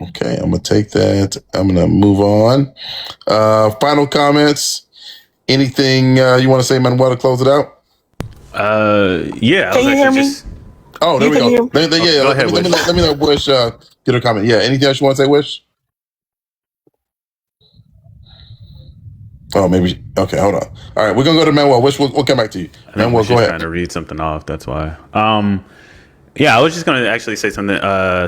Speaker 1: Okay, I'm going to take that. I'm going to move on. Final comments. Anything you want to say, Manuel, to close it out?
Speaker 18: Yeah.
Speaker 9: Can you hear me?
Speaker 1: Oh, there we go.
Speaker 18: Go ahead, Wish.
Speaker 1: Let me let Wish get her comment. Yeah, anything else you want to say, Wish? Oh, maybe. Okay, hold on. All right, we're gonna go to Manuel. We'll come back to you. Manuel, go ahead.
Speaker 18: Trying to read something off. That's why. Yeah, I was just going to actually say something,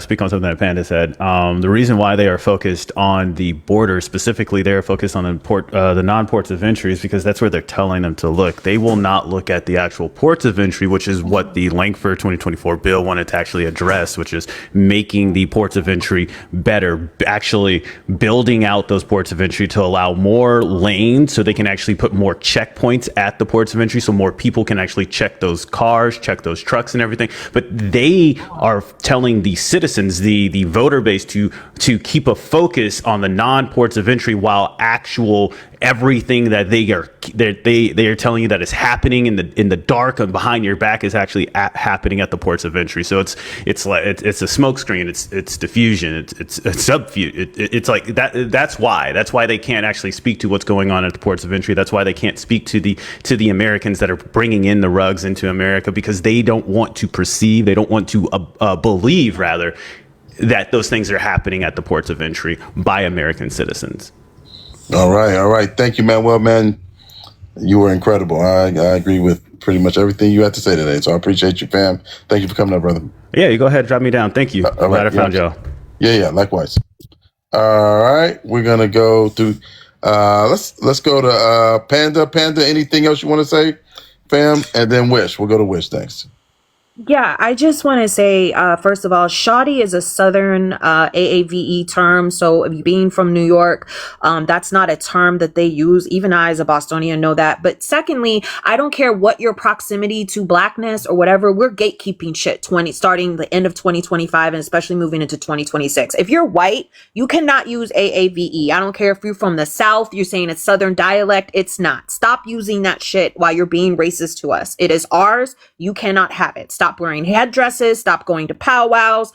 Speaker 18: speak on something that Panda said. The reason why they are focused on the border, specifically, they're focused on the non-ports of entry, is because that's where they're telling them to look. They will not look at the actual ports of entry, which is what the Lankford 2024 bill wanted to actually address, which is making the ports of entry better, actually building out those ports of entry to allow more lanes so they can actually put more checkpoints at the ports of entry so more people can actually check those cars, check those trucks and everything. But they are telling the citizens, the voter base, to keep a focus on the non-ports of entry, while actual everything that they are telling you that is happening in the dark and behind your back is actually happening at the ports of entry. So it's a smokescreen. It's diffusion. It's subfuge. It's like that. That's why they can't actually speak to what's going on at the ports of entry. That's why they can't speak to the Americans that are bringing in the rugs into America, because they don't want to perceive. They don't want to believe, rather, that those things are happening at the ports of entry by American citizens.
Speaker 1: All right. Thank you, Manuel, man. You were incredible. I agree with pretty much everything you had to say today. So I appreciate you, fam. Thank you for coming up, brother.
Speaker 18: Yeah, you go ahead, drop me down. Thank you. Glad I found y'all.
Speaker 1: Yeah, likewise. All right, we're gonna go to let's go to Panda. Panda, anything else you want to say, fam? And then Wish. We'll go to Wish next.
Speaker 4: Yeah, I just want to say, first of all, shoddy is a Southern AAVE term. So if you being from New York, that's not a term that they use. Even I, as a Bostonian, know that. But secondly, I don't care what your proximity to blackness or whatever. We're gatekeeping shit starting the end of 2025 and especially moving into 2026. If you're white, you cannot use AAVE. I don't care if you're from the South. You're saying it's Southern dialect. It's not. Stop using that shit while you're being racist to us. It is ours. You cannot have it. Stop wearing headdresses. Stop going to powwows.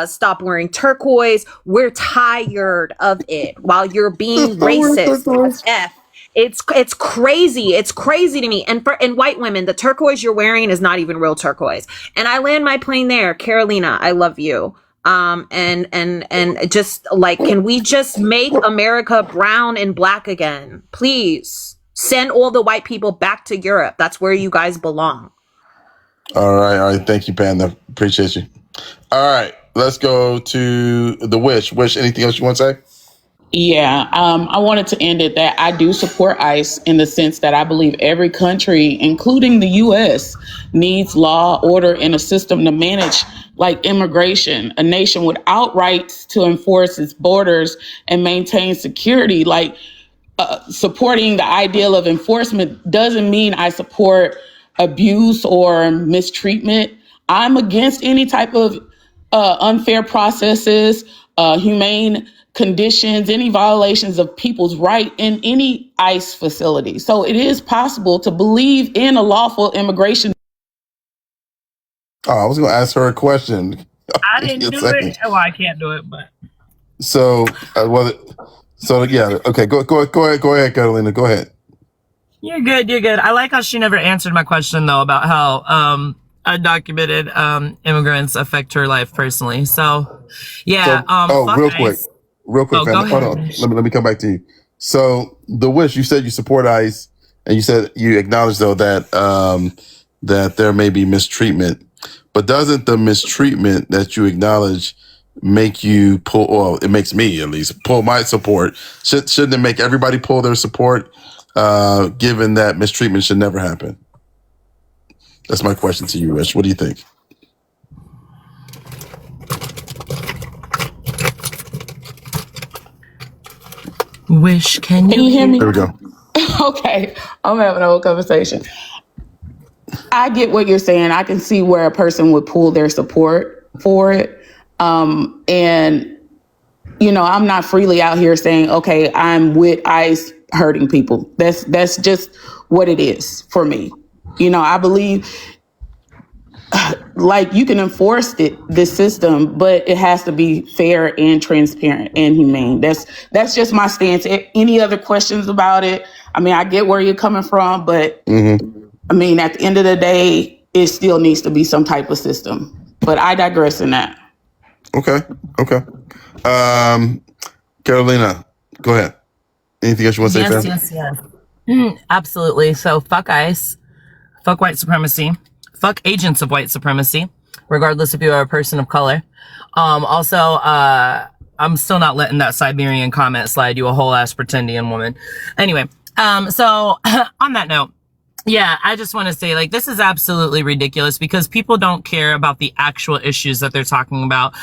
Speaker 4: Stop wearing turquoise. We're tired of it while you're being racist. F. It's crazy. It's crazy to me. And white women, the turquoise you're wearing is not even real turquoise. And I land my plane there. Carolina, I love you. And just like, can we just make America brown and black again? Please send all the white people back to Europe. That's where you guys belong.
Speaker 1: All right. Thank you, Panda. Appreciate you. All right, let's go to the Wish. Wish, anything else you want to say?
Speaker 22: Yeah, I wanted to end it that I do support ICE in the sense that I believe every country, including the U.S., needs law, order, and a system to manage like immigration. A nation without rights to enforce its borders and maintain security, like supporting the ideal of enforcement doesn't mean I support abuse or mistreatment. I'm against any type of unfair processes, humane conditions, any violations of people's right in any ICE facility. So it is possible to believe in a lawful immigration.
Speaker 1: Oh, I was going to ask her a question.
Speaker 6: I didn't do it. Well, I can't do it, but
Speaker 1: So, yeah. Okay, go ahead, Carolina. Go ahead.
Speaker 6: you're good. You're good. I like how she never answered my question though about how undocumented immigrants affect her life personally. So, yeah. Fuck
Speaker 1: real
Speaker 6: ICE.
Speaker 1: quick,
Speaker 6: Oh,
Speaker 1: Panda.
Speaker 6: go
Speaker 1: Hold
Speaker 6: ahead.
Speaker 1: on. Let me come back to you. So, the Wish, you said you support ICE, and you said you acknowledge though that that there may be mistreatment, but doesn't the mistreatment that you acknowledge make you pull? Well, it makes me at least pull my support. Shouldn't it make everybody pull their support? Given that mistreatment should never happen. That's my question to you, Wish. What do you think?
Speaker 6: Wish, can
Speaker 22: you hear me?
Speaker 1: There we go.
Speaker 22: Okay, I'm having a whole conversation. I get what you're saying. I can see where a person would pull their support for it. And, you know, I'm not freely out here saying, okay, I'm with ICE hurting people. That's just what it is for me. You know, I believe like you can enforce this system, but it has to be fair and transparent and humane. That's just my stance. Any other questions about it? I mean, I get where you're coming from, but I mean, at the end of the day, it still needs to be some type of system. But I digress in that.
Speaker 1: Okay. Carolina, go ahead. Anything else you want to say,
Speaker 6: Yes. Absolutely. So fuck ICE, fuck white supremacy, fuck agents of white supremacy, regardless if you are a person of color. Also, I'm still not letting that Siberian comment slide, you a whole ass pretendian woman. Anyway, so on that note, yeah, I just want to say, like, this is absolutely ridiculous because people don't care about the actual issues that they're talking about.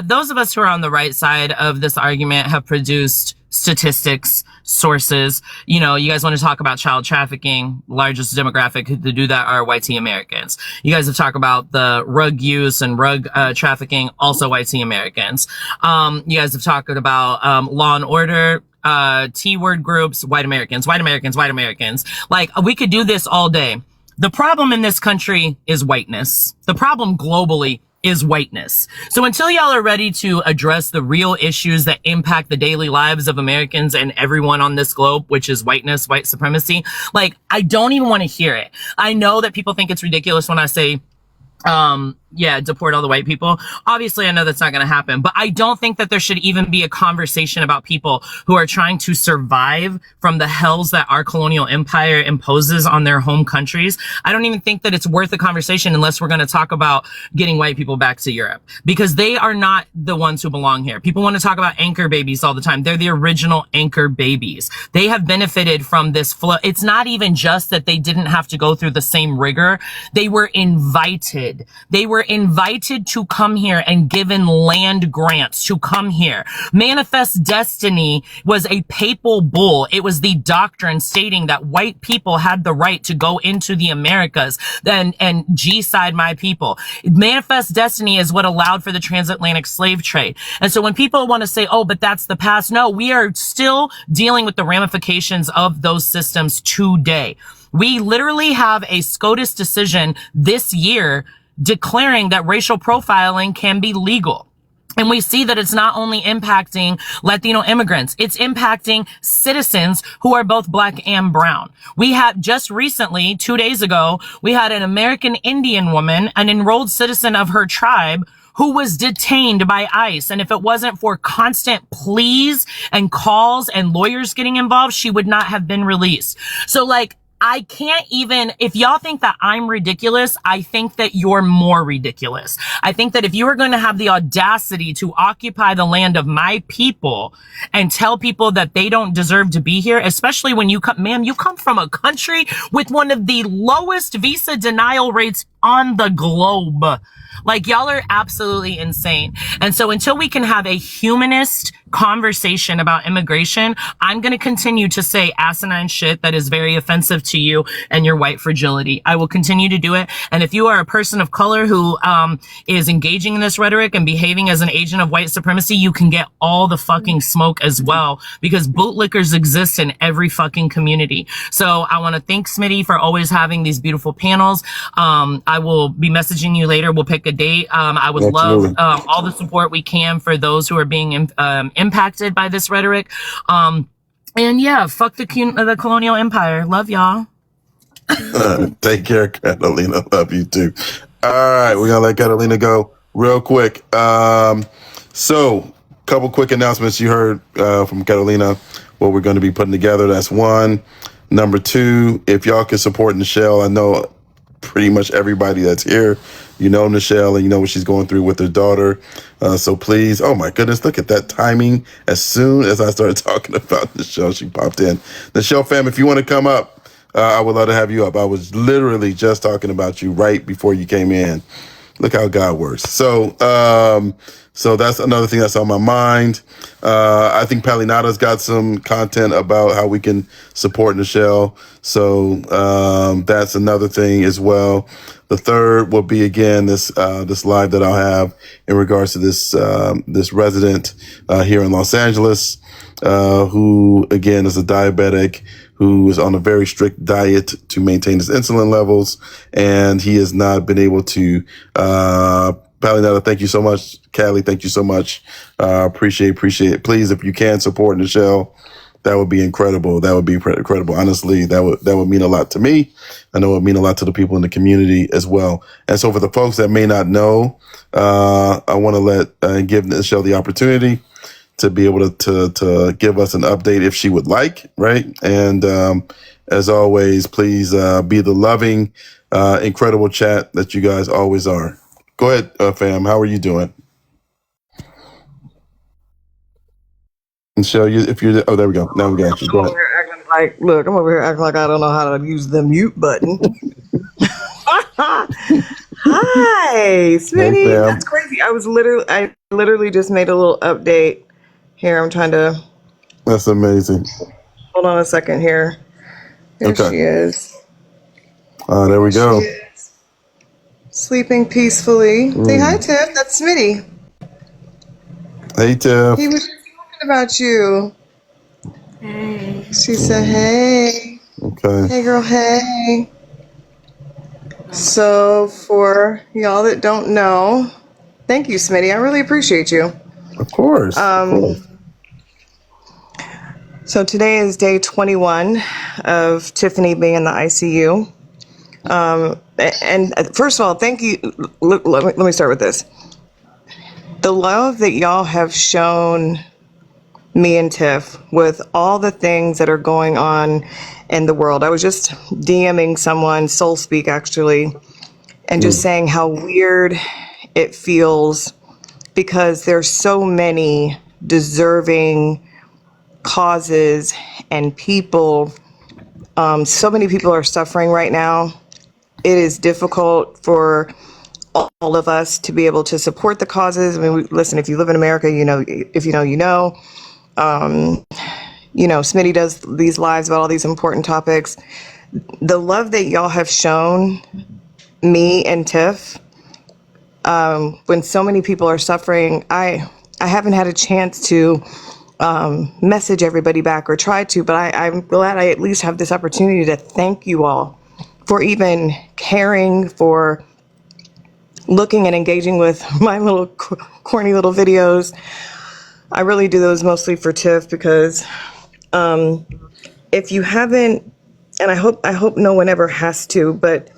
Speaker 6: Those of us who are on the right side of this argument have produced statistics, sources. You know, you guys want to talk about child trafficking, largest demographic to do that are white teen Americans. You guys have talked about the rug use and rug trafficking, also white teen Americans. You guys have talked about law and order, T-word groups, white Americans. Like, we could do this all day. The problem in this country is whiteness. The problem globally is whiteness. So until y'all are ready to address the real issues that impact the daily lives of Americans and everyone on this globe, which is whiteness, white supremacy, like, I don't even want to hear it. I know that people think it's ridiculous when I say, deport all the white people. Obviously, I know that's not going to happen, but I don't think that there should even be a conversation about people who are trying to survive from the hells that our colonial empire imposes on their home countries. I don't even think that it's worth a conversation unless we're going to talk about getting white people back to Europe, because they are not the ones who belong here. People want to talk about anchor babies all the time. They're the original anchor babies. They have benefited from this flow. It's not even just that they didn't have to go through the same rigor. They were invited. They were invited to come here and given land grants to come here. Manifest Destiny was a papal bull. It was the doctrine stating that white people had the right to go into the Americas and G-side my people. Manifest Destiny is what allowed for the transatlantic slave trade. And so when people want to say, oh, but that's the past, no, we are still dealing with the ramifications of those systems today. We literally have a SCOTUS decision this year declaring that racial profiling can be legal. And we see that it's not only impacting Latino immigrants, it's impacting citizens who are both black and brown. We had just recently, 2 days ago, we had an American Indian woman, an enrolled citizen of her tribe, who was detained by ICE. And if it wasn't for constant pleas and calls and lawyers getting involved, she would not have been released. So like, I can't even, if y'all think that I'm ridiculous, I think that you're more ridiculous. I think that if you are going to have the audacity to occupy the land of my people and tell people that they don't deserve to be here, especially when you come, ma'am, you come from a country with one of the lowest visa denial rates on the globe. Like, y'all are absolutely insane. And so until we can have a humanist conversation about immigration, I'm going to continue to say asinine shit that is very offensive to you and your white fragility. I will continue to do it. And if you are a person of color who is engaging in this rhetoric and behaving as an agent of white supremacy, you can get all the fucking smoke as well, because bootlickers exist in every fucking community. So I want to thank Smitty for always having these beautiful panels. I will be messaging you later. We'll pick a date. I would
Speaker 1: Absolutely.
Speaker 6: love all the support we can for those who are being impacted by this rhetoric. And yeah, fuck the colonial empire. Love y'all.
Speaker 1: Take care, Catalina. Love you too. All right, we're gonna let Catalina go real quick. So, couple quick announcements you heard from Catalina. What we're going to be putting together. That's one. Number two, if y'all can support Nichelle, I know pretty much everybody that's here, you know Nichelle, and you know what she's going through with her daughter. So please, oh my goodness, look at that timing. As soon as I started talking about Nichelle, she popped in. Nichelle fam, if you want to come up, I would love to have you up. I was literally just talking about you right before you came in. Look how God works. So that's another thing that's on my mind. I think Palinada's got some content about how we can support Nichelle. So that's another thing as well. The third will be, again, this live that I'll have in regards to this resident here in Los Angeles, who again is a diabetic, who is on a very strict diet to maintain his insulin levels, and he has not been able to. Palinada, thank you so much. Callie, thank you so much. Appreciate it. Please, if you can support Nichelle, that would be incredible. That would be incredible. Honestly, that would mean a lot to me. I know it would mean a lot to the people in the community as well. And so for the folks that may not know, I want to give Nichelle the opportunity to be able to give us an update if she would like, right? And as always, please be the loving, incredible chat that you guys always are. Go ahead, fam. How are you doing? Michelle, oh, there we go. Now we got you. Go ahead.
Speaker 9: I'm over here acting like I don't know how to use the mute button. Hi, Smitty.
Speaker 1: Hey, Sam.
Speaker 9: That's crazy. I literally just made a little update. Here, I'm trying to.
Speaker 1: That's amazing.
Speaker 9: Hold on a second here. There
Speaker 1: Okay.
Speaker 9: she is.
Speaker 1: There we go.
Speaker 9: She is sleeping peacefully. Say hi, Tiff. That's Smitty.
Speaker 1: Hey, Tiff.
Speaker 9: He was just talking about you. Hey. She said, hey.
Speaker 1: Okay.
Speaker 9: Hey, girl, hey. So, for y'all that don't know, thank you, Smitty. I really appreciate you.
Speaker 1: Of course.
Speaker 9: So today is day 21 of Tiffany being in the ICU. And first of all, thank you. Let me start with this. The love that y'all have shown me and Tiff with all the things that are going on in the world. I was just DMing someone, Soul Speak actually, and just saying how weird it feels because there's so many deserving causes and people. So many people are suffering right now. It is difficult for all of us to be able to support the causes. I mean, listen, if you live in America, you know, if you know, you know. Smitty does these lives about all these important topics. The love that y'all have shown me and Tiff, when so many people are suffering, I haven't had a chance to message everybody back or try to, but I'm glad I at least have this opportunity to thank you all for even caring, for looking and engaging with my little corny little videos. I really do those mostly for Tiff because if you haven't, and I hope no one ever has to, but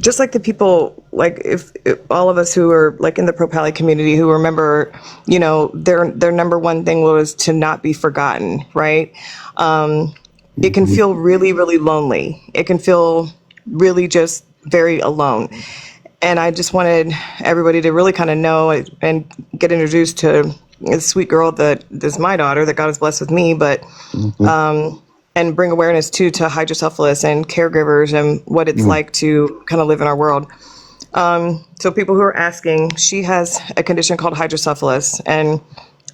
Speaker 9: just like the people, like if all of us who are like in the pro-pally community who remember, their number one thing was to not be forgotten, right? It can feel really, really lonely. It can feel really just very alone. And I just wanted everybody to really kind of know and get introduced to this sweet girl that is my daughter that God has blessed with me, but and bring awareness to hydrocephalus and caregivers and what it's like to kind of live in our world. So people who are asking, she has a condition called hydrocephalus, and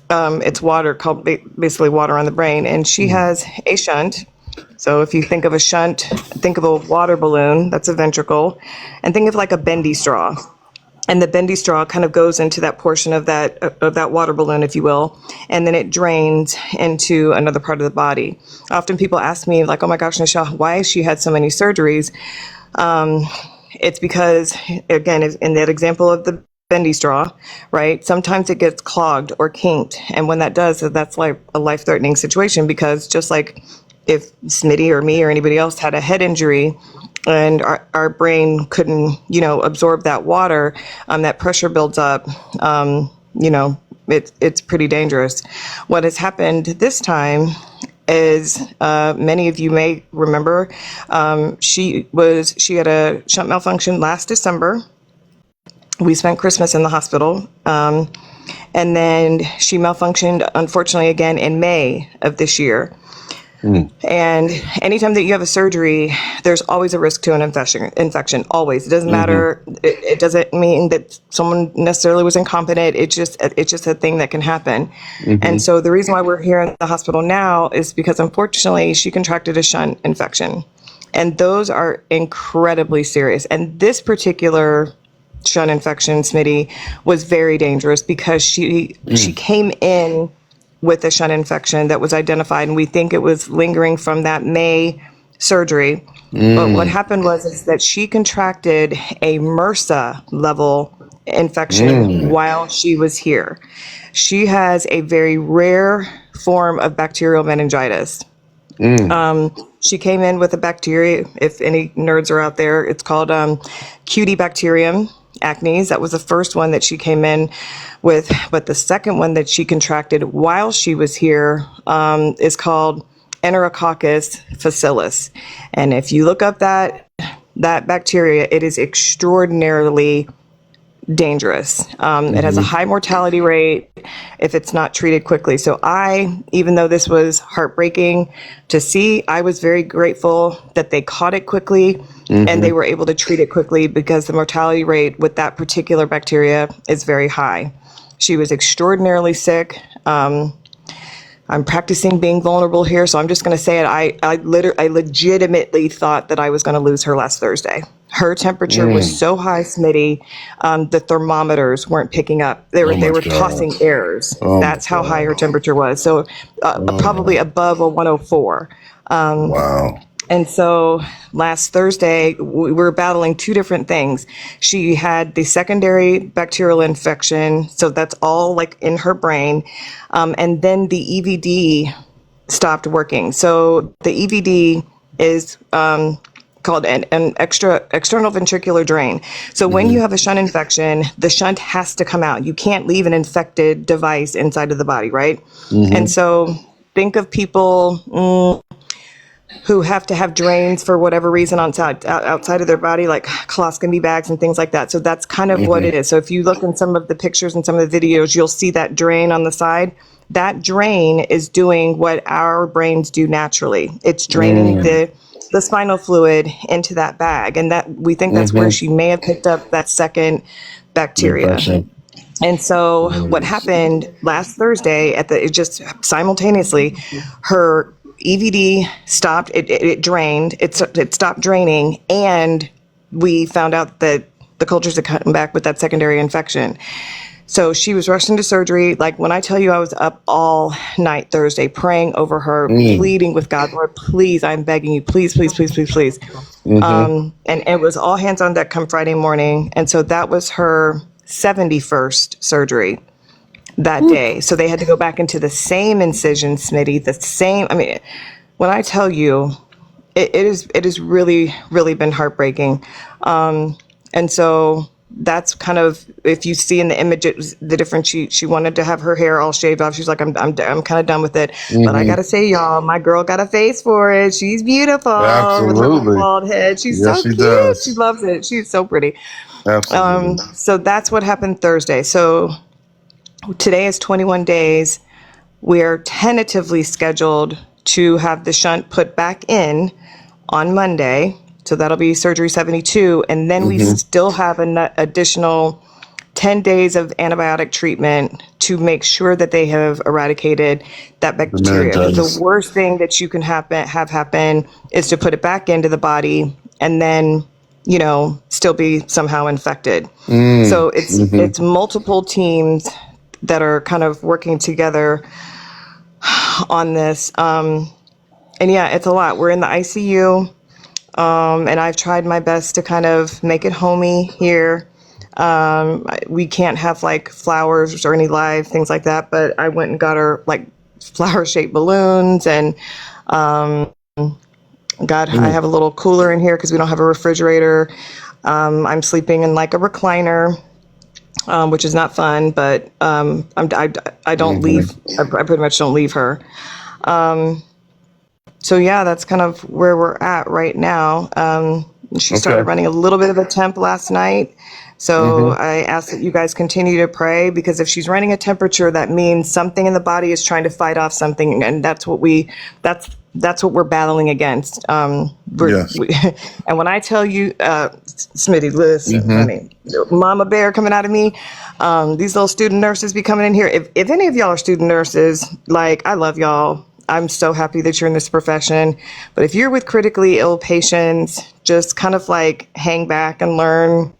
Speaker 9: it's water, called basically water on the brain, and she has a shunt. So if you think of a shunt, think of a water balloon, that's a ventricle, and think of like a bendy straw. And the bendy straw kind of goes into that portion of that water balloon, if you will, and then it drains into another part of the body. Often people ask me, like, oh my gosh, Nichelle, why has she had so many surgeries? It's because, again, in that example of the bendy straw, right, sometimes it gets clogged or kinked. And when that does, that's like a life-threatening situation, because just like if Smitty or me or anybody else had a head injury, and our brain couldn't, absorb that water, that pressure builds up, it's pretty dangerous. What has happened this time is, many of you may remember, she had a shunt malfunction last December. We spent Christmas in the hospital. And then she malfunctioned, unfortunately, again in May of this year. And anytime that you have a surgery, there's always a risk to an infection, always. It doesn't matter. It doesn't mean that someone necessarily was incompetent. It's just a thing that can happen. And so the reason why we're here in the hospital now is because, unfortunately, she contracted a shunt infection. And those are incredibly serious. And this particular shunt infection, Smitty, was very dangerous because she came in with a shunt infection that was identified, and we think it was lingering from that May surgery. But what happened is that she contracted a MRSA level infection while she was here. She has a very rare form of bacterial meningitis. She came in with a bacteria, if any nerds are out there, it's called Cutibacterium acnes. That was the first one that she came in with, but the second one that she contracted while she was here is called Enterococcus facilis. And if you look up that bacteria, it is extraordinarily dangerous. It has a high mortality rate if it's not treated quickly. So even though this was heartbreaking to see, I was very grateful that they caught it quickly and they were able to treat it quickly, because the mortality rate with that particular bacteria is very high. She was extraordinarily sick. I'm practicing being vulnerable here, so I'm just going to say it. I legitimately thought that I was going to lose her last Thursday. Her temperature was so high, Smitty, the thermometers weren't picking up. They were tossing errors. That's how high her temperature was. So probably above a 104.
Speaker 1: Wow.
Speaker 9: And so last Thursday, we were battling two different things. She had the secondary bacterial infection, so that's all like in her brain. And then the EVD stopped working. So the EVD is called an external ventricular drain. So when you have a shunt infection, the shunt has to come out. You can't leave an infected device inside of the body, right? And so think of people who have to have drains for whatever reason outside of their body, like colostomy bags and things like that. So that's kind of what it is. So if you look in some of the pictures and some of the videos, you'll see that drain on the side. That drain is doing what our brains do naturally. It's draining the spinal fluid into that bag. And that we think that's where she may have picked up that second bacteria. And so what happened last Thursday it just simultaneously, her EVD stopped, it drained, it stopped draining, and we found out that the cultures had come back with that secondary infection. So she was rushed into surgery. Like, when I tell you I was up all night Thursday praying over her, pleading with God, Lord, please, I'm begging you, please, please, please, please, please. And it was all hands on deck come Friday morning. And so that was her 71st surgery that day. So they had to go back into the same incision, Smitty, the same. I mean, when I tell you, it is really, really been heartbreaking. And so that's kind of, if you see in the image, it was the difference. She wanted to have her hair all shaved off. She's like, I'm kind of done with it. But I gotta say, y'all, my girl got a face for it. She's beautiful with her bald head. She's so cute. Does. She loves it. She's so pretty. Absolutely. So that's what happened Thursday. So today is 21 days. We are tentatively scheduled to have the shunt put back in on Monday. So that'll be surgery 72. And then we still have an additional 10 days of antibiotic treatment to make sure that they have eradicated that bacteria. The worst thing that you can have happen is to put it back into the body and then, still be somehow infected. So it's multiple teams that are kind of working together on this. And yeah, it's a lot. We're in the ICU. And I've tried my best to kind of make it homey here. We can't have like flowers or any live things like that, but I went and got her like flower shaped balloons and, I have a little cooler in here because we don't have a refrigerator. I'm sleeping in like a recliner. Which is not fun, but I don't leave. I pretty much don't leave her. So yeah, that's kind of where we're at right now. She started running a little bit of a temp last night. So I ask that you guys continue to pray, because if she's running a temperature, that means something in the body is trying to fight off something, and that's what we're battling against. And when I tell you, Smitty, listen, honey, Mama Bear coming out of me, these little student nurses be coming in here. If any of y'all are student nurses, like, I love y'all. I'm so happy that you're in this profession. But if you're with critically ill patients, just kind of like hang back and learn.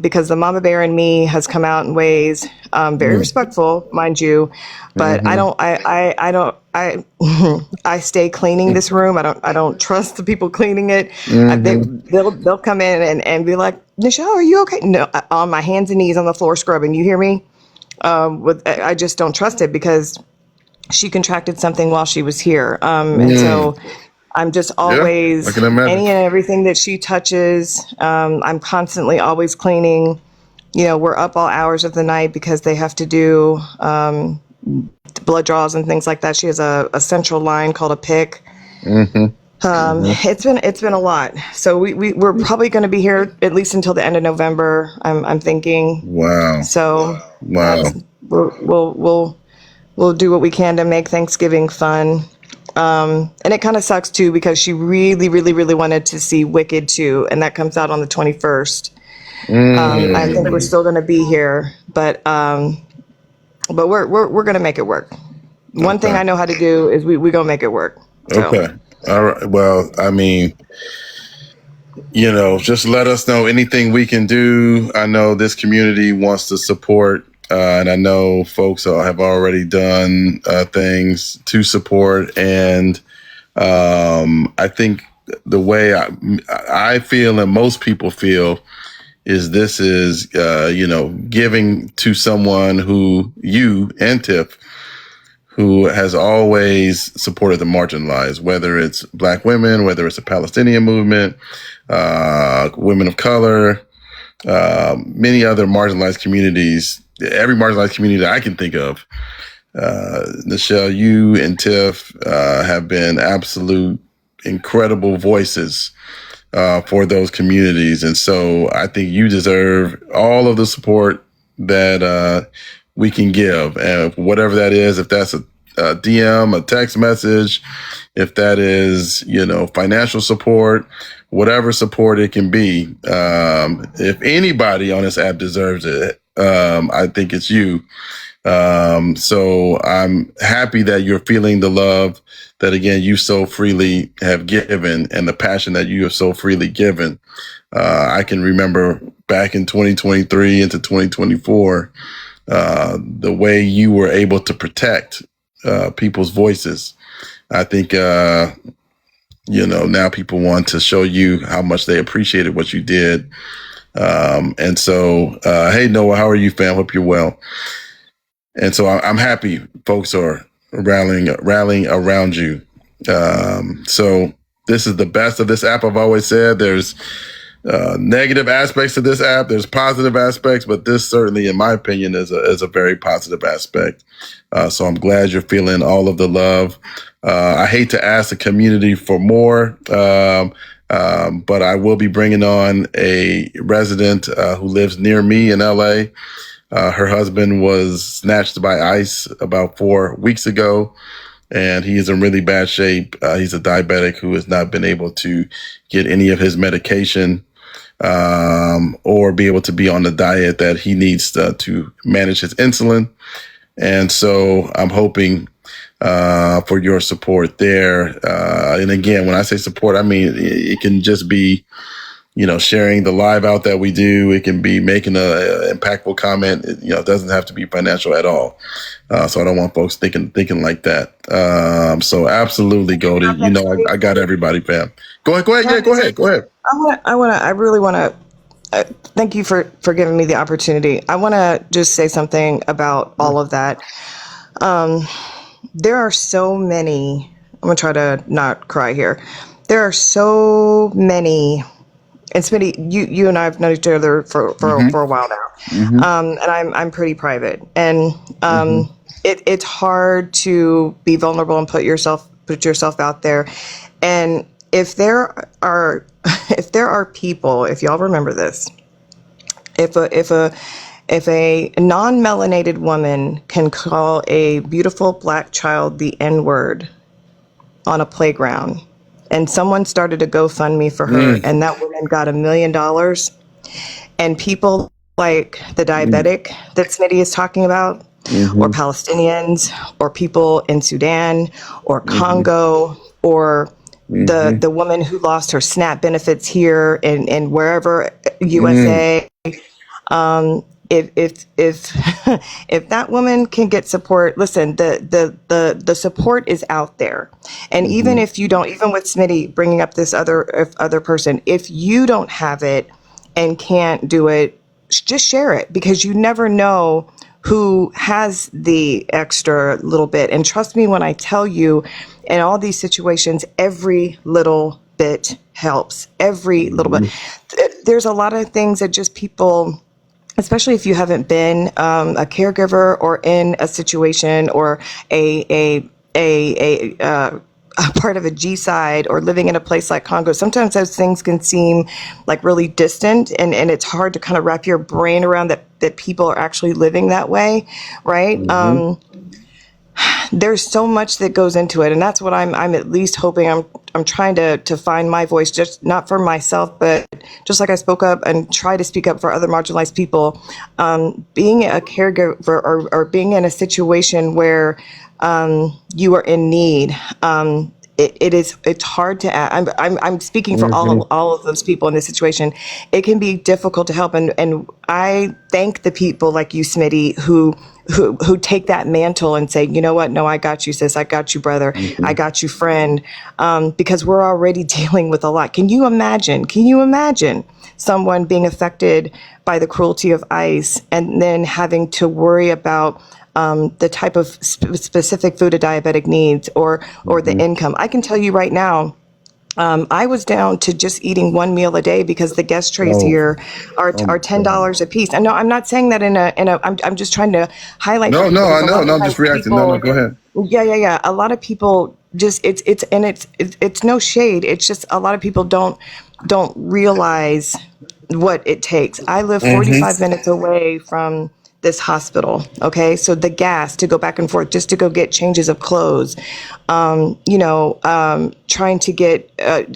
Speaker 9: Because the Mama Bear in me has come out in ways, very respectful, mind you, but I stay cleaning this room. I don't trust the people cleaning it. They'll come in and be like, Nichelle, are you okay? No, on my hands and knees on the floor scrubbing. You hear me? I just don't trust it, because she contracted something while she was here. And so I'm just always, any and everything that she touches, I'm constantly always cleaning. We're up all hours of the night because they have to do blood draws and things like that. She has a central line called a PICC. It's been a lot. So we're probably going to be here at least until the end of November, I'm thinking. Wow. So we'll do what we can to make Thanksgiving fun. And it kind of sucks too, because she really, really, really wanted to see Wicked 2, and that comes out on the 21st. I think we're still going to be here, but we're going to make it work. One thing I know how to do is we going to make it work. So.
Speaker 1: Okay. All right. Well, I mean, just let us know anything we can do. I know this community wants to support. And I know folks have already done things to support. And I think the way I feel and most people feel is this is, giving to someone who you and Tiff, who has always supported the marginalized, whether it's Black women, whether it's the Palestinian movement, women of color, many other marginalized communities, every marginalized community that I can think of. Nichelle, you and Tiff have been absolute incredible voices for those communities. And so I think you deserve all of the support that we can give. And whatever that is, if that's a DM, a text message, if that is, financial support, whatever support it can be. If anybody on this app deserves it, I think it's you. So I'm happy that you're feeling the love that, again, you so freely have given, and the passion that you have so freely given. I can remember back in 2023 into 2024, the way you were able to protect people's voices. I think, now people want to show you how much they appreciated what you did. And so, hey, Noah, how are you, fam? Hope you're well. And so I'm happy folks are rallying around you. So this is the best of this app. I've always said there's negative aspects to this app. There's positive aspects, but this certainly, in my opinion, is a very positive aspect. So I'm glad you're feeling all of the love. I hate to ask the community for more, but I will be bringing on a resident who lives near me in LA. Her husband was snatched by ICE about 4 weeks ago, and he is in really bad shape. He's a diabetic who has not been able to get any of his medication or be able to be on the diet that he needs to manage his insulin. And so I'm hoping for your support there. And again, when I say support, I mean, it can just be, sharing the live out that we do. It can be making an impactful comment. It doesn't have to be financial at all. So I don't want folks thinking like that. So absolutely, Goldie. I got everybody, fam. Go ahead. Yeah, go ahead.
Speaker 9: I really want to thank you for giving me the opportunity. I want to just say something about all of that. There are so many, I'm going to try to not cry here. There are so many, and Smitty, you and I have known each other for a while now. And I'm pretty private. And it's hard to be vulnerable and put yourself out there. And if there are people, if y'all remember this, if a non-melanated woman can call a beautiful Black child the N-word on a playground, and someone started a GoFundMe for her, and that woman got $1 million, and people like the diabetic that Smitty is talking about, or Palestinians, or people in Sudan, or Congo, or the woman who lost her SNAP benefits here and wherever, USA. If if that woman can get support, listen, the support is out there. And even if you don't, even with Smitty bringing up this other person, if you don't have it and can't do it, just share it, because you never know who has the extra little bit. And trust me when I tell you, in all these situations, every little bit helps. Every little bit. There's a lot of things that just people, especially if you haven't been a caregiver or in a situation or a part of a G-side or living in a place like Congo, sometimes those things can seem like really distant, and it's hard to kind of wrap your brain around that people are actually living that way, right? There's so much that goes into it, and that's what I'm at least hoping. I'm trying to find my voice, just not for myself, but just like I spoke up and try to speak up for other marginalized people. Being a caregiver or being in a situation where you are in need, it's hard to add. I'm speaking for all of those people in this situation. It can be difficult to help, and I thank the people like you, Smitty, who take that mantle and say, you know what? No, I got you, sis. I got you, brother. I got you, friend. Because we're already dealing with a lot. Can you imagine someone being affected by the cruelty of ICE and then having to worry about the type of specific food a diabetic needs or the income. I can tell you right now, I was down to just eating one meal a day because the guest trays here are $10 a piece. And no, I'm not saying that I'm just trying to highlight.
Speaker 1: No,
Speaker 9: for
Speaker 1: no,
Speaker 9: people,
Speaker 1: I
Speaker 9: 'cause a
Speaker 1: know.
Speaker 9: lot of
Speaker 1: No, I'm
Speaker 9: times
Speaker 1: just reacting. No, go ahead.
Speaker 9: Yeah. A lot of people just it's no shade. It's just a lot of people don't realize what it takes. I live 45 minutes away from this hospital. Okay, so the gas to go back and forth just to go get changes of clothes, trying to get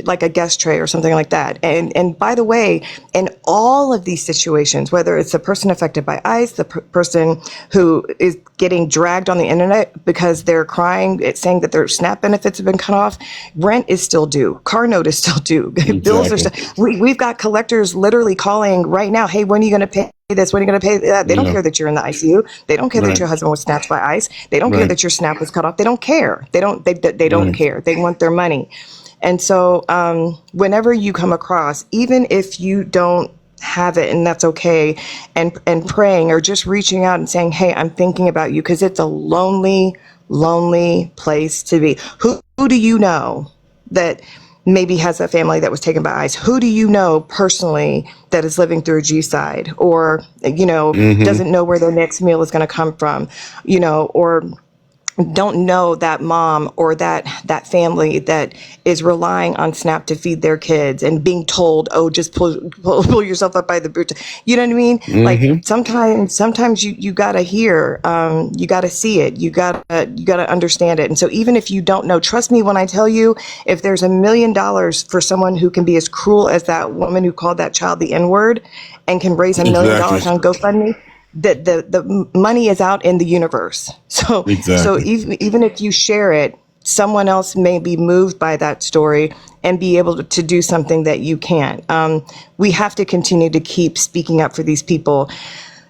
Speaker 9: like a guest tray or something like that. And by the way, in all of these situations, whether it's the person affected by ICE, the person who is getting dragged on the internet because they're crying, it's saying that their SNAP benefits have been cut off, rent is still due, car note is still due, bills are still. We've got collectors literally calling right now. Hey, when are you going to pay this? When are you going to pay that? They don't care that you're in the ICU. They don't care that your husband was snatched by ICE. They don't care that your SNAP was cut off. They don't care. They don't care. They want their money. And so whenever you come across, even if you don't have it, and that's okay, and praying or just reaching out and saying, hey, I'm thinking about you, because it's a lonely place to be. Who do you know that maybe has a family that was taken by ICE? Who do you know personally that is living through a G-side, or, doesn't know where their next meal is going to come from, or don't know that mom or that family that is relying on SNAP to feed their kids and being told, oh, just pull yourself up by the boot. You know what I mean? Like sometimes you gotta hear, you gotta see it, you gotta understand it. And so even if you don't know, trust me when I tell you, if there's $1 million for someone who can be as cruel as that woman who called that child the N-word and can raise $1 million on GoFundMe, the money is out in the universe. So even if you share it, someone else may be moved by that story and be able to do something that you can't. We have to continue to keep speaking up for these people.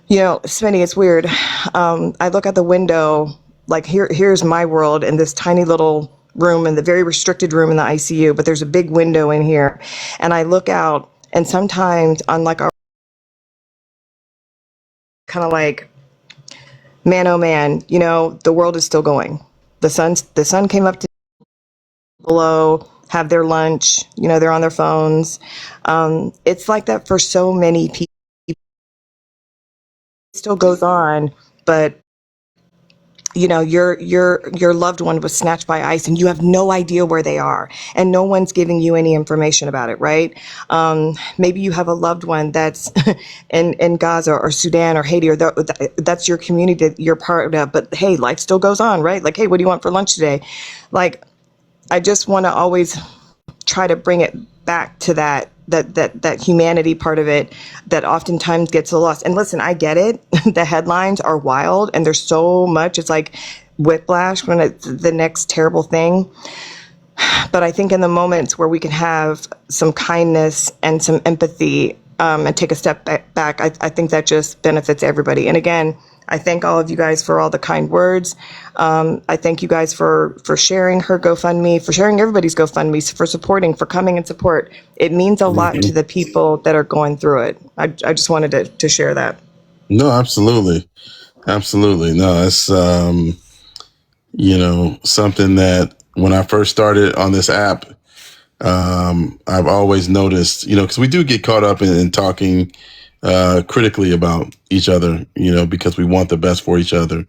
Speaker 9: Smitty, it's weird. I look out the window, like here's my world in this tiny little room, in the very restricted room in the ICU, but there's a big window in here. And I look out, and sometimes on like our kind of like, man, oh man, the world is still going. The sun came up to below, have their lunch, they're on their phones. It's like that for so many people. It still goes on, but your loved one was snatched by ICE and you have no idea where they are, and no one's giving you any information about it, right? Maybe you have a loved one that's in Gaza or Sudan or Haiti, or that's your community that you're part of, but hey, life still goes on, right? Like, hey, what do you want for lunch today? Like, I just want to always try to bring it back to that humanity part of it that oftentimes gets lost. And listen, I get it. The headlines are wild and there's so much. It's like whiplash when it's the next terrible thing. But I think in the moments where we can have some kindness and some empathy and take a step back, I think that just benefits everybody. And again, I thank all of you guys for all the kind words. I thank you guys for sharing her GoFundMe, for sharing everybody's GoFundMe, for supporting, for coming and support. It means a lot to the people that are going through it. I just wanted to share that.
Speaker 1: No, absolutely. Absolutely. No, it's, something that when I first started on this app, I've always noticed, because we do get caught up in talking critically about each other, because we want the best for each other.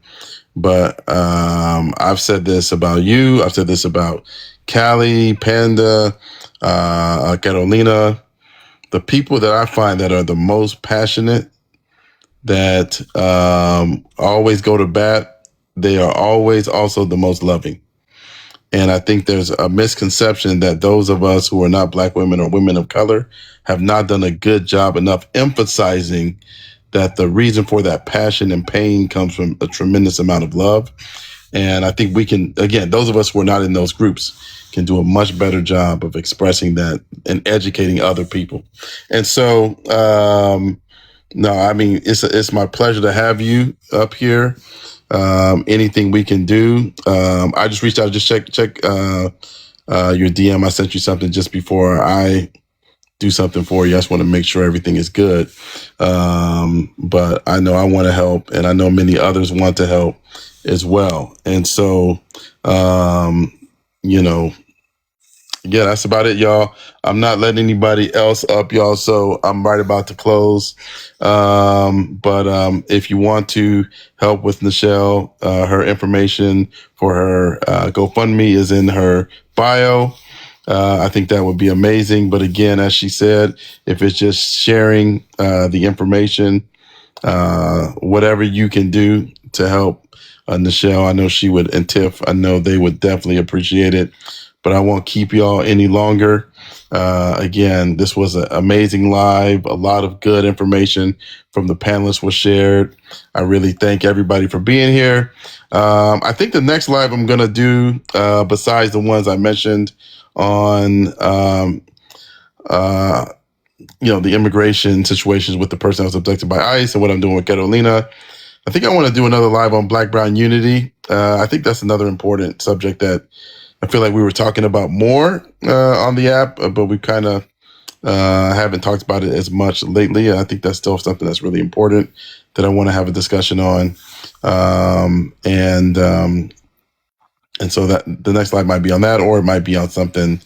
Speaker 1: But I've said this about you. I've said this about Callie, Panda, Carolina. The people that I find that are the most passionate, that always go to bat, they are always also the most loving. And I think there's a misconception that those of us who are not Black women or women of color have not done a good job enough emphasizing that the reason for that passion and pain comes from a tremendous amount of love. And I think we can, again, those of us who are not in those groups can do a much better job of expressing that and educating other people. And so, it's my pleasure to have you up here. Anything we can do. I just reached out, just check your DM. I sent you something just before I do something for you. I just want to make sure everything is good. But I know I want to help, and I know many others want to help as well. And so, you know, yeah, that's about it, y'all. I'm not letting anybody else up, y'all, so I'm right about to close. But if you want to help with Nichelle, her information for her GoFundMe is in her bio. I think that would be amazing. But again, as she said, if it's just sharing the information, whatever you can do to help Nichelle, I know she would, and Tiff, I know they would definitely appreciate it. But I won't keep y'all any longer. Again, this was an amazing live. A lot of good information from the panelists was shared. I really thank everybody for being here. I think the next live I'm going to do, besides the ones I mentioned on, you know, the immigration situations with the person that was abducted by ICE and what I'm doing with Catalina, I think I want to do another live on Black Brown Unity. I think that's another important subject that I feel like we were talking about more on the app, but we kind of haven't talked about it as much lately. I think that's still something that's really important that I want to have a discussion on. And so that the next live might be on that, or it might be on something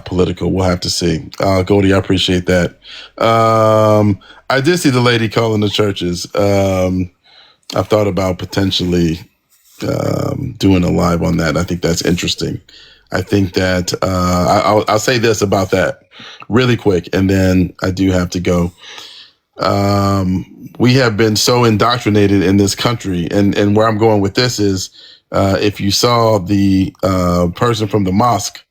Speaker 1: political. We'll have to see. Goldie, I appreciate that. I did see the lady calling the churches. I've thought about potentially doing a live on that. I think that's interesting. I think that I'll say this about that really quick, and then I do have to go. We have been so indoctrinated in this country, and where I'm going with this is, if you saw the person from the mosque,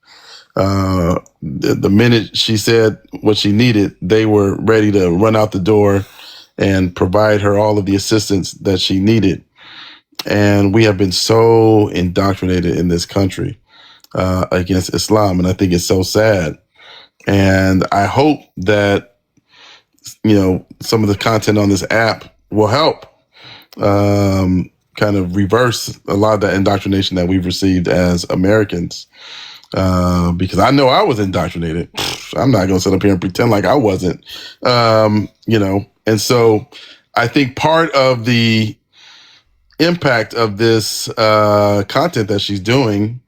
Speaker 1: the minute she said what she needed, they were ready to run out the door and provide her all of the assistance that she needed. And we have been so indoctrinated in this country against Islam. And I think it's so sad. And I hope that, you know, some of the content on this app will help kind of reverse a lot of that indoctrination that we've received as Americans. Because I know I was indoctrinated. I'm not going to sit up here and pretend like I wasn't, you know. And so I think part of the impact of this content that she's doing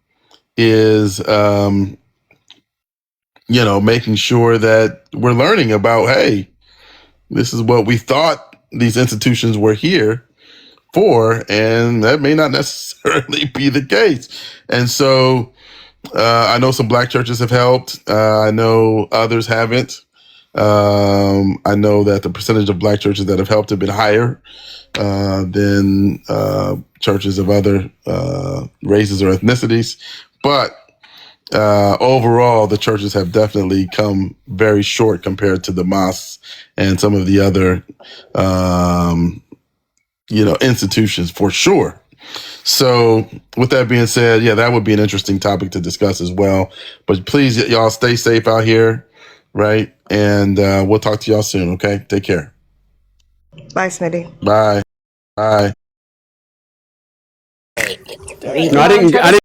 Speaker 1: is, you know, making sure that we're learning about, hey, this is what we thought these institutions were here for, and that may not necessarily be the case. And so I know some Black churches have helped. I know others haven't. I know that the percentage of Black churches that have helped have been higher than churches of other races or ethnicities. But overall, the churches have definitely come very short compared to the mosques and some of the other, you know, institutions for sure. So with that being said, yeah, that would be an interesting topic to discuss as well. But please, y'all stay safe out here, right? And we'll talk to y'all soon, okay? Take care.
Speaker 9: Bye, Smitty.
Speaker 1: Bye. Bye.
Speaker 11: No, I didn't